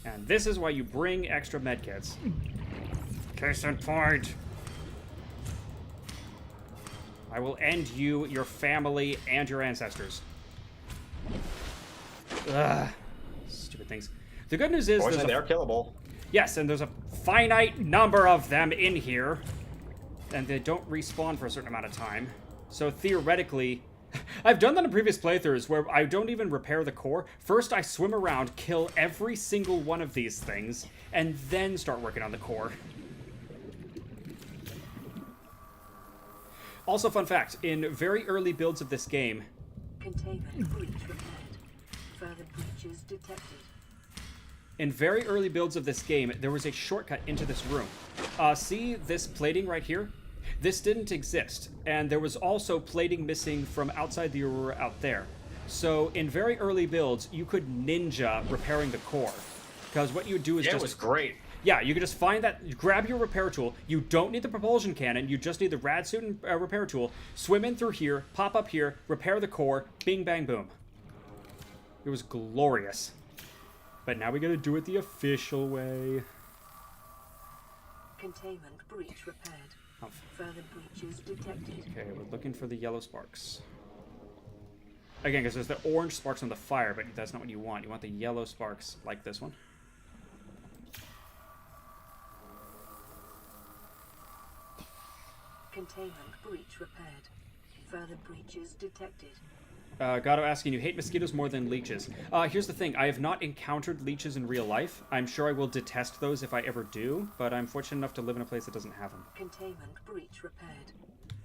And this is why you bring extra medkits. Case in point. I will end you, your family, and your ancestors. Ugh. Stupid things. The good news is they're killable. Yes, and there's a finite number of them in here. And they don't respawn for a certain amount of time. So theoretically, I've done that in previous playthroughs where I don't even repair the core. First, I swim around, kill every single one of these things, and then start working on the core. Also, fun fact, in very early builds of this game... Containment breach repaired. Further breaches detected. In very early builds of this game, there was a shortcut into this room. See this plating right here? This didn't exist, and there was also plating missing from outside the Aurora out there. So in very early builds, you could ninja repairing the core. Because what you would do is it was great. Yeah, you could just find that, grab your repair tool. You don't need the propulsion cannon, you just need the rad suit and repair tool. Swim in through here, pop up here, repair the core, bing, bang, boom. It was glorious. But now we gotta do it the official way. Containment breach repaired. Further breaches detected. Okay, we're looking for the yellow sparks. Again, because there's the orange sparks on the fire, but that's not what you want. You want the yellow sparks, like this one. Containment breach repaired. Further breaches detected. Gato asking, you hate mosquitoes more than leeches. Here's the thing, I have not encountered leeches in real life. I'm sure I will detest those if I ever do, but I'm fortunate enough to live in a place that doesn't have them. Containment breach repaired.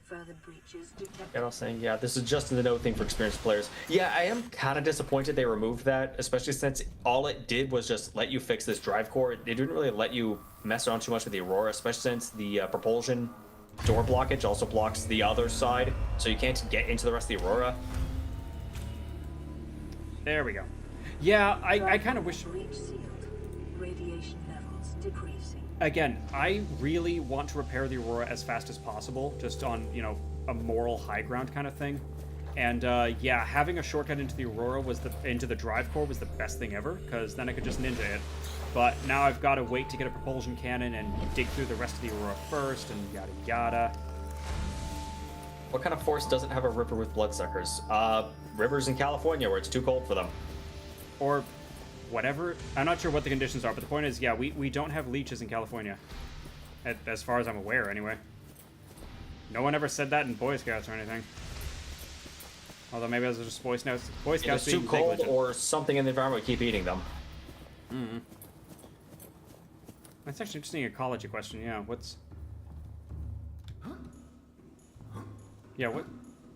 Further breaches detected. And I was saying, yeah, this is just in the know thing for experienced players. Yeah, I am kind of disappointed they removed that, especially since all it did was just let you fix this drive core. It didn't really let you mess around too much with the Aurora, especially since the propulsion door blockage also blocks the other side, so you can't get into the rest of the Aurora. There we go. Yeah, I kind of wish... Breach sealed. Radiation levels decreasing. Again, I really want to repair the Aurora as fast as possible, just on, you know, a moral high ground kind of thing. And, yeah, having a shortcut into the Aurora into the drive core was the best thing ever, because then I could just ninja it. But now I've got to wait to get a propulsion cannon and dig through the rest of the Aurora first, and yada yada. What kind of force doesn't have a river with bloodsuckers? Rivers in California where it's too cold for them. Or whatever. I'm not sure what the conditions are, but the point is, yeah, we don't have leeches in California. As far as I'm aware, anyway. No one ever said that in Boy Scouts or anything. Although maybe those are just Boy Scouts. It's too cold or something in the environment would keep eating them. Mm-hmm. That's actually an interesting ecology question, yeah. What's... Yeah, what...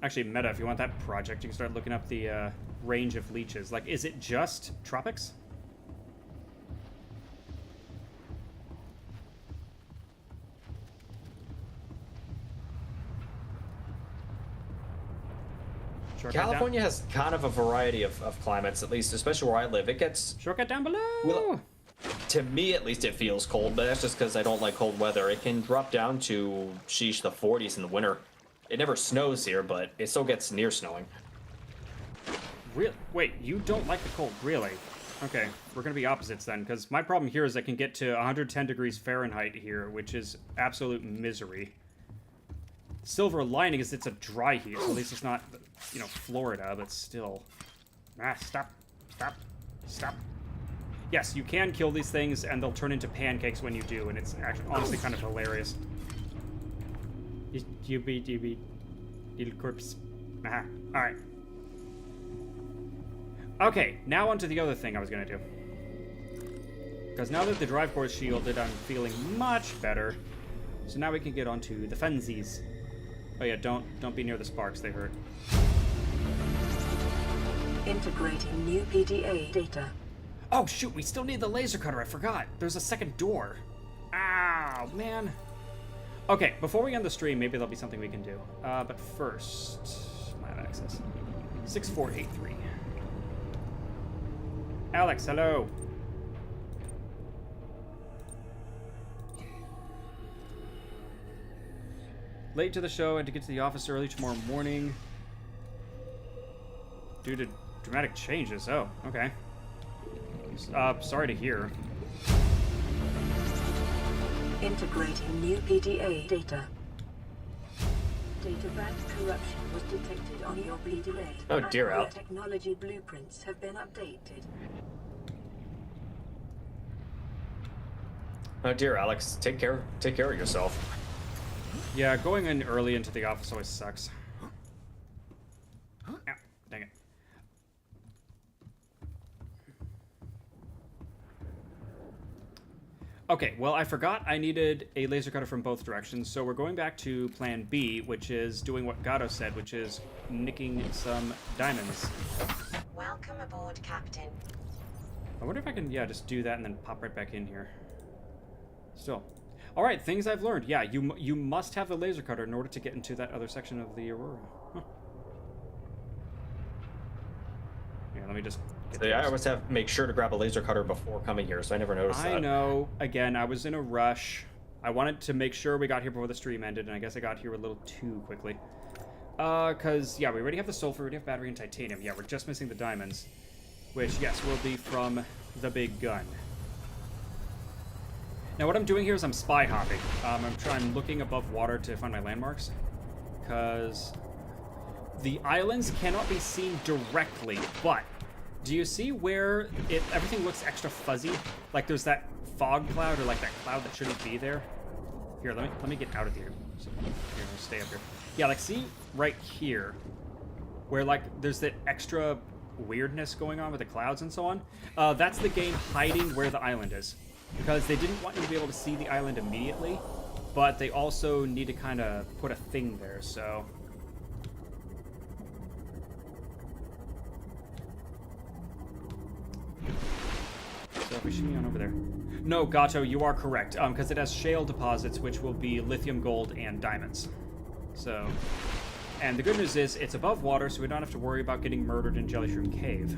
Actually, meta, if you want that project, you can start looking up the range of leeches. Like, is it just tropics? Shortcut California down. has kind of a variety of climates, at least, especially where I live. It gets... Shortcut down below! Well, to me, at least, it feels cold, but that's just because I don't like cold weather. It can drop down to, sheesh, the 40s in the winter. It never snows here, but it still gets near snowing. Really? Wait, you don't like the cold, really? Okay, we're gonna be opposites then, because my problem here is I can get to 110 degrees Fahrenheit here, which is absolute misery. Silver lining is it's a dry heat, so at least it's not, you know, Florida, but still. Ah, stop, stop, stop. Yes, you can kill these things, and they'll turn into pancakes when you do, and it's actually honestly kind of hilarious. You be little corpse. Aha. Alright. Okay, now onto the other thing I was gonna do. Because now that the drive core is shielded, I'm feeling much better. So now we can get onto the funsies. Oh yeah, don't be near the sparks, they hurt. Integrating new PDA data. Oh shoot, we still need the laser cutter, I forgot. There's a second door. Ow, man. Okay, before we end the stream, maybe there'll be something we can do. But first, live access. 6483. Alex, hello. Late to the show and to get to the office early tomorrow morning. Due to dramatic changes. Oh, okay. Sorry to hear. Integrating new PDA data. Data bank corruption was detected on your PDA. Oh dear, Al. Technology blueprints have been updated. Oh dear, Alex. Take care of yourself. Yeah, going in early into the office always sucks. Ow, dang it. Okay, well, I forgot I needed a laser cutter from both directions, so we're going back to plan B, which is doing what Gato said, which is nicking some diamonds. Welcome aboard, Captain. I wonder if I can, yeah, just do that and then pop right back in here. Still. Alright, things I've learned. Yeah, you must have the laser cutter in order to get into that other section of the Aurora. Huh. Yeah, let me just... So I always make sure to grab a laser cutter before coming here, so I never noticed that. I know. Again, I was in a rush. I wanted to make sure we got here before the stream ended, and I guess I got here a little too quickly. Because, yeah, we already have the sulfur, we already have battery and titanium. Yeah, we're just missing the diamonds. Which, yes, will be from the big gun. Now, what I'm doing here is I'm spy hopping. I'm looking above water to find my landmarks. Because the islands cannot be seen directly, but... Do you see where everything looks extra fuzzy? Like there's that fog cloud or like that cloud that shouldn't be there? Here, let me get out of here. So, here, I'll stay up here. Yeah, like, see right here, where, like, there's that extra weirdness going on with the clouds and so on? That's the game hiding where the island is. Because they didn't want you to be able to see the island immediately, but they also need to kind of put a thing there, so... So if we should be on over there. No, Gato, you are correct, because it has shale deposits, which will be lithium, gold, and diamonds. So, and the good news is it's above water, so we don't have to worry about getting murdered in Jellyshroom Cave.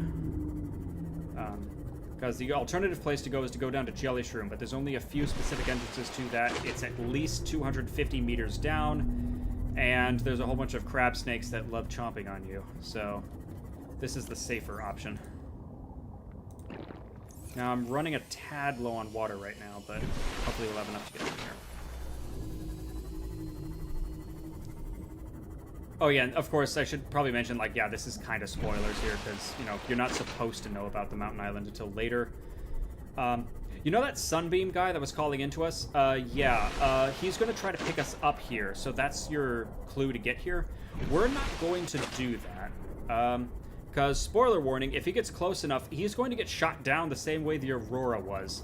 Because the alternative place to go is to go down to Jellyshroom, but there's only a few specific entrances to that. It's at least 250 meters down, and there's a whole bunch of crab snakes that love chomping on you. So, this is the safer option. Now, I'm running a tad low on water right now, but hopefully we'll have enough to get in here. Oh, yeah, and of course, I should probably mention, like, yeah, this is kind of spoilers here, because, you know, you're not supposed to know about the mountain island until later. You know that Sunbeam guy that was calling into us? He's going to try to pick us up here, so that's your clue to get here. We're not going to do that. Because, spoiler warning, if he gets close enough, he's going to get shot down the same way the Aurora was.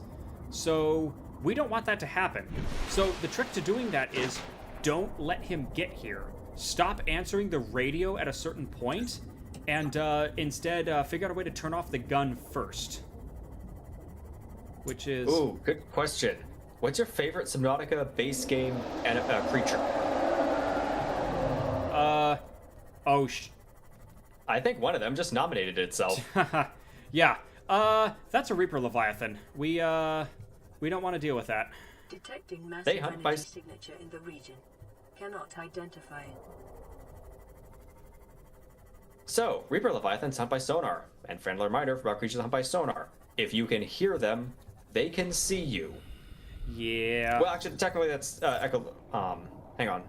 So, we don't want that to happen. So, the trick to doing that is, don't let him get here. Stop answering the radio at a certain point, and instead figure out a way to turn off the gun first. Which is... Ooh, good question. What's your favorite Subnautica base game and creature? I think one of them just nominated itself. Yeah. That's a Reaper Leviathan. We don't want to deal with that. Detecting massive They hunt by... energy signature in the region. Cannot identify it. So, Reaper Leviathans hunt by sonar, and friendly reminder about creatures hunt by sonar. If you can hear them, they can see you. Yeah. Well, actually, technically that's echo. Hang on.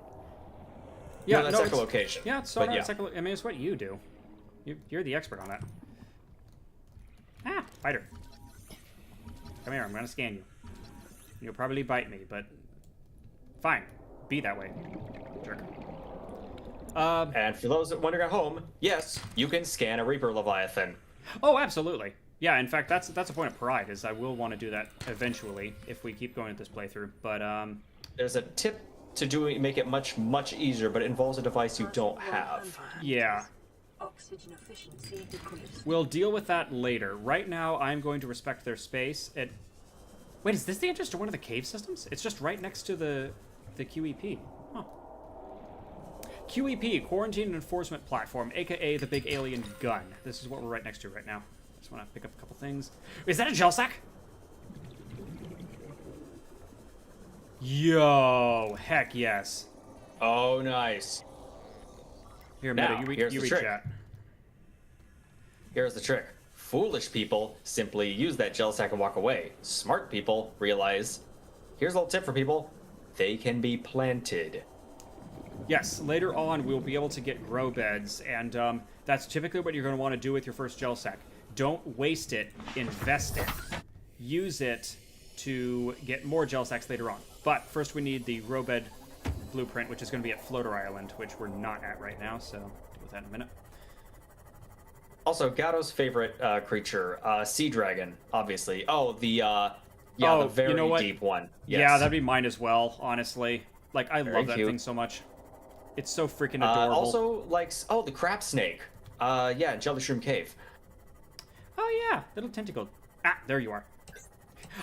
Yeah, no, that's echolocation. Yeah, it's sonar. Yeah. It's I mean, it's what you do. You're the expert on that. Ah, fighter. Come here. I'm gonna scan you. You'll probably bite me, but fine. Be that way, jerk. And for those that wondering at home, yes, you can scan a Reaper Leviathan. Oh, absolutely. Yeah, in fact, that's a point of pride, is I will want to do that eventually if we keep going with this playthrough. But there's a tip to make it much easier, but it involves a device you don't have. Yeah. Oxygen efficiency decreased. We'll deal with that later. Right now, I'm going to respect their space. Wait, is this the entrance to one of the cave systems? It's just right next to the QEP. Huh. QEP, Quarantine and Enforcement Platform, aka the big alien gun. This is what we're right next to right now. Just want to pick up a couple things. Is that a gel sack? Yo, heck yes. Oh, nice. Here, now, Meta, you read chat. Here's the trick. Foolish people simply use that gel sack and walk away. Smart people realize, here's a little tip for people, they can be planted. Yes, later on we'll be able to get grow beds, and that's typically what you're going to want to do with your first gel sack. Don't waste it, invest it. Use it to get more gel sacks later on. But first we need the grow bed blueprint, which is going to be at Floater Island, which we're not at right now, so deal with that in a minute. Also, Gato's favorite creature, sea dragon, obviously. Oh, the very you know what? deep one. Yes. Yeah, that'd be mine as well, honestly. Like, I Very love that cute. thing so much. It's so freaking adorable. Also, like, the crab snake. Yeah, Jellyshroom Cave. Oh, yeah, little tentacle. Ah, there you are.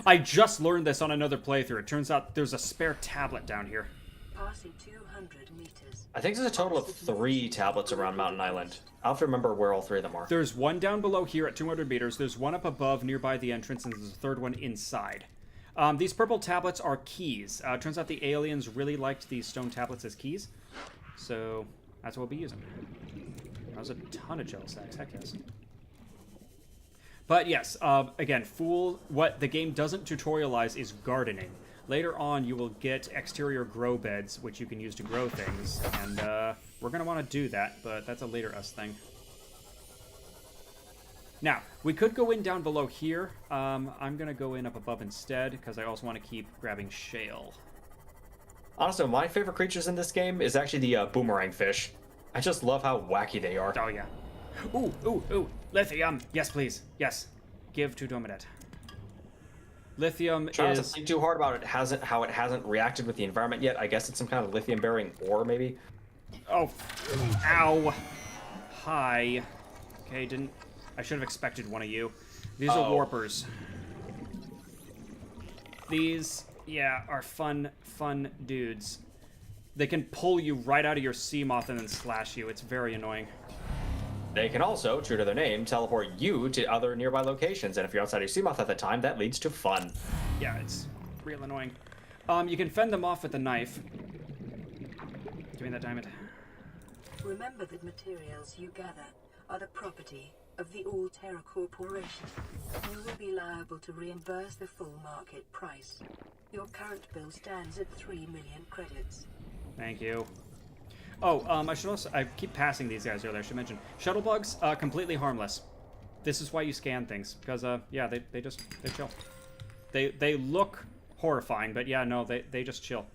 I just learned this on another playthrough. It turns out there's a spare tablet down here. Passing 200 meters. I think there's a total of 3 tablets around Mountain Island. I'll have to remember where all 3 of them are. There's one down below here at 200 meters. There's one up above nearby the entrance, and there's a third one inside. These purple tablets are keys. Turns out the aliens really liked these stone tablets as keys. So that's what we'll be using. That was a ton of gel sacks. Heck yes. But yes, again, what the game doesn't tutorialize is gardening. Later on, you will get exterior grow beds, which you can use to grow things, and we're going to want to do that, but that's a later us thing. Now, we could go in down below here. I'm going to go in up above instead, because I also want to keep grabbing shale. Honestly, my favorite creatures in this game is actually the boomerang fish. I just love how wacky they are. Oh, yeah. Ooh. Lithium. Yes, please. Yes. Give to Dominate. Lithium Trying not to is... think too hard about how it hasn't reacted with the environment yet. I guess it's some kind of lithium-bearing ore, maybe. Oh. Ow. Hi. Okay, I should have expected one of you. These are warpers. These, yeah, are fun dudes. They can pull you right out of your Seamoth and then slash you. It's very annoying. They can also, true to their name, teleport you to other nearby locations, and if you're outside your Seamoth at the time, that leads to fun. Yeah, it's real annoying. You can fend them off with a knife. Give me that diamond. Remember that materials you gather are the property of the All Terra Corporation. You will be liable to reimburse the full market price. Your current bill stands at 3 million credits. Thank you. Oh, I should also... I keep passing these guys earlier. I should mention. Shuttle bugs, completely harmless. This is why you scan things. Because, yeah, they chill. They look horrifying, but yeah, no, they just chill.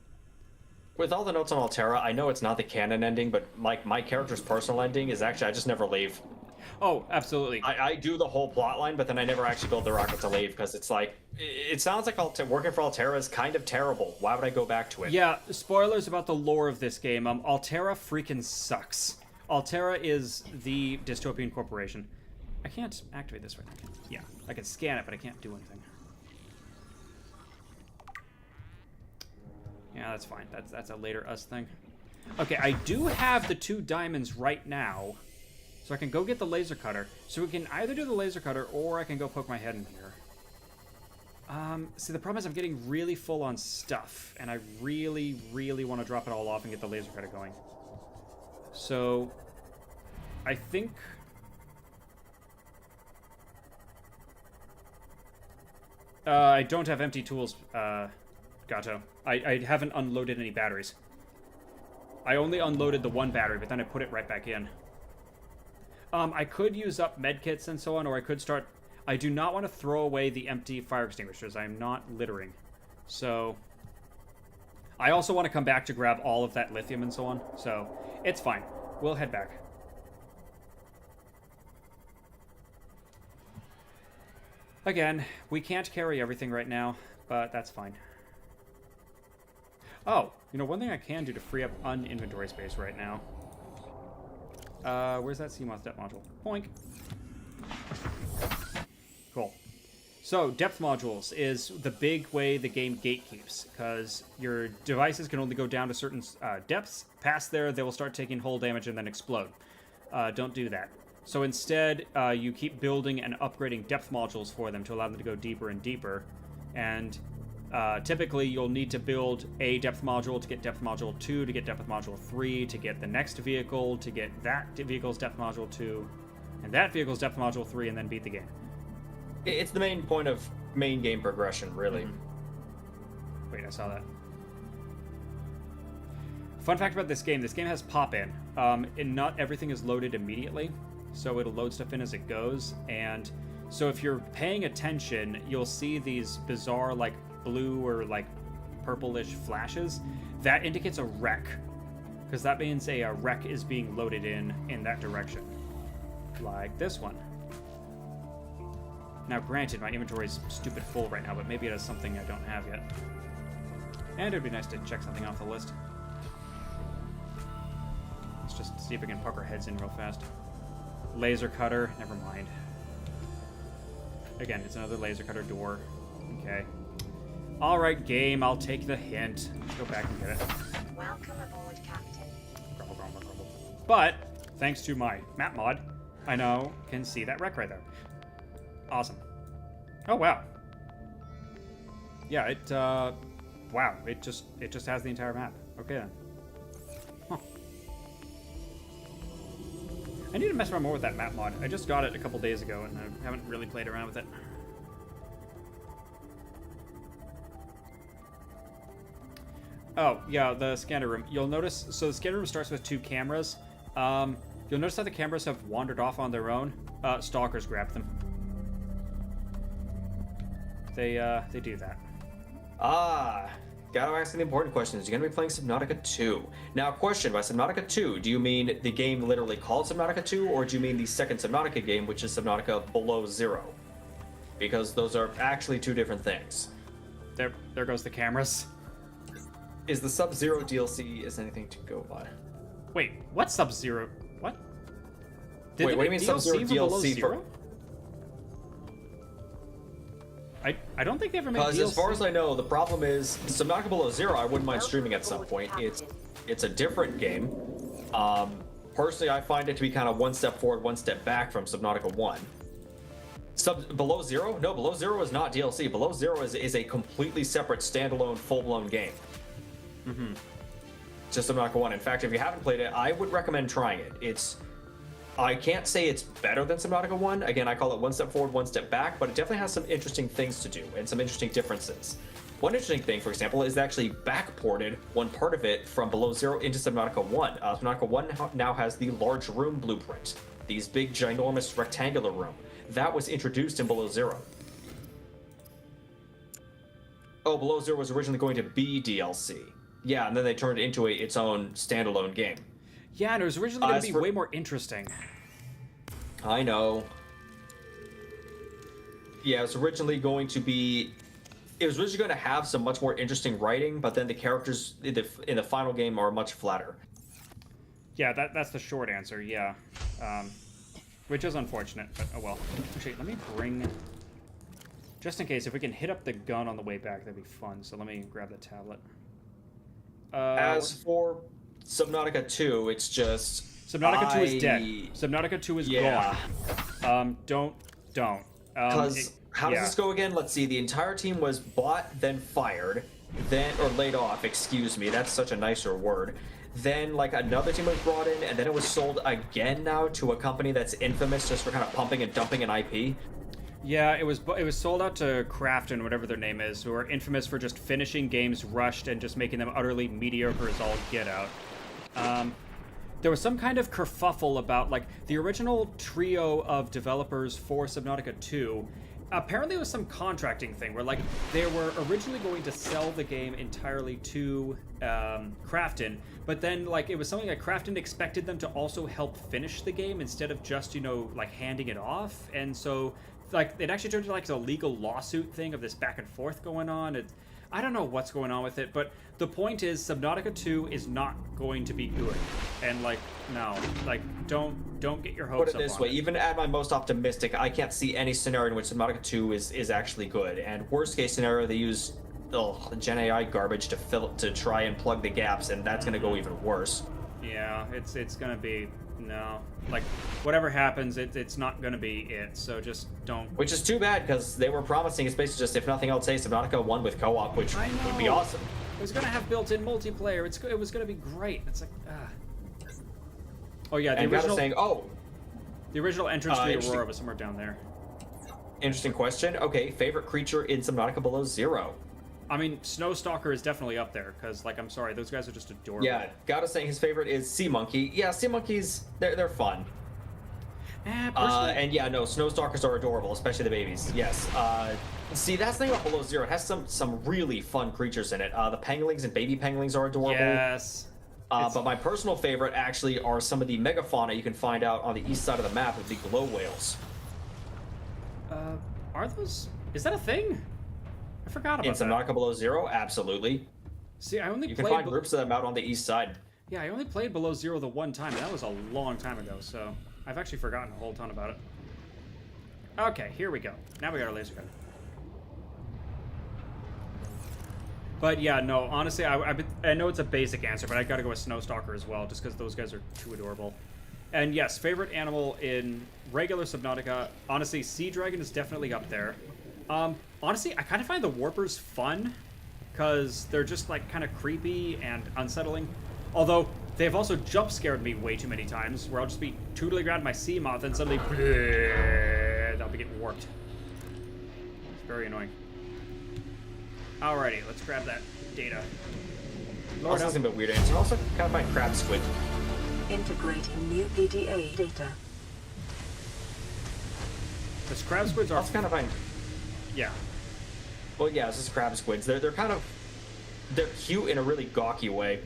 With all the notes on Altera, I know it's not the canon ending, but like my character's personal ending is actually I just never leave. Oh, absolutely. I do the whole plot line, but then I never actually build the rocket to leave because it's like, it sounds like working for Altera is kind of terrible. Why would I go back to it? Yeah, spoilers about the lore of this game. Altera freaking sucks. Altera is the dystopian corporation. I can't activate this right now. Yeah, I can scan it, but I can't do anything. Yeah, that's fine. That's a later us thing. Okay, I do have the 2 diamonds right now. So I can go get the laser cutter. So we can either do the laser cutter or I can go poke my head in here. See, the problem is I'm getting really full on stuff. And I really, really want to drop it all off and get the laser cutter going. So I think... I don't have empty tools, Gato. I haven't unloaded any batteries. I only unloaded the 1 battery, but then I put it right back in. I could use up medkits and so on, or I could start... I do not want to throw away the empty fire extinguishers. I am not littering. So... I also want to come back to grab all of that lithium and so on. So, it's fine. We'll head back. Again, we can't carry everything right now, but that's fine. Oh, you know, one thing I can do to free up uninventory space right now. Where's that Seamoth depth module? Poink. Cool. So, depth modules is the big way the game gatekeeps, because your devices can only go down to certain depths. Past there, they will start taking hull damage and then explode. Don't do that. So instead, you keep building and upgrading depth modules for them to allow them to go deeper and deeper. And typically, you'll need to build a depth module to get depth module 2, to get depth module 3, to get the next vehicle, to get that vehicle's depth module 2, and that vehicle's depth module 3, and then beat the game. It's the main point of main game progression, really. Mm-hmm. Wait, I saw that. Fun fact about this game has pop-in. And not everything is loaded immediately, so it'll load stuff in as it goes, and so if you're paying attention, you'll see these bizarre, like, blue or, like, purplish flashes. That indicates a wreck, because that means a wreck is being loaded in that direction. Like this one. Now, granted, my inventory is stupid full right now, but maybe it has something I don't have yet. And it would be nice to check something off the list. Let's just see if we can puck our heads in real fast. Laser cutter, never mind. Again, it's another laser cutter door. Okay. Alright, game, I'll take the hint. Let's go back and get it. Welcome aboard, Captain. Grumble, grumble, grumble. But, thanks to my map mod, I now can see that wreck right there. Awesome. Oh, wow. Yeah, it, wow, it just has the entire map. Okay, then. Huh. I need to mess around more with that map mod. I just got it a couple days ago, and I haven't really played around with it. Oh, yeah, the scanner room. You'll notice, so the scanner room starts with 2 cameras. You'll notice that the cameras have wandered off on their own. Stalkers grabbed them. They do that. Ah, Gotta ask the important questions. You're gonna be playing Subnautica 2. Now, question, by Subnautica 2, do you mean the game literally called Subnautica 2, or do you mean the second Subnautica game, which is Subnautica Below Zero? Because those are actually two different things. There goes the cameras. Is the Sub-Zero DLC is anything to go by? Wait, what Sub-Zero? What? Wait, what do you mean Sub-Zero for Below DLC Zero? I don't think they ever made DLC. Because as far as I know, the problem is Subnautica Below Zero. I wouldn't mind streaming at some point. It's a different game. Personally, I find it to be kind of one step forward, one step back from Subnautica 1. Below Zero? No, Below Zero is not DLC. Below Zero is a completely separate, standalone, full-blown game. Mm-hmm. To Subnautica 1. In fact, if you haven't played it, I would recommend trying it. I can't say it's better than Subnautica 1. Again, I call it one step forward, one step back, but it definitely has some interesting things to do and some interesting differences. One interesting thing, for example, is they actually backported one part of it from Below Zero into Subnautica 1. Subnautica 1 now has the large room blueprint, these big, ginormous rectangular room. That was introduced in Below Zero. Oh, Below Zero was originally going to be DLC. Yeah, and then they turned it into its own standalone game. Yeah, and it was originally going to be way more interesting. I know. Yeah, it was originally going to be... It was originally going to have some much more interesting writing, but then the characters in the final game are much flatter. Yeah, that's the short answer, yeah. Which is unfortunate, but oh well. Actually, let me bring... Just in case, if we can hit up the gun on the way back, that'd be fun. So let me grab the tablet. As for Subnautica 2, it's just... Subnautica 2 is dead. Subnautica 2 is gone. Don't. Because how does this go again? Let's see. The entire team was bought, then fired, or laid off. Excuse me. That's such a nicer word. Then like another team was brought in, and then it was sold again now to a company that's infamous just for kind of pumping and dumping an IP. Yeah, it was sold out to Krafton, whatever their name is, who are infamous for just finishing games rushed and just making them utterly mediocre as all get out. There was some kind of kerfuffle about, like, the original trio of developers for Subnautica 2. Apparently it was some contracting thing where, like, they were originally going to sell the game entirely to Krafton, but then, like, it was something like Krafton expected them to also help finish the game instead of just, like, handing it off. And so, like, it actually turned into, like, a legal lawsuit thing of this back and forth going on. I don't know what's going on with it, but the point is Subnautica 2 is not going to be good. And, like, no. Like, don't get your hopes up. Put it this way, even at my most optimistic, I can't see any scenario in which Subnautica 2 is actually good. And worst case scenario, they use Gen AI garbage to try and plug the gaps, and that's going to go even worse. Yeah, it's going to be... No. Like, whatever happens, it's not going to be it, so just don't... Which is too bad, because they were promising it's basically just, if nothing else, say Subnautica 1 with co-op, which would be awesome. It was going to have built-in multiplayer. It was going to be great. It's like, Oh, yeah, the original entrance to the Aurora was somewhere down there. Interesting question. Okay, favorite creature in Subnautica Below Zero? I mean, Snowstalker is definitely up there, because, like, I'm sorry, those guys are just adorable. Yeah, gotta say his favorite is Sea Monkey. Yeah, Sea Monkeys, they're fun. And yeah, no, Snowstalkers are adorable, especially the babies. Yes. See, that's the thing about Below Zero. It has some really fun creatures in it. The Penglings and baby Penglings are adorable. Yes. But my personal favorite, actually, are some of the megafauna you can find out on the east side of the map of the glow whales. Are those... Is that a thing? I forgot about that. In Subnautica Below Zero, absolutely. See, you can find groups of them out on the east side. Yeah, I only played Below Zero the one time, and that was a long time ago, so I've actually forgotten a whole ton about it. Okay, here we go. Now we got our laser gun. But yeah, no, honestly, I know it's a basic answer, but I gotta go with Snowstalker as well, just because those guys are too adorable. And yes, favorite animal in regular Subnautica, honestly, Sea Dragon is definitely up there. Honestly, I kind of find the Warpers fun, because they're just, like, kind of creepy and unsettling. Although, they've also jump-scared me way too many times, where I'll just be tootling around my sea moth and suddenly, I'll be getting warped. It's very annoying. Alrighty, let's grab that data. Also, that's a bit weird answer. Also, kind of find crab squid. Integrating new PDA data. Because crab squids are... Also kind of find... Yeah. Well, yeah, it's just crab squids. They're kind of... they're cute in a really gawky way.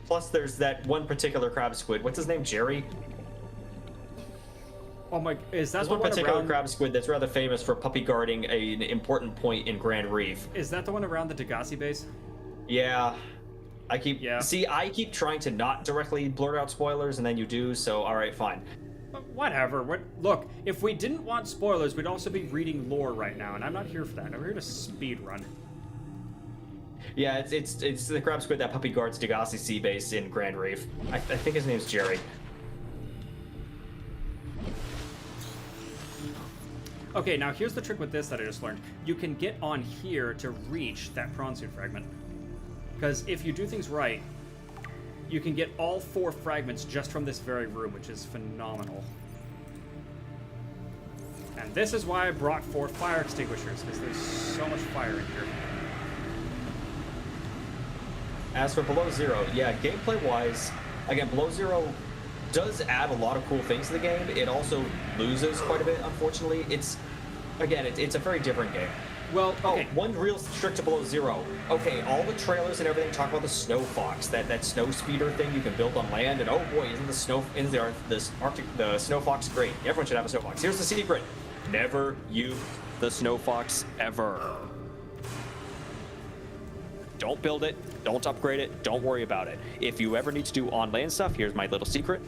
Plus, there's that one particular crab squid. What's his name? Jerry? Oh my, is that There's the one one particular around... crab squid that's rather famous for puppy guarding an important point in Grand Reef. Is that the one around the Degassi base? Yeah. I keep... Yeah. See, I keep trying to not directly blurt out spoilers, and then you do, so alright, fine. Whatever. Look, if we didn't want spoilers, we'd also be reading lore right now, and I'm not here for that. I'm here to speed run. Yeah, it's the crab squid that puppy guards Degassi Sea Base in Grand Reef. I think his name's Jerry. Okay, now here's the trick with this that I just learned. You can get on here to reach that prawn suit fragment. Because if you do things right, you can get all 4 fragments just from this very room, which is phenomenal. And this is why I brought 4 fire extinguishers, because there's so much fire in here. As for Below Zero, yeah, gameplay-wise, again, Below Zero does add a lot of cool things to the game. It also loses quite a bit, unfortunately. It's a very different game. Well, okay. Oh, one real trick to Below Zero. Okay, all the trailers and everything talk about the Snow Fox, that snow speeder thing you can build on land, and oh boy, isn't the Snow Fox great? Everyone should have a Snow Fox. Here's the secret: never use the Snow Fox ever. Don't build it, don't upgrade it, don't worry about it. If you ever need to do on-land stuff, here's my little secret.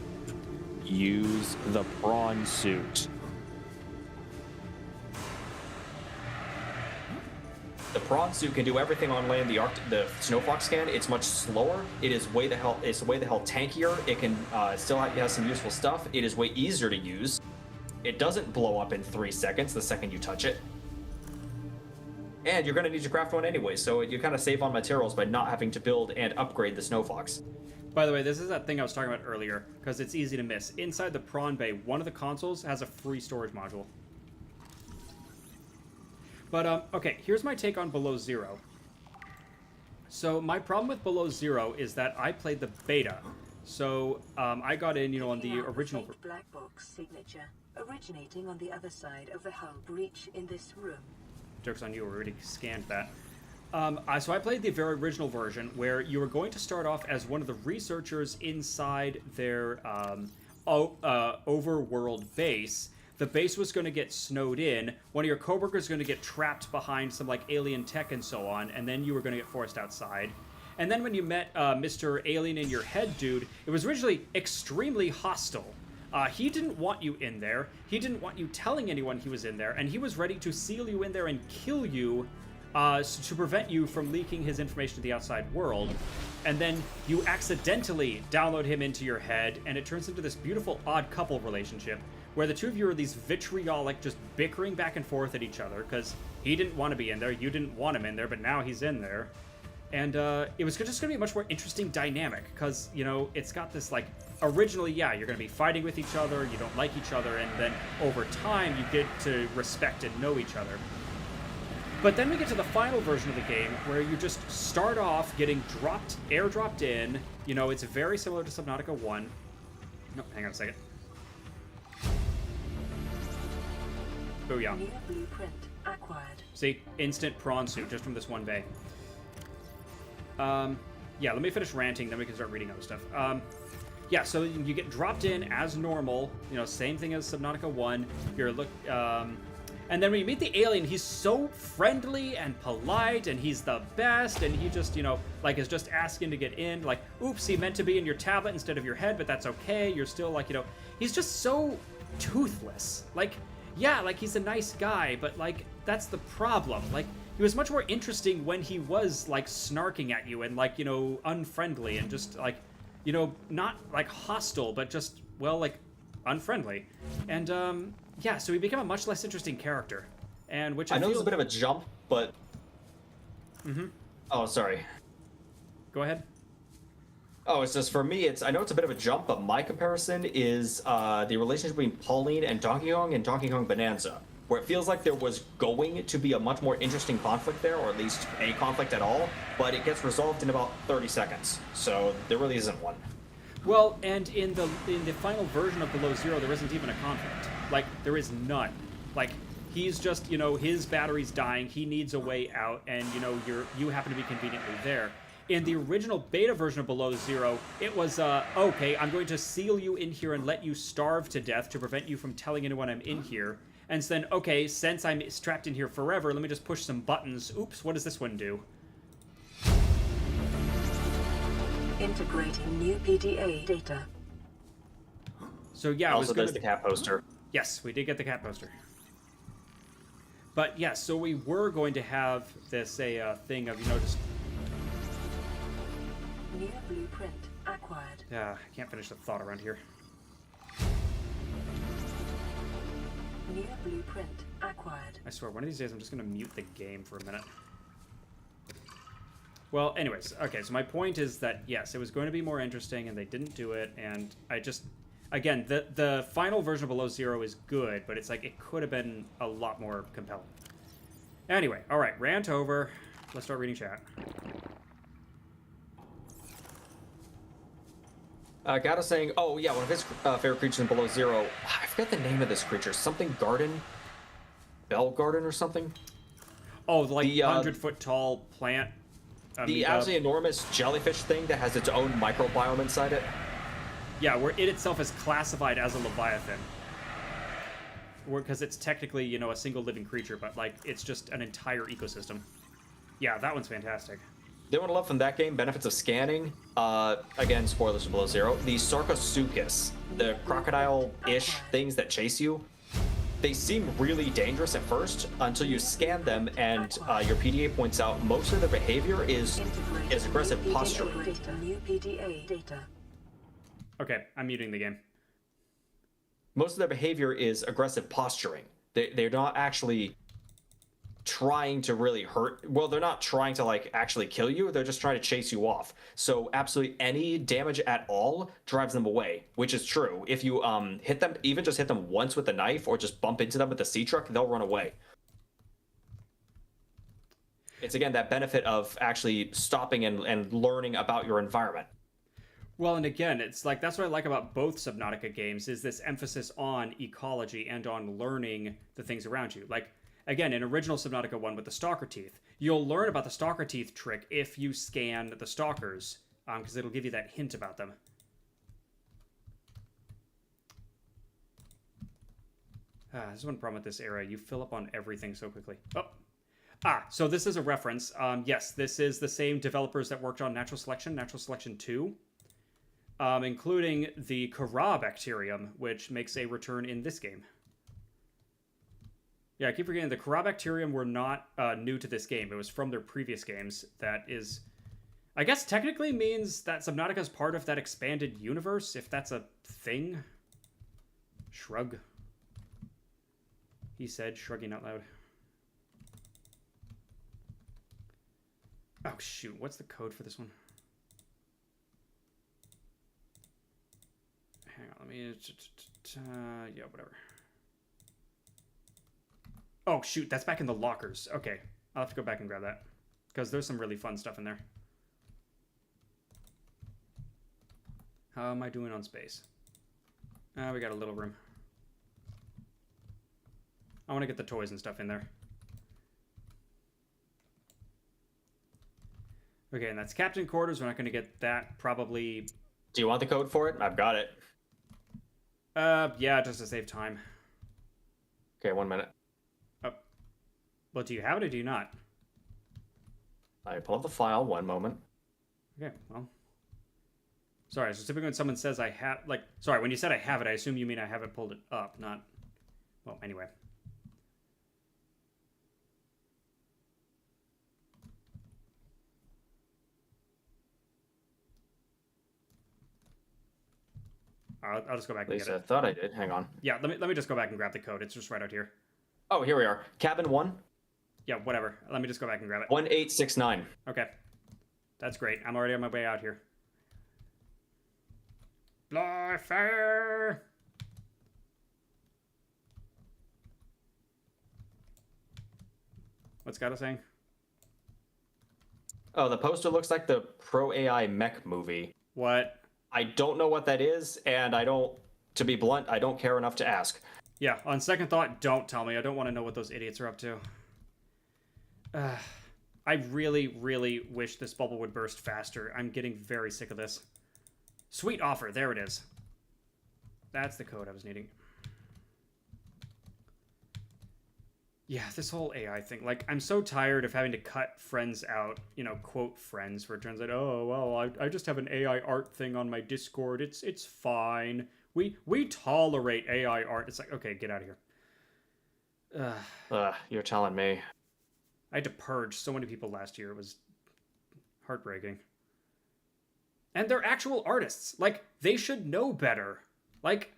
Use the prawn suit. The prawn suit can do everything on land the Snow Fox can. It's much slower. It is way the hell tankier. It can still has some useful stuff. It is way easier to use. It doesn't blow up in 3 seconds the second you touch it. And you're going to need to craft one anyway, so you kind of save on materials by not having to build and upgrade the Snow Fox. By the way, this is that thing I was talking about earlier, because it's easy to miss. Inside the prawn bay, one of the consoles has a free storage module. But, okay, here's my take on Below Zero. So, my problem with Below Zero is that I played the beta. So, I got in, on the original... Black box signature, originating on the other side of the hull breach in this room. Joke's on you, we already scanned that. So I played the very original version, where you were going to start off as one of the researchers inside their overworld base. The base was going to get snowed in, one of your coworkers was going to get trapped behind some alien tech and so on, and then you were going to get forced outside. And then when you met Mr. Alien in Your Head dude, it was originally extremely hostile. He didn't want you in there. He didn't want you telling anyone he was in there, and he was ready to seal you in there and kill you to prevent you from leaking his information to the outside world. And then you accidentally download him into your head, and it turns into this beautiful odd couple relationship where the two of you are these vitriolic, just bickering back and forth at each other because he didn't want to be in there, you didn't want him in there, but now he's in there. And it was just going to be a much more interesting dynamic because, it's got this, originally, yeah, you're going to be fighting with each other, you don't like each other, and then over time you get to respect and know each other. But then we get to the final version of the game where you just start off getting airdropped in. It's very similar to Subnautica 1. No, hang on a second. Booyah. New blueprint acquired. See, instant prawn suit just from this one bay. Yeah, let me finish ranting, then we can start reading other stuff. Yeah, so you get dropped in as normal, same thing as Subnautica 1. And then when you meet the alien, he's so friendly and polite, and he's the best, and he just, is just asking to get in. Oops, he meant to be in your tablet instead of your head, but that's okay. You're still, he's just so toothless. He's a nice guy, but, that's the problem. He was much more interesting when he was, snarking at you and, unfriendly and just, not, hostile, but just, unfriendly. And, yeah, so he became a much less interesting character. And which I know feel... it's a bit of a jump, but... Mm-hmm. Oh, sorry. Go ahead. Oh, it's just, for me, I know it's a bit of a jump, but my comparison is the relationship between Pauline and Donkey Kong Bonanza, where it feels like there was going to be a much more interesting conflict there, or at least a conflict at all, but it gets resolved in about 30 seconds, so there really isn't one. Well, and in the final version of Below Zero, there isn't even a conflict. There is none. He's just, his battery's dying. He needs a way out, and you happen to be conveniently there. In the original beta version of Below Zero, it was, okay, I'm going to seal you in here and let you starve to death to prevent you from telling anyone I'm in here. And then, okay, since I'm trapped in here forever, let me just push some buttons. Oops, what does this one do? Integrating new PDA data. So yeah, also there's the cat poster. Yes, we did get the cat poster. But yes, so we were going to have this thing of, just... New blueprint acquired. I can't finish the thought around here. New blueprint acquired. I swear, one of these days I'm just going to mute the game for a minute. Well, anyways, okay, so my point is that, yes, it was going to be more interesting, and they didn't do it, and I just... Again, the final version of Below Zero is good, but it's like it could have been a lot more compelling. Anyway, alright, rant over. Let's start reading chat. Gata saying, oh yeah, one of his favorite creatures in Below Zero, I forget the name of this creature, something garden? Bell garden or something? Oh, like the 100-foot tall plant? The absolutely enormous jellyfish thing that has its own microbiome inside it? Yeah, where it itself is classified as a leviathan. Because it's technically, a single living creature, but, like, it's just an entire ecosystem. Yeah, that one's fantastic. The one I love from that game, benefits of scanning, again, spoilers for Below Zero, the Sarcosuchus, the crocodile-ish things that chase you, they seem really dangerous at first until you scan them and your PDA points out most of their behavior is aggressive posturing. New PDA data. Okay, I'm muting the game. Most of their behavior is aggressive posturing. They're not actually trying to really hurt. Well, they're not trying to like actually kill you. They're just trying to chase you off. So absolutely any damage at all drives them away, which is true. If you hit them, even just hit them once with a knife or just bump into them with a sea truck, they'll run away. It's again that benefit of actually stopping and learning about your environment. Well, and again, it's like, that's what I like about both Subnautica games, is this emphasis on ecology and on learning the things around you. Like, again, in original Subnautica 1 with the stalker teeth, you'll learn about the stalker teeth trick if you scan the stalkers, because it'll give you that hint about them. This is one problem with this area. You fill up on everything so quickly. So this is a reference. Yes, this is the same developers that worked on Natural Selection 2. Including the Corabacterium, which makes a return in this game. Yeah, I keep forgetting the Corabacterium were not new to this game. It was from their previous games. That is, I guess technically means that Subnautica is part of that expanded universe, if that's a thing. Shrug. He said, shrugging out loud. Oh, shoot. What's the code for this one? Hang on, let me... yeah, whatever. Oh, shoot, that's back in the lockers. Okay, I'll have to go back and grab that. Because there's some really fun stuff in there. How am I doing on space? We got a little room. I want to get the toys and stuff in there. Okay, and that's Captain Quarters. We're not going to get that probably... Do you want the code for it? I've got it. Yeah, just to save time. Okay, 1 minute. Oh. Well, do you have it or do you not? I pull up the file, 1 moment. Okay, well. Sorry, so typically when someone says I have, like, sorry, when you said I have it, I assume you mean I haven't pulled it up, not, well, anyway. I'll just go back and get it. I thought I did. Hang on. Yeah, let me just go back and grab the code. It's just right out here. Oh, here we are. Cabin 1. Yeah, whatever. Let me just go back and grab it. 1869. Okay. That's great. I'm already on my way out here. Fly fair! What's Gato saying? Oh, the poster looks like the Pro AI mech movie. What? I don't know what that is, and I don't, to be blunt, I don't care enough to ask. Yeah, on second thought, don't tell me. I don't want to know what those idiots are up to. I really, really wish this bubble would burst faster. I'm getting very sick of this. Sweet offer. There it is. That's the code I was needing. Yeah, this whole AI thing. Like, I'm so tired of having to cut friends out, you know, quote friends, where it turns out, oh, well, I just have an AI art thing on my Discord. It's fine. We tolerate AI art. It's like, okay, get out of here. You're telling me. I had to purge so many people last year. It was heartbreaking. And they're actual artists. Like, they should know better. Like,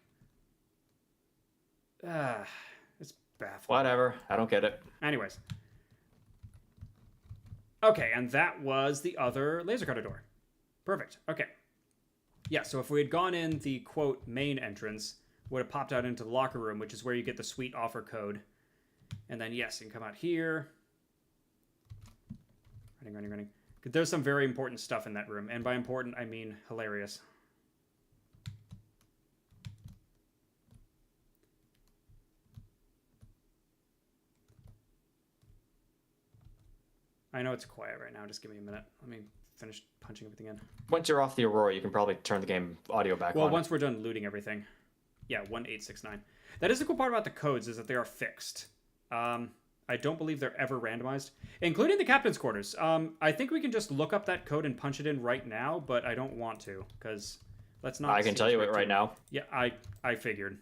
it's baffling. Whatever. I don't get it. Anyways. Okay, and that was the other laser cutter door. Perfect. Okay. Yeah, so if we had gone in the, quote, main entrance, would have popped out into the locker room, which is where you get the sweet offer code. And then, yes, you can come out here. Running. There's some very important stuff in that room. And by important, I mean hilarious. I know it's quiet right now. Just give me a minute. Let me finish punching everything in. Once you're off the Aurora, you can probably turn the game audio back on. Well, once we're done looting everything. Yeah, 1869. That is the cool part about the codes, is that they are fixed. I don't believe they're ever randomized, including the captain's quarters. I think we can just look up that code and punch it in right now, but I don't want to, because let's not... I can tell you it right now. Yeah, I figured.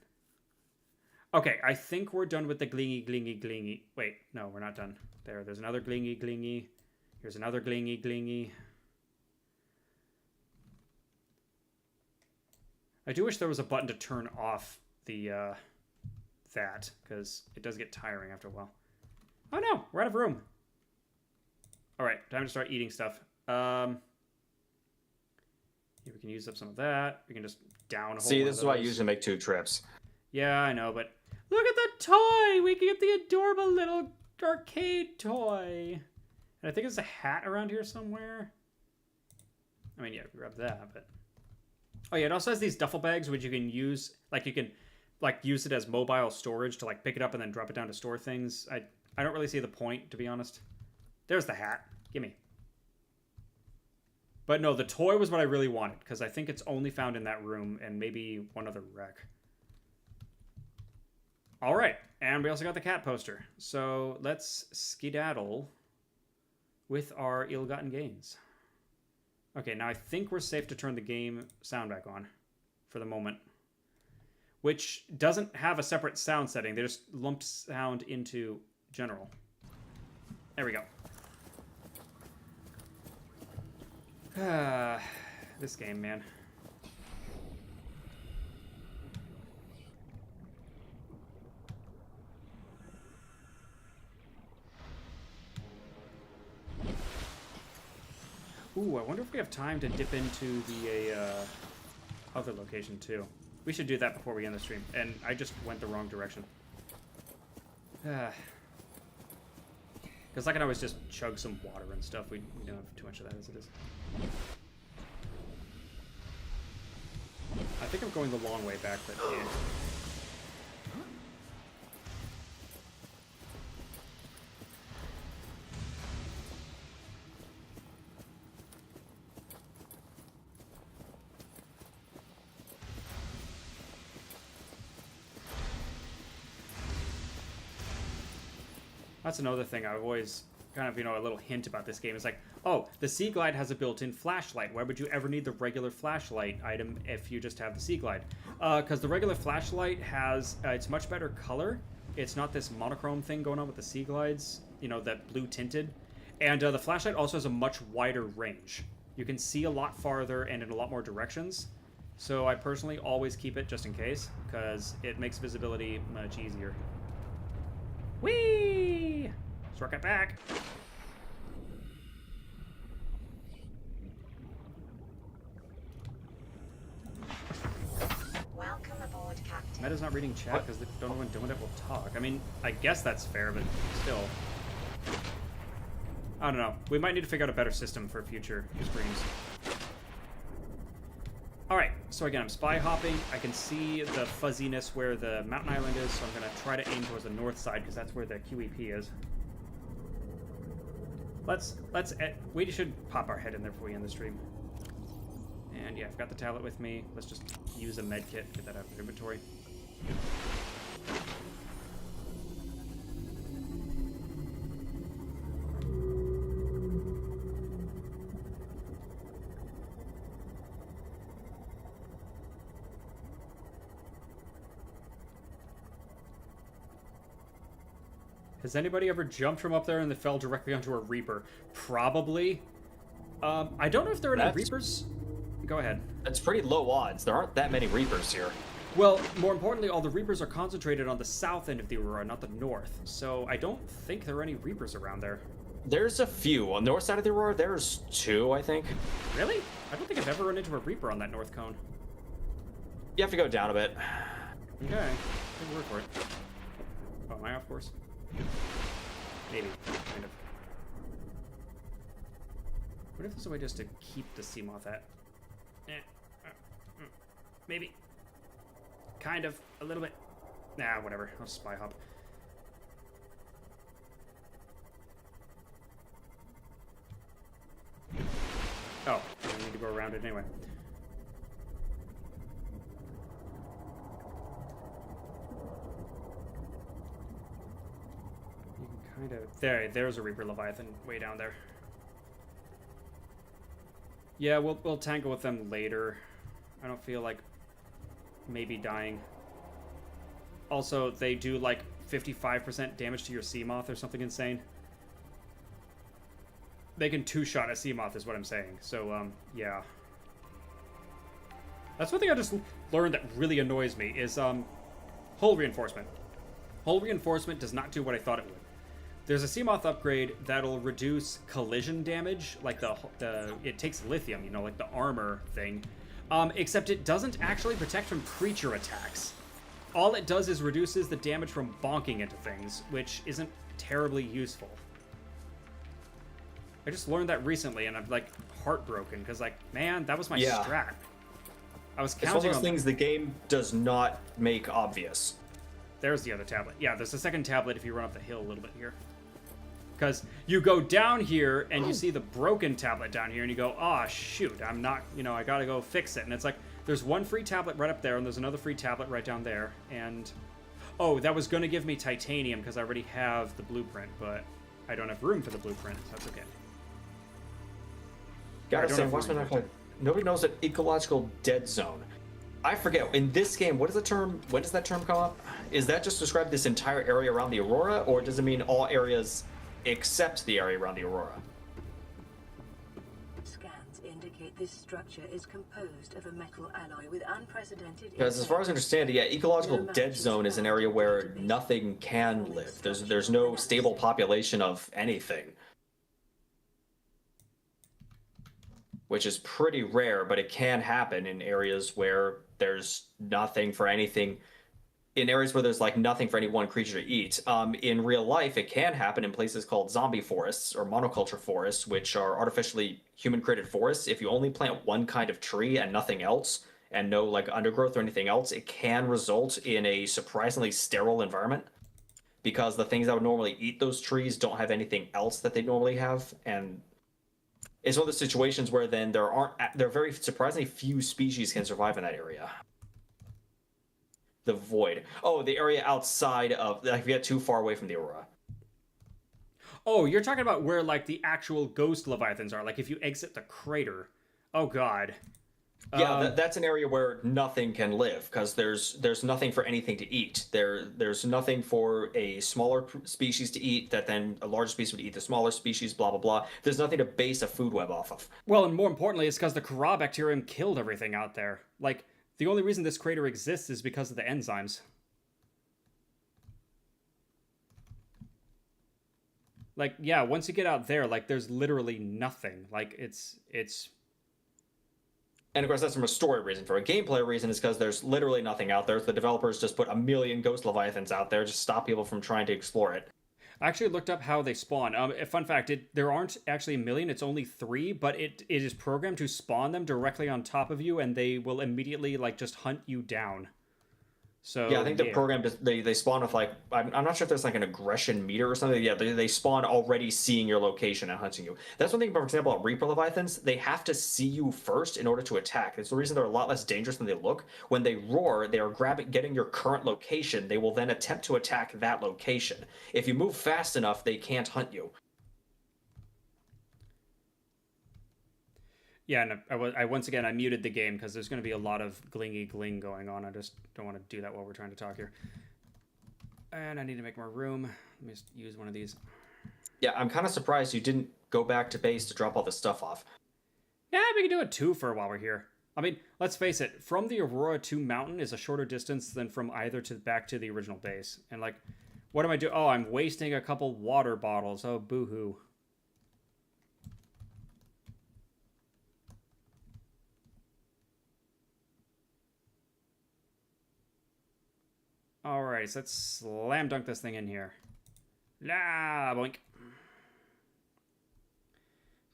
Okay, I think we're done with the glingy. Wait, no, we're not done. There's another glingy. Here's another glingy. I do wish there was a button to turn off the, that, because it does get tiring after a while. Oh no, we're out of room. Alright, time to start eating stuff. Yeah, we can use up some of that. We can just down a whole See, this is why I usually make 2 trips. Yeah, I know, but look at the toy! We can get the adorable little arcade toy. And I think there's a hat around here somewhere. I mean, yeah, grab that, but... Oh yeah, it also has these duffel bags which you can use, like you can like use it as mobile storage to like pick it up and then drop it down to store things. I don't really see the point, to be honest. There's the hat. Gimme. But no, the toy was what I really wanted, because I think it's only found in that room and maybe one other wreck. Alright, and we also got the cat poster. So let's skedaddle with our ill-gotten gains. Okay, now I think we're safe to turn the game sound back on for the moment. Which doesn't have a separate sound setting. They just lump sound into general. There we go. This game, man. Ooh, I wonder if we have time to dip into the other location too. We should do that before we end the stream. And I just went the wrong direction. Because I can always just chug some water and stuff. We don't have too much of that as it is. I think I'm going the long way back, but yeah. That's another thing I've always kind of, you know, a little hint about this game. It's like, oh, the Sea Glide has a built-in flashlight. Why would you ever need the regular flashlight item if you just have the Sea Glide? Because the regular flashlight has, it's much better color. It's not this monochrome thing going on with the Sea Glides, you know, that blue tinted. And the flashlight also has a much wider range. You can see a lot farther and in a lot more directions. So I personally always keep it just in case, because it makes visibility much easier. Whee! Shortcut back. Welcome aboard, Captain. Meta's not reading chat because they don't know when doing it will talk. I mean, I guess that's fair, but still. I don't know. We might need to figure out a better system for future streams. Alright, So again, I'm spy hopping. I can see the fuzziness where the mountain island is, so I'm going to try to aim towards the north side because that's where the QEP is. We should pop our head in there before we end the stream. And yeah, I've got the tablet with me. Let's just use a med kit, get that out of the inventory. Has anybody ever jumped from up there and then fell directly onto a Reaper? Probably. I don't know if there are any Reapers. Go ahead. That's pretty low odds. There aren't that many Reapers here. Well, more importantly, all the Reapers are concentrated on the south end of the Aurora, not the north. So I don't think there are any Reapers around there. There's a few. On the north side of the Aurora, there's 2, I think. Really? I don't think I've ever run into a Reaper on that north cone. You have to go down a bit. Okay. Good word for it. Oh, am I off course? Maybe. Kind of. What if there's a way just to keep the Seamoth at? Maybe. Kind of. A little bit. Nah, whatever. I'll spy hop. Oh, I need to go around it anyway. Kind of there's a Reaper Leviathan way down there. Yeah, we'll tangle with them later. I don't feel like maybe dying. Also, they do like 55% damage to your Seamoth or something insane. They can two-shot a Seamoth is what I'm saying. So, yeah. That's one thing I just learned that really annoys me is hull reinforcement. Hull reinforcement does not do what I thought it would. There's a Seamoth upgrade that'll reduce collision damage, like it takes lithium, you know, like the armor thing. Except it doesn't actually protect from creature attacks. All it does is reduces the damage from bonking into things, which isn't terribly useful. I just learned that recently, and I'm like heartbroken because, like, man, that was my strat. I was counting on. It's one of those things the game does not make obvious. There's the other tablet. Yeah, there's a second tablet if you run up the hill a little bit here. Because you go down here and you see the broken tablet down here and you go, oh, shoot, I'm not, you know, I gotta go fix it. And it's like, there's one free tablet right up there and there's another free tablet right down there. And, oh, that was going to give me titanium because I already have the blueprint, but I don't have room for the blueprint, so that's okay. Gotta say, nobody knows an ecological dead zone. I forget, in this game, when does that term come up? Is that just describe this entire area around the Aurora, or does it mean all areas except the area around the Aurora? Scans indicate this structure is composed of a metal alloy with unprecedented... Because as far as I understand it, yeah, ecological dead zone is an area where nothing can live. There's no stable population of anything. Which is pretty rare, but it can happen in areas where there's nothing for anything, in areas where there's like nothing for any one creature to eat. In real life, it can happen in places called zombie forests or monoculture forests, which are artificially human-created forests. If you only plant one kind of tree and nothing else, and no like undergrowth or anything else, it can result in a surprisingly sterile environment because the things that would normally eat those trees don't have anything else that they normally have, and it's one of those situations where then there are very surprisingly few species can survive in that area. The void. Oh, the area outside of, like, if you get too far away from the Aurora. Oh, you're talking about where, like, the actual ghost leviathans are. Like, if you exit the crater. Oh, God. Yeah, that's an area where nothing can live, because there's nothing for anything to eat. There's nothing for a smaller species to eat that then a larger species would eat the smaller species, blah, blah, blah. There's nothing to base a food web off of. Well, and more importantly, it's because the Kara bacterium killed everything out there. Like, the only reason this crater exists is because of the enzymes. Like, yeah, once you get out there, like, there's literally nothing. Like, it's... And of course, that's from a story reason. For a gameplay reason, is because there's literally nothing out there. The developers just put a million ghost leviathans out there, just stop people from trying to explore it. I actually looked up how they spawn. A fun fact, there aren't actually a million, it's only 3, but it is programmed to spawn them directly on top of you, and they will immediately, like, just hunt you down. So, Yeah, I think the program they spawn with like I'm not sure if there's like an aggression meter or something. Yeah, they spawn already seeing your location and hunting you. That's one thing. For example, on Reaper Leviathans, they have to see you first in order to attack. It's the reason they're a lot less dangerous than they look. When they roar, they are getting your current location. They will then attempt to attack that location. If you move fast enough, they can't hunt you. Yeah, and I once again I muted the game because there's going to be a lot of glingy gling going on. I just don't want to do that while we're trying to talk here. And I need to make more room. Let me just use one of these. Yeah, I'm kind of surprised you didn't go back to base to drop all this stuff off. Yeah, we can do it too for while we're here. I mean, let's face it. From the Aurora to Mountain is a shorter distance than from either to back to the original base. And like, what am I doing? Oh, I'm wasting a couple water bottles. Oh, boo-hoo. Alright, so let's slam dunk this thing in here. La boink.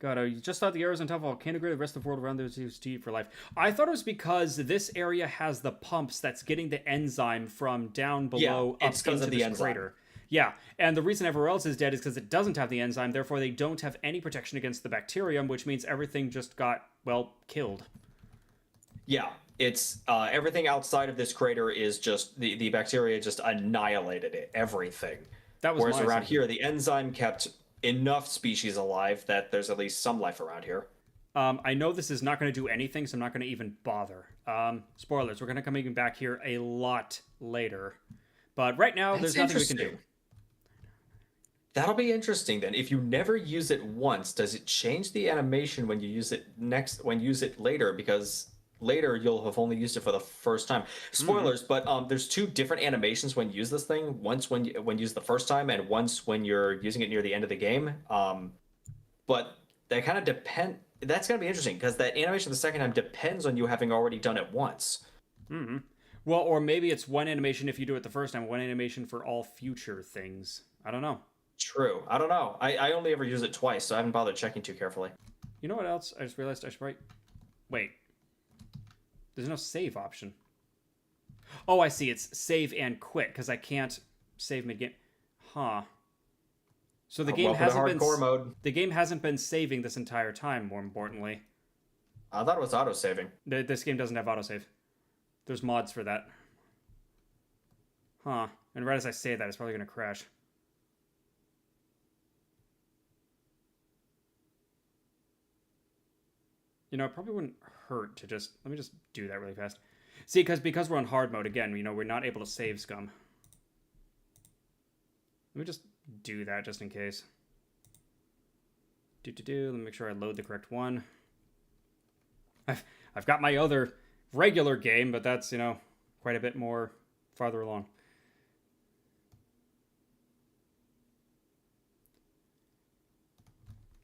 God, I just thought the arrows on top of volcano grid, the rest of the world around there was too deep for life. I thought it was because this area has the pumps that's getting the enzyme from down below up into this crater. Yeah, and the reason everywhere else is dead is because it doesn't have the enzyme, therefore they don't have any protection against the bacterium, which means everything just got, well, killed. Yeah, it's everything outside of this crater is just the bacteria just annihilated it, everything. That was whereas around here, the enzyme kept enough species alive that there's at least some life around here. I know this is not going to do anything, so I'm not going to even bother. Spoilers, we're going to come back here a lot later. But right now, there's nothing we can do. That'll be interesting then. If you never use it once, does it change the animation when you use it later? Because later you'll have only used it for the first time. Spoilers, but there's 2 different animations when you use this thing. Once when you use the first time, and once when you're using it near the end of the game. But that kind of depend. That's gonna be interesting because that animation the second time depends on you having already done it once. Mm-hmm. Well, or maybe it's one animation if you do it the first time, one animation for all future things. I don't know. True. I don't know. I only ever use it twice, so I haven't bothered checking too carefully. You know what else? I just realized I should probably... Wait. There's no save option. Oh, I see. It's save and quit, because I can't save mid-game. Huh. So the game hasn't been... mode. The game hasn't been saving this entire time, more importantly. I thought it was auto-saving. This game doesn't have autosave. There's mods for that. Huh. And right as I say that, it's probably going to crash. You know, it probably wouldn't hurt to just... Let me just do that really fast. See, because we're on hard mode, again, you know, we're not able to save scum. Let me just do that just in case. Let me make sure I load the correct one. I've got my other regular game, but that's, you know, quite a bit more farther along.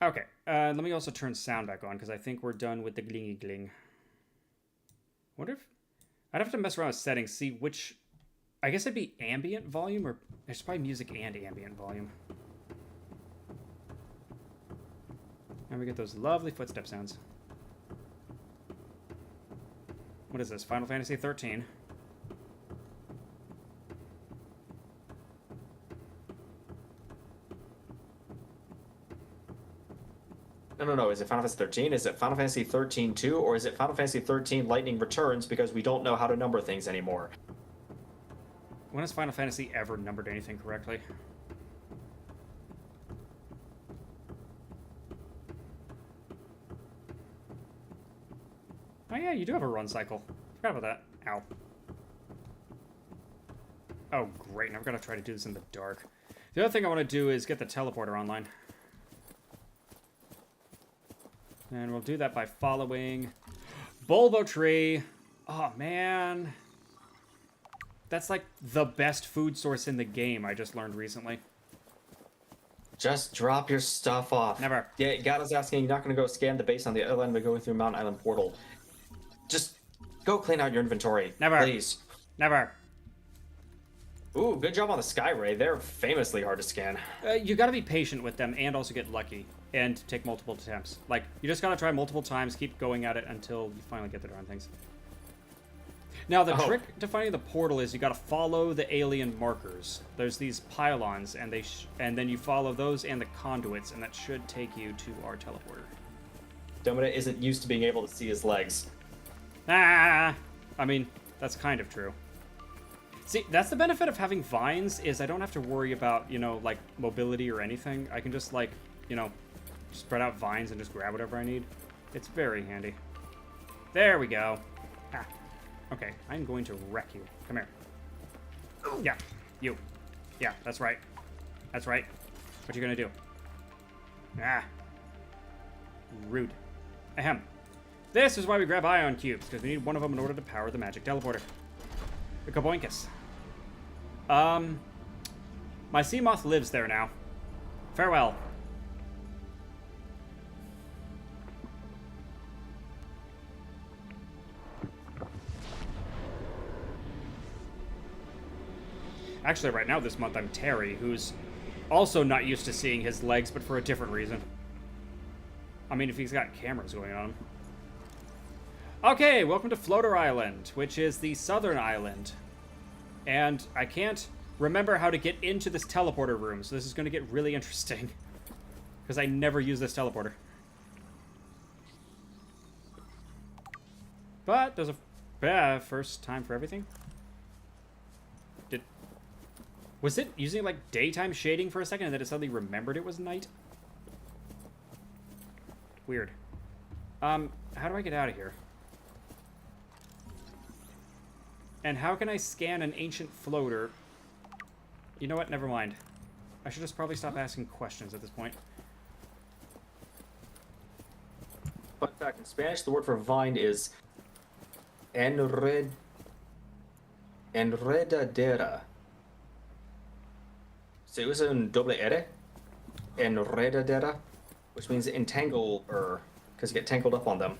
Okay, let me also turn sound back on, because I think we're done with the glingy gling. Wonder if... I'd have to mess around with settings, see which... I guess it'd be ambient volume, or... There's probably music and ambient volume. And we get those lovely footstep sounds. What is this? Final Fantasy 13. No. Is it Final Fantasy 13? Is it Final Fantasy 13-2? Or is it Final Fantasy 13 Lightning Returns because we don't know how to number things anymore? When has Final Fantasy ever numbered anything correctly? Oh yeah, you do have a run cycle. Forgot about that. Ow. Oh great, now I've got to try to do this in the dark. The other thing I want to do is get the teleporter online. And we'll do that by following Bulbo Tree. Oh man. That's like the best food source in the game, I just learned recently. Just drop your stuff off. Never. Yeah, God is asking, you're not going to go scan the base on the other end by going through Mount Island portal. Just go clean out your inventory. Never. Please. Never. Ooh, good job on the Skyray. They're famously hard to scan. You gotta be patient with them and also get lucky and take multiple attempts. Like, you just gotta try multiple times, keep going at it until you finally get the darn things. Now, the trick to finding the portal is you gotta follow the alien markers. There's these pylons, and then you follow those and the conduits, and that should take you to our teleporter. Domina isn't used to being able to see his legs. Ah! I mean, that's kind of true. See, that's the benefit of having vines, is I don't have to worry about, you know, like, mobility or anything. I can just, like, you know, spread out vines and just grab whatever I need. It's very handy. There we go. Ah. Okay, I'm going to wreck you. Come here. Yeah, you. Yeah, that's right. That's right. What you gonna do? Ah. Rude. Ahem. This is why we grab ion cubes, because we need one of them in order to power the magic teleporter. The Kaboinkus. My sea moth lives there now. Farewell. Actually, right now, this month, I'm Terry, who's also not used to seeing his legs, but for a different reason. I mean, if he's got cameras going on him. Okay, welcome to Floater Island, which is the southern island. And I can't remember how to get into this teleporter room, so this is going to get really interesting. Because I never use this teleporter. But there's a first time for everything. Was it using, like, daytime shading for a second and then it suddenly remembered it was night? Weird. How do I get out of here? And how can I scan an ancient floater? You know what? Never mind. I should just probably stop asking questions at this point. Fun fact, in Spanish, the word for vine is enredadera. Se usa un doble R, enredadera, which means entangle, because you get tangled up on them.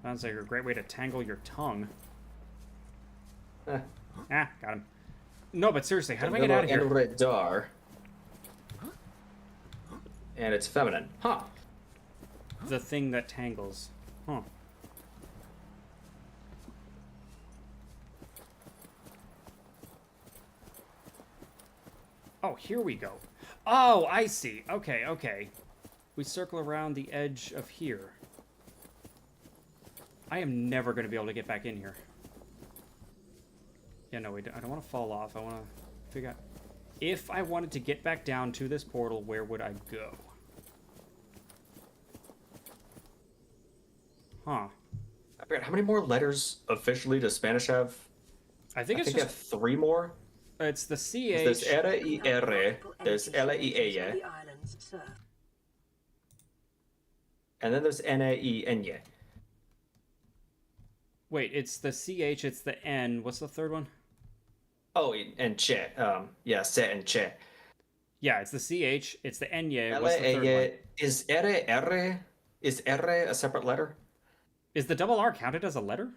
Sounds like a great way to tangle your tongue. Ah, got him. No, but seriously, how do I get out of here? Enredar. And it's feminine. Huh. The thing that tangles. Huh. Oh, here we go. Oh, I see. Okay, okay. We circle around the edge of here. I am never going to be able to get back in here. Yeah, no, I don't want to fall off. I want to figure out... If I wanted to get back down to this portal, where would I go? Huh. I forgot, how many more letters officially does Spanish have? I think it's just... have 3 more? It's the CH. There's R-I-R, there's L-I-E, and then there's N-A-E-N-Y. Wait, it's the CH, it's the N. What's the third one? Oh, and che. Yeah, se and che. Yeah, it's the CH, it's the N-Y. What's the third one? Is R a separate letter? Is the double R counted as a letter?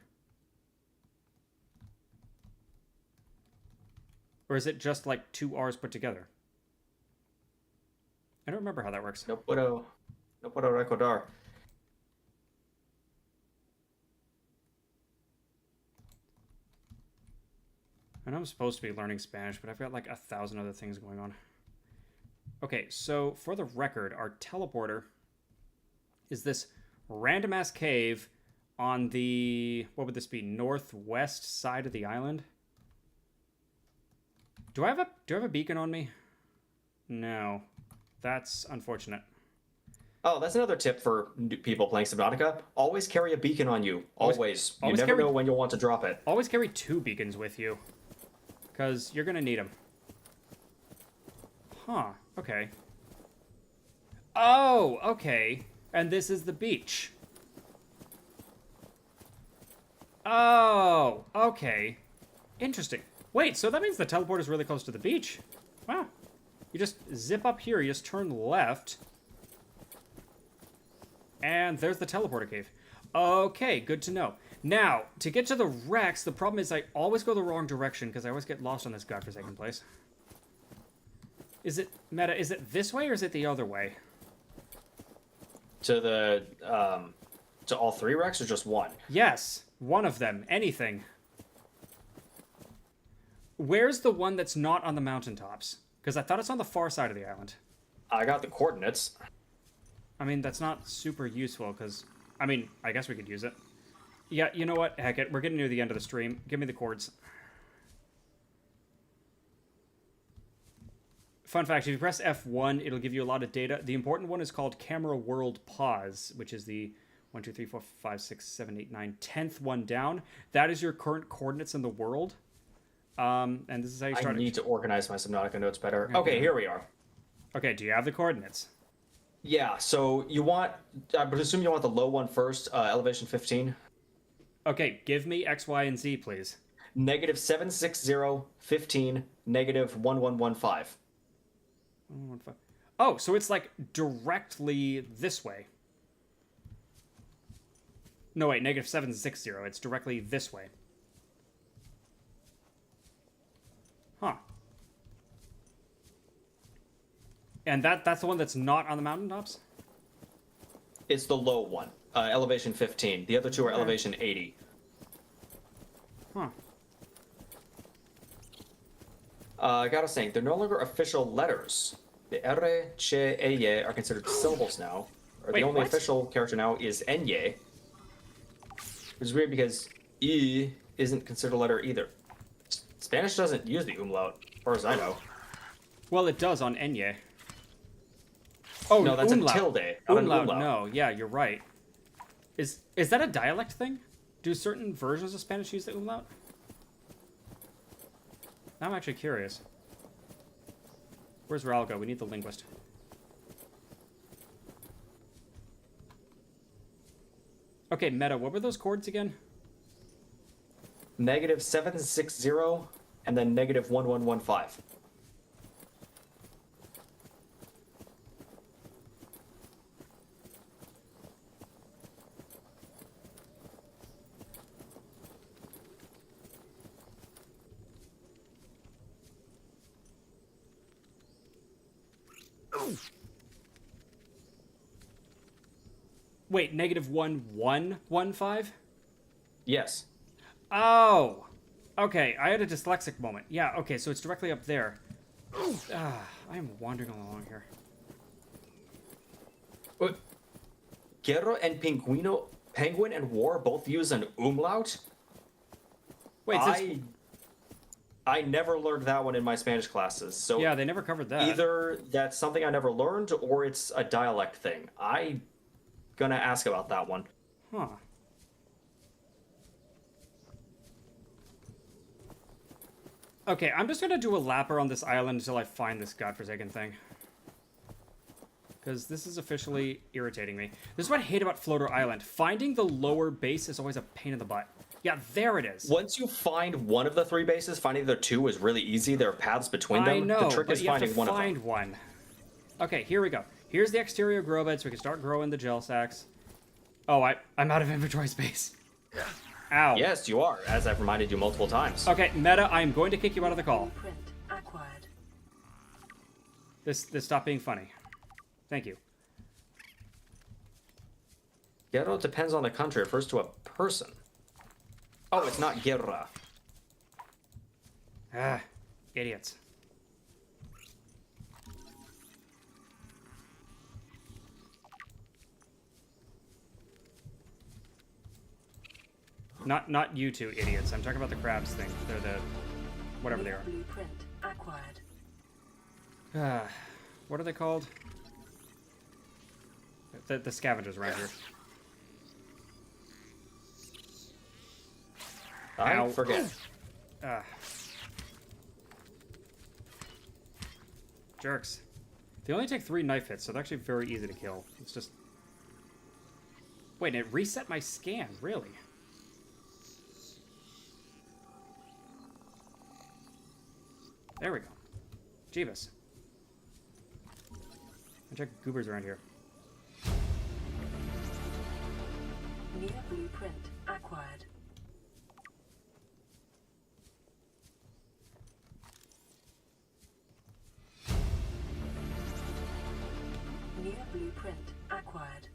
Or is it just like 2 R's put together? I don't remember how that works. No puedo recordar. I know I'm supposed to be learning Spanish, but I've got like 1,000 other things going on. Okay, so for the record, our teleporter is this random-ass cave on the, what would this be, northwest side of the island? Do I have a beacon on me? No. That's unfortunate. Oh, that's another tip for people playing Subnautica. Always carry a beacon on you. Always. You never know when you'll want to drop it. Always carry 2 beacons with you. Because you're going to need them. Huh. Okay. Oh, okay. And this is the beach. Oh, okay. Interesting. Wait, so that means the teleport is really close to the beach. Wow. You just zip up here, you just turn left. And there's the teleporter cave. Okay, good to know. Now, to get to the Rex, the problem is I always go the wrong direction because I always get lost on this godforsaken place. Is it, Meta, is it this way or is it the other way? To the, to all three Rex or just one? Yes, one of them. Anything. Where's the one that's not on the mountaintops? Because I thought it's on the far side of the island. I got the coordinates. I mean, that's not super useful because, I mean, I guess we could use it. Yeah, you know what? Heck it. We're getting near the end of the stream. Give me the chords. Fun fact, if you press F1, it'll give you a lot of data. The important one is called Camera World Pause, which is the 1, 2, 3, 4, 5, 6, 7, 8, 9, 10th one down. That is your current coordinates in the world. And this is how you start. I need to organize my Subnautica notes better. Okay, here we are. Okay, do you have the coordinates? Yeah, so you want, I would assume you want the low one first, elevation 15. Okay, give me X, Y, and Z, please. Negative 760, 15, negative 1115. 115. Oh, so it's like directly this way. No, wait, negative 760. It's directly this way. Huh. And that's the one that's not on the mountaintops? It's the low one, elevation 15. The other two are elevation 80. Huh. I gotta say, they're no longer official letters. The R, Ch, E, Y are considered syllables now. Or Wait, the only what? official character now is Enye. Which is weird because E isn't considered a letter either. Spanish doesn't use the umlaut, as far as I know. Well, it does on Enye. Oh, no, that's umlaut. a tilde. Not an Umlaut, no. Yeah, you're right. Is that a dialect thing? Do certain versions of Spanish use the umlaut? I'm actually curious. Where's Ralgo? We need the linguist. Okay, Meta, what were those chords again? Negative 760 and then negative 1115. Wait, negative 1115? Yes. Oh! Okay, I had a dyslexic moment. Yeah, okay, so it's directly up there. I am wandering along here. Guerra and Penguin and War both use an umlaut? Wait, I never learned that one in my Spanish classes. So yeah, they never covered that. either that's something I never learned or it's a dialect thing. I'm gonna ask about that one. Huh. Okay, I'm just gonna do a lap around this island until I find this godforsaken thing. Because this is officially irritating me. This is what I hate about Floater Island. Finding the lower base is always a pain in the butt. Yeah, there it is. Once you find one of the three bases, finding the other two is really easy. There are paths between them. I know, The trick but is you have to finding one of them. find one. Okay, here we go. Here's the exterior grow bed so we can start growing the gel sacks. Oh, I'm out of inventory space. Ow. Yes, you are, as I've reminded you multiple times. Okay, Meta, I am going to kick you out of the call. Blueprint acquired. This stopped being funny. Thank you. Guerra depends on the country. It refers to a person. Oh, it's not guerra. Ah, idiots. Not you two idiots. I'm talking about the crabs thing. They're the whatever they are. Blueprint acquired. What are they called? The scavengers around here. I Ow. forget. Jerks. They only take 3 knife hits, so they're actually very easy to kill. It's just... Wait, it reset my scan, really? There we go. Jeebus. I check goobers around here. New blueprint acquired. New blueprint acquired.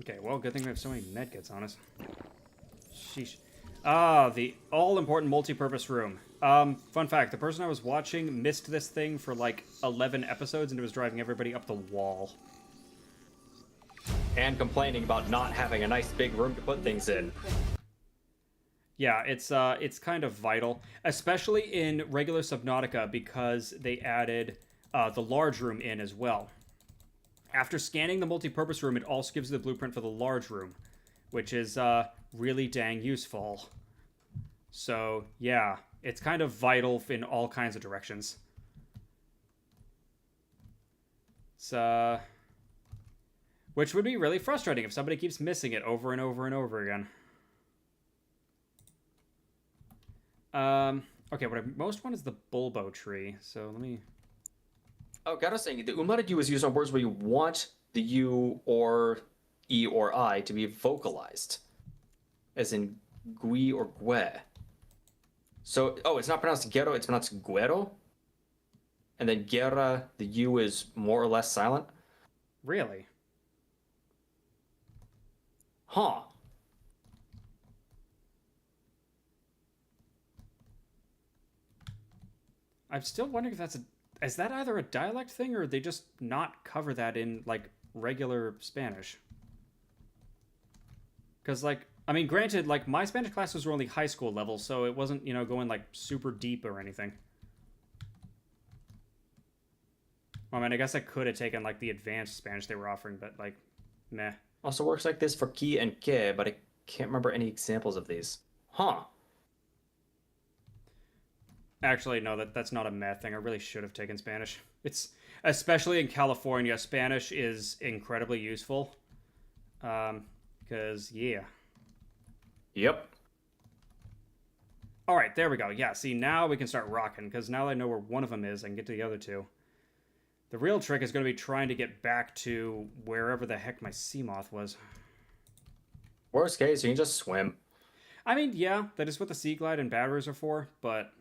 Okay, well, good thing we have so many medkits on us. Sheesh. Ah, the all-important multi-purpose room. Fun fact, the person I was watching missed this thing for like 11 episodes and it was driving everybody up the wall. And complaining about not having a nice big room to put things in. Yeah, it's kind of vital, especially in regular Subnautica because they added the large room in as well. After scanning the multi-purpose room, it also gives you the blueprint for the large room, which is really dang useful. So, yeah, it's kind of vital in all kinds of directions. It's, which would be really frustrating if somebody keeps missing it over and over and over again. Okay, what I most want is the bulbo tree, so let me... Oh, God, I was saying, the umlaut U is used on words where you want the U or E or I to be vocalized. As in gui or gue. So, oh, it's not pronounced guero, it's pronounced guero? And then guerra, the U is more or less silent? Really? Huh. I'm still wondering if that's a... Is that either a dialect thing, or they just not cover that in, like, regular Spanish? Because, like, I mean, granted, like, my Spanish classes were only high school level, so it wasn't, you know, going, like, super deep or anything. Well, I mean, I guess I could have taken, like, the advanced Spanish they were offering, but, like, meh. Also works like this for ki and que, but I can't remember any examples of these. Huh. Actually, no, that's not a meh thing. I really should have taken Spanish. It's, especially in California, Spanish is incredibly useful. Because, yeah. Yep. All right, there we go. Yeah, see, now we can start rocking, because now that I know where one of them is, I can get to the other two. The real trick is going to be trying to get back to wherever the heck my Seamoth was. Worst case, you can just swim. I mean, yeah, that is what the Sea Glide and batteries are for, but...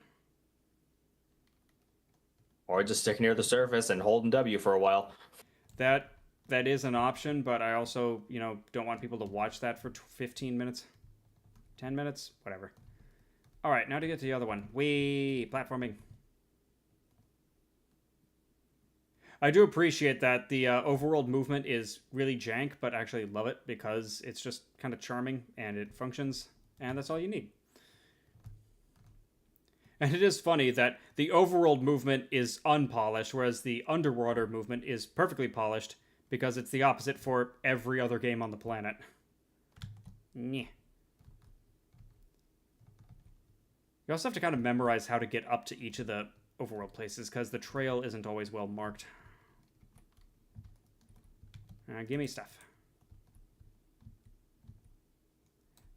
Or just stick near the surface and hold W for a while. That is an option, but I also, you know, don't want people to watch that for 15 minutes. 10 minutes? Whatever. All right, now to get to the other one. Whee! Platforming. I do appreciate that the overworld movement is really jank, but I actually love it because it's just kind of charming and it functions, and that's all you need. And it is funny that the overworld movement is unpolished, whereas the underwater movement is perfectly polished, because it's the opposite for every other game on the planet. Nyeh. You also have to kind of memorize how to get up to each of the overworld places, because the trail isn't always well marked. Give me stuff.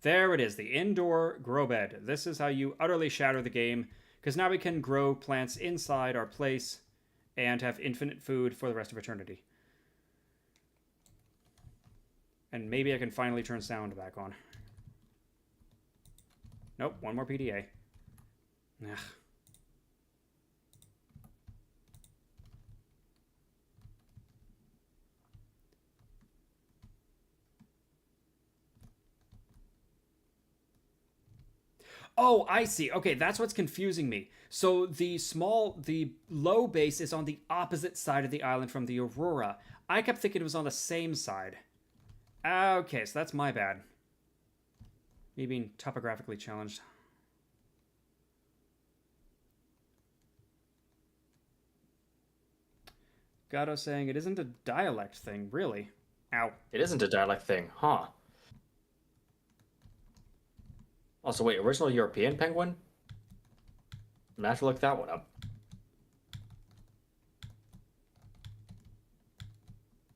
There it is, the indoor grow bed. This is how you utterly shatter the game, because now we can grow plants inside our place and have infinite food for the rest of eternity. And maybe I can finally turn sound back on. Nope, one more PDA. Ugh. Oh, I see. Okay, that's what's confusing me. So the low base is on the opposite side of the island from the Aurora. I kept thinking it was on the same side. Okay, so that's my bad. Me being topographically challenged. Gato saying it isn't a dialect thing, really. Ow. It isn't a dialect thing, huh? Also, wait, original European penguin? I'm gonna have to look that one up.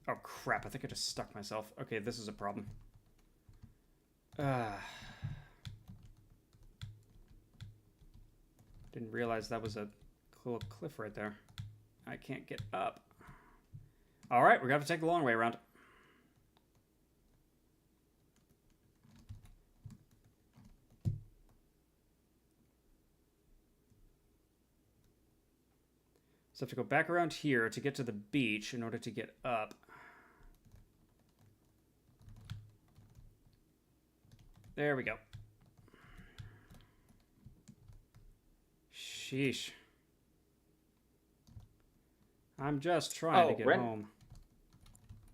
Oh, crap. I think I just stuck myself. Okay, this is a problem. Didn't realize that was a little cliff right there. I can't get up. All right, we're going to have to take the long way around. So I have to go back around here to get to the beach in order to get up. There we go. Sheesh. I'm just trying to get home.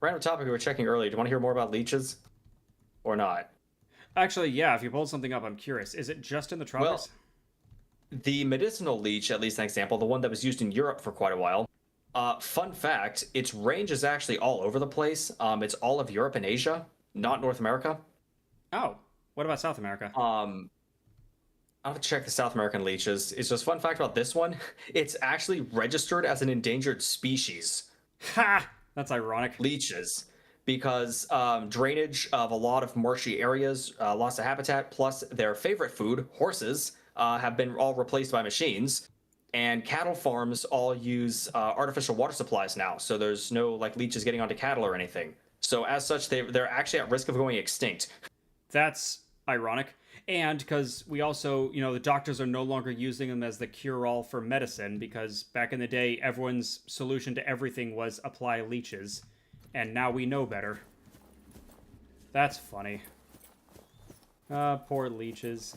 Random topic we were checking earlier. Do you want to hear more about leeches? Or not? Actually, yeah, if you pulled something up, I'm curious. Is it just in the tropics? Well, the medicinal leech, at least an example, the one that was used in Europe for quite a while. Fun fact, its range is actually all over the place. It's all of Europe and Asia, not North America. Oh, what about South America? I'll have to check the South American leeches. It's just fun fact about this one. It's actually registered as an endangered species. Ha! That's ironic. Leeches. Because drainage of a lot of marshy areas, loss of habitat, plus their favorite food, horses, have been all replaced by machines. And cattle farms all use artificial water supplies now. So there's no like leeches getting onto cattle or anything. So as such, they're actually at risk of going extinct. That's ironic. And because we also, the doctors are no longer using them as the cure-all for medicine, because back in the day, everyone's solution to everything was apply leeches. And now we know better. That's funny. Poor leeches.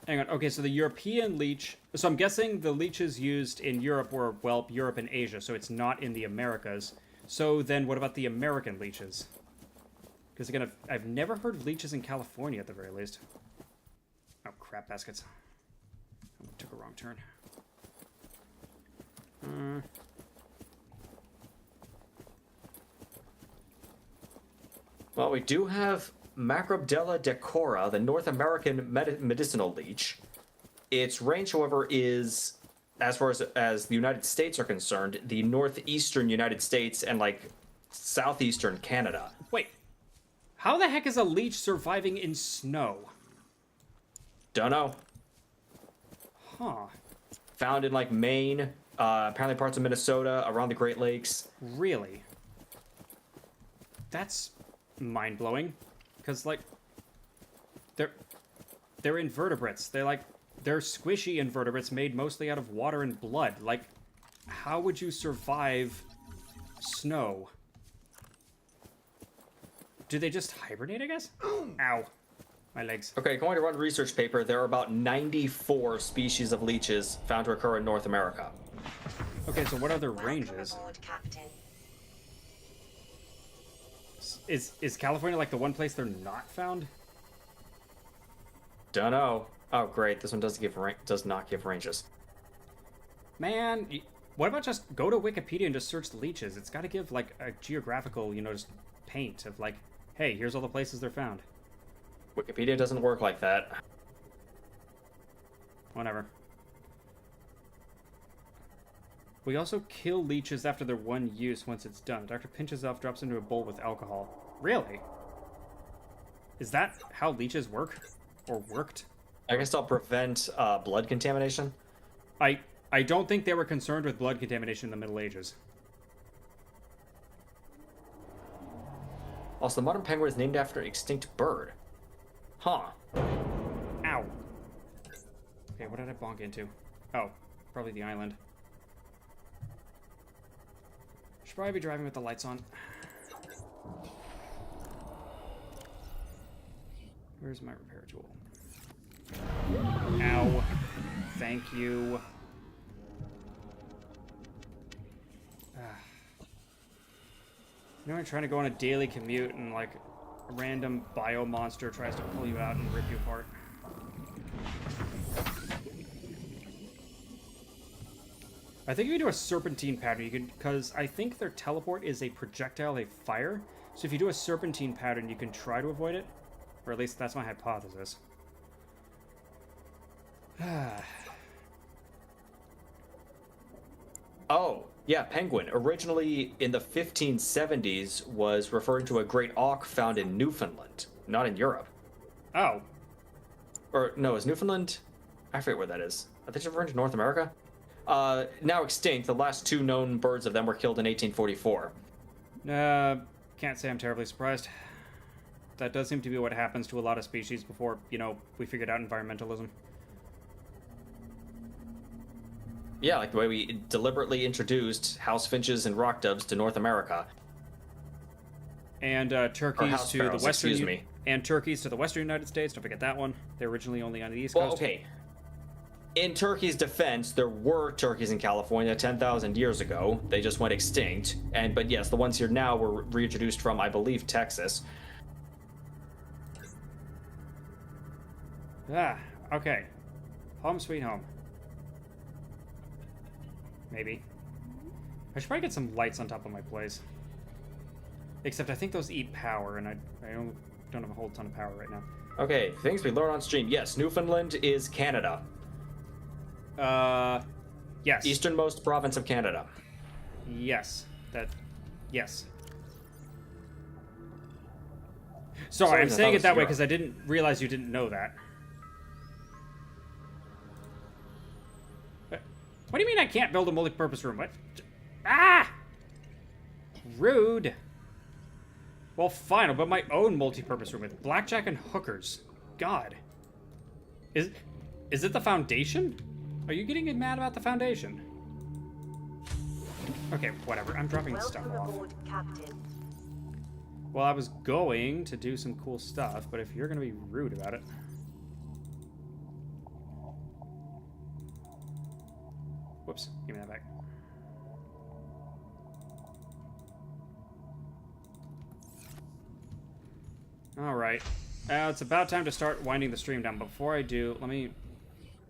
Hang on. Okay, so the European leech... So I'm guessing the leeches used in Europe were, well, Europe and Asia, so it's not in the Americas. So then what about the American leeches? Because again, I've never heard of leeches in California at the very least. Oh, crap baskets. I took a wrong turn. Well, we do have Macrobdella decora, the North American medicinal leech. Its range, however, is, as far as the United States are concerned, the northeastern United States and, like, southeastern Canada. Wait. How the heck is a leech surviving in snow? Don't know. Huh. Found in, like, Maine, apparently parts of Minnesota, around the Great Lakes. Really? That's mind-blowing. Because, like, they're invertebrates. They're squishy invertebrates made mostly out of water and blood. Like, how would you survive snow? Do they just hibernate, I guess? Ow. My legs. Okay, according to one research paper, there are about 94 species of leeches found to occur in North America. Okay, so what are their ranges? Is California like the one place they're not found? Don't know. Oh, great. This one does not give ranges. Man, what about just go to Wikipedia and just search the leeches? It's got to give like a geographical, just paint of like, hey, here's all the places they're found. Wikipedia doesn't work like that. Whatever. We also kill leeches after their one use once it's done. The doctor pinches off, drops into a bowl with alcohol. Really? Is that how leeches work? Or worked? I guess I'll prevent blood contamination. I don't think they were concerned with blood contamination in the Middle Ages. Also, the modern penguin is named after an extinct bird. Huh. Ow. Okay, what did I bonk into? Oh, probably the island. Should probably be driving with the lights on. Where's my repair tool? Ow. Thank you. I'm trying to go on a daily commute and like a random bio monster tries to pull you out and rip you apart. I think if you do a serpentine pattern, you can, because I think their teleport is a projectile they fire. So if you do a serpentine pattern, you can try to avoid it. Or at least that's my hypothesis. Oh, yeah, penguin. Originally in the 1570s was referring to a great auk found in Newfoundland, not in Europe. Oh. Or, no, is Newfoundland? I forget where that is. I think it's referring to North America. Now extinct, the last two known birds of them were killed in 1844. Can't say I'm terribly surprised. That does seem to be what happens to a lot of species before, we figured out environmentalism. Yeah, like the way we deliberately introduced house finches and rock doves to North America. And Or turkeys house to the sparrows, western. excuse me. And turkeys to the western United States. Don't forget that one. They're originally only on the East Well, Coast. okay. In Turkey's defense, there were turkeys in California 10,000 years ago. They just went extinct. But yes, the ones here now were reintroduced from, I believe, Texas. Ah, okay. Home sweet home. Maybe. I should probably get some lights on top of my place. Except I think those eat power, and I don't have a whole ton of power right now. Okay, things we learn on stream. Yes, Newfoundland is Canada. Yes. Easternmost province of Canada. Yes. Yes. Sorry, I'm saying it that way because I didn't realize you didn't know that. What do you mean I can't build a multi-purpose room? What? Ah! Rude. Well, fine, I'll build my own multi-purpose room with blackjack and hookers. God. Is it the foundation? Are you getting mad about the foundation? Okay, whatever. I'm dropping stuff off. Aboard, Captain. Well, I was going to do some cool stuff, but if you're going to be rude about it... Whoops, give me that back. Alright. It's about time to start winding the stream down. Before I do, let me...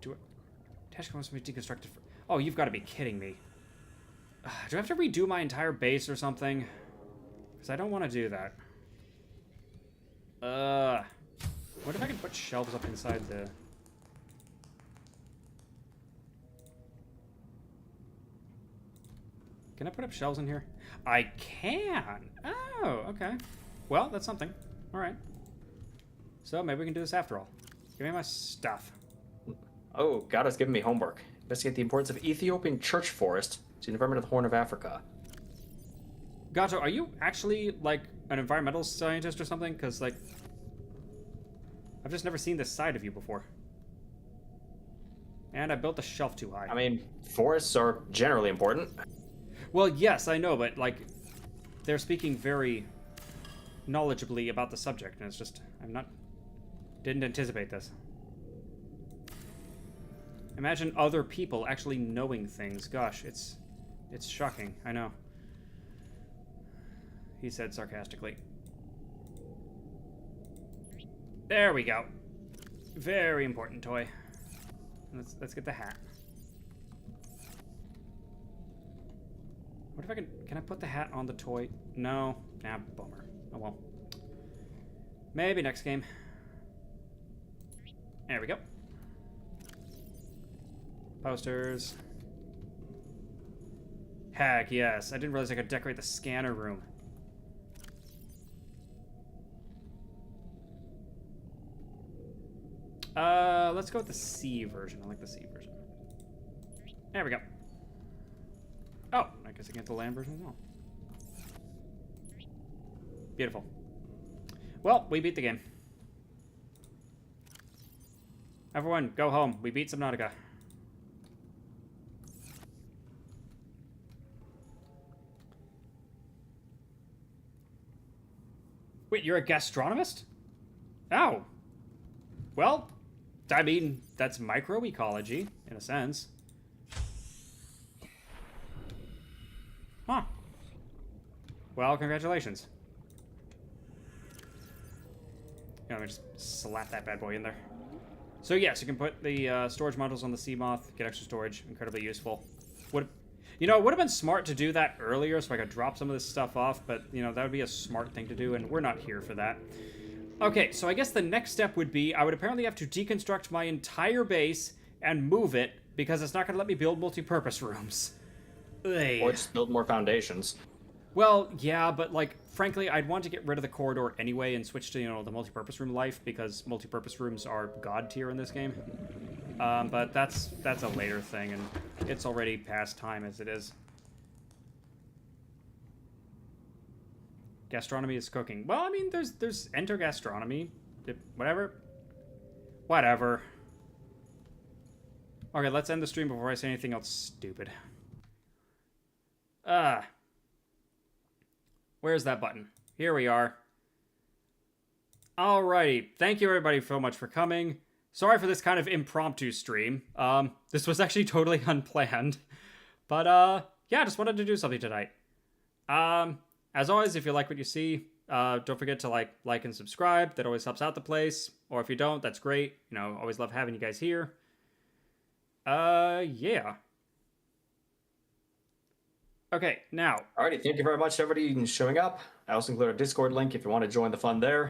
Do it. Tashka wants me deconstructed for... Oh, you've got to be kidding me. Do I have to redo my entire base or something? Because I don't want to do that. What if I can put shelves up inside the... Can I put up shelves in here? I can! Oh, okay. Well, that's something. Alright. So, maybe we can do this after all. Give me my stuff. Oh, God has given me homework. Investigate the importance of Ethiopian church forest to the environment of the Horn of Africa. Gato, are you actually, like, an environmental scientist or something? Because, like, I've just never seen this side of you before. And I built the shelf too high. I mean, forests are generally important. Well, yes, I know, but, like, they're speaking very knowledgeably about the subject, and it's just, didn't anticipate this. Imagine other people actually knowing things. Gosh, it's shocking, I know. He said sarcastically. There we go. Very important toy. Let's get the hat. What if I can I put the hat on the toy? No. Nah, bummer. Oh well. Maybe next game. There we go. Posters. Heck yes. I didn't realize I could decorate the scanner room. Let's go with the C version. I like the C version. There we go. Oh, I guess I can get the land version as well. Beautiful. Well, we beat the game. Everyone, go home. We beat Subnautica. Wait, you're a gastronomist? Oh. Well, I mean, that's microecology, in a sense. Huh. Well, congratulations. Yeah, let me just slap that bad boy in there. So yes, you can put the storage modules on the Seamoth, get extra storage, incredibly useful. You know, it would have been smart to do that earlier so I could drop some of this stuff off, but, you know, that would be a smart thing to do, and we're not here for that. Okay, so I guess the next step would be I would apparently have to deconstruct my entire base and move it, because it's not going to let me build multi-purpose rooms. Ugh. Or just build more foundations. Well, yeah, but, like, frankly, I'd want to get rid of the corridor anyway and switch to, you know, the multi-purpose room life, because multi-purpose rooms are god tier in this game. But that's a later thing, and it's already past time as it is. Gastronomy is cooking. Well, I mean, there's enter gastronomy. Whatever. Whatever. Okay, let's end the stream before I say anything else stupid. Where's that button? Here we are. Alrighty, thank you everybody so much for coming. Sorry for this kind of impromptu stream. This was actually totally unplanned. But, yeah, just wanted to do something tonight. As always, if you like what you see, don't forget to like and subscribe. That always helps out the place. Or if you don't, that's great. You know, always love having you guys here. Yeah. Okay, now. Alrighty, thank you very much, everybody, showing up. I also include a Discord link if you want to join the fun there.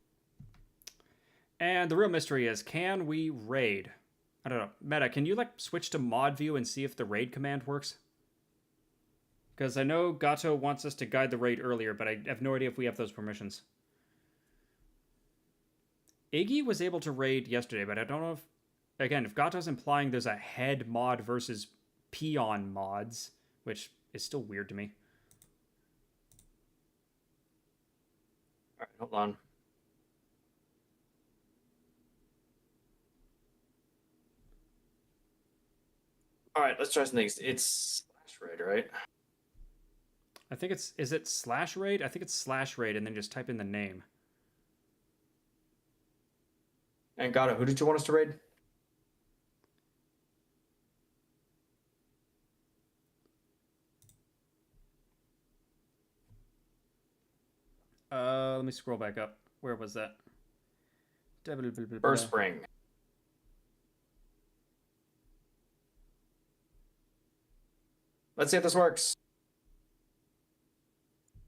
And the real mystery is, can we raid? I don't know. Meta, can you, switch to mod view and see if the raid command works? Because I know Gato wants us to guide the raid earlier, but I have no idea if we have those permissions. Iggy was able to raid yesterday, but I don't know if... Again, if Gato's implying there's a head mod versus peon mods, which is still weird to me. Alright, hold on. Alright, let's try some things. It's slash raid, right? I think it's... Is it slash raid? I think it's slash raid, and then just type in the name. And Gato, who did you want us to raid? Let me scroll back up. Where was that? First Spring. Let's see if this works.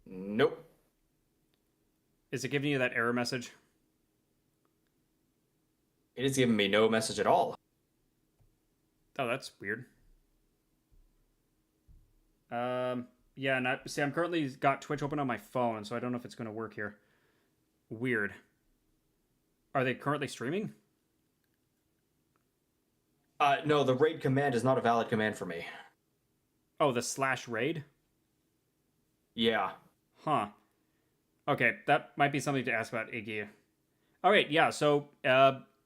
Nope. Is it giving you that error message? It is giving me no message at all. Oh, that's weird. Yeah, and I'm currently got Twitch open on my phone, so I don't know if it's going to work here. Weird. Are they currently streaming? No, the raid command is not a valid command for me. Oh, the slash raid? Yeah. Huh. Okay, that might be something to ask about Iggy. Alright, yeah, so,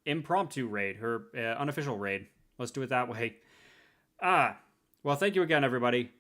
impromptu raid, her unofficial raid. Let's do it that way. Well, thank you again, everybody.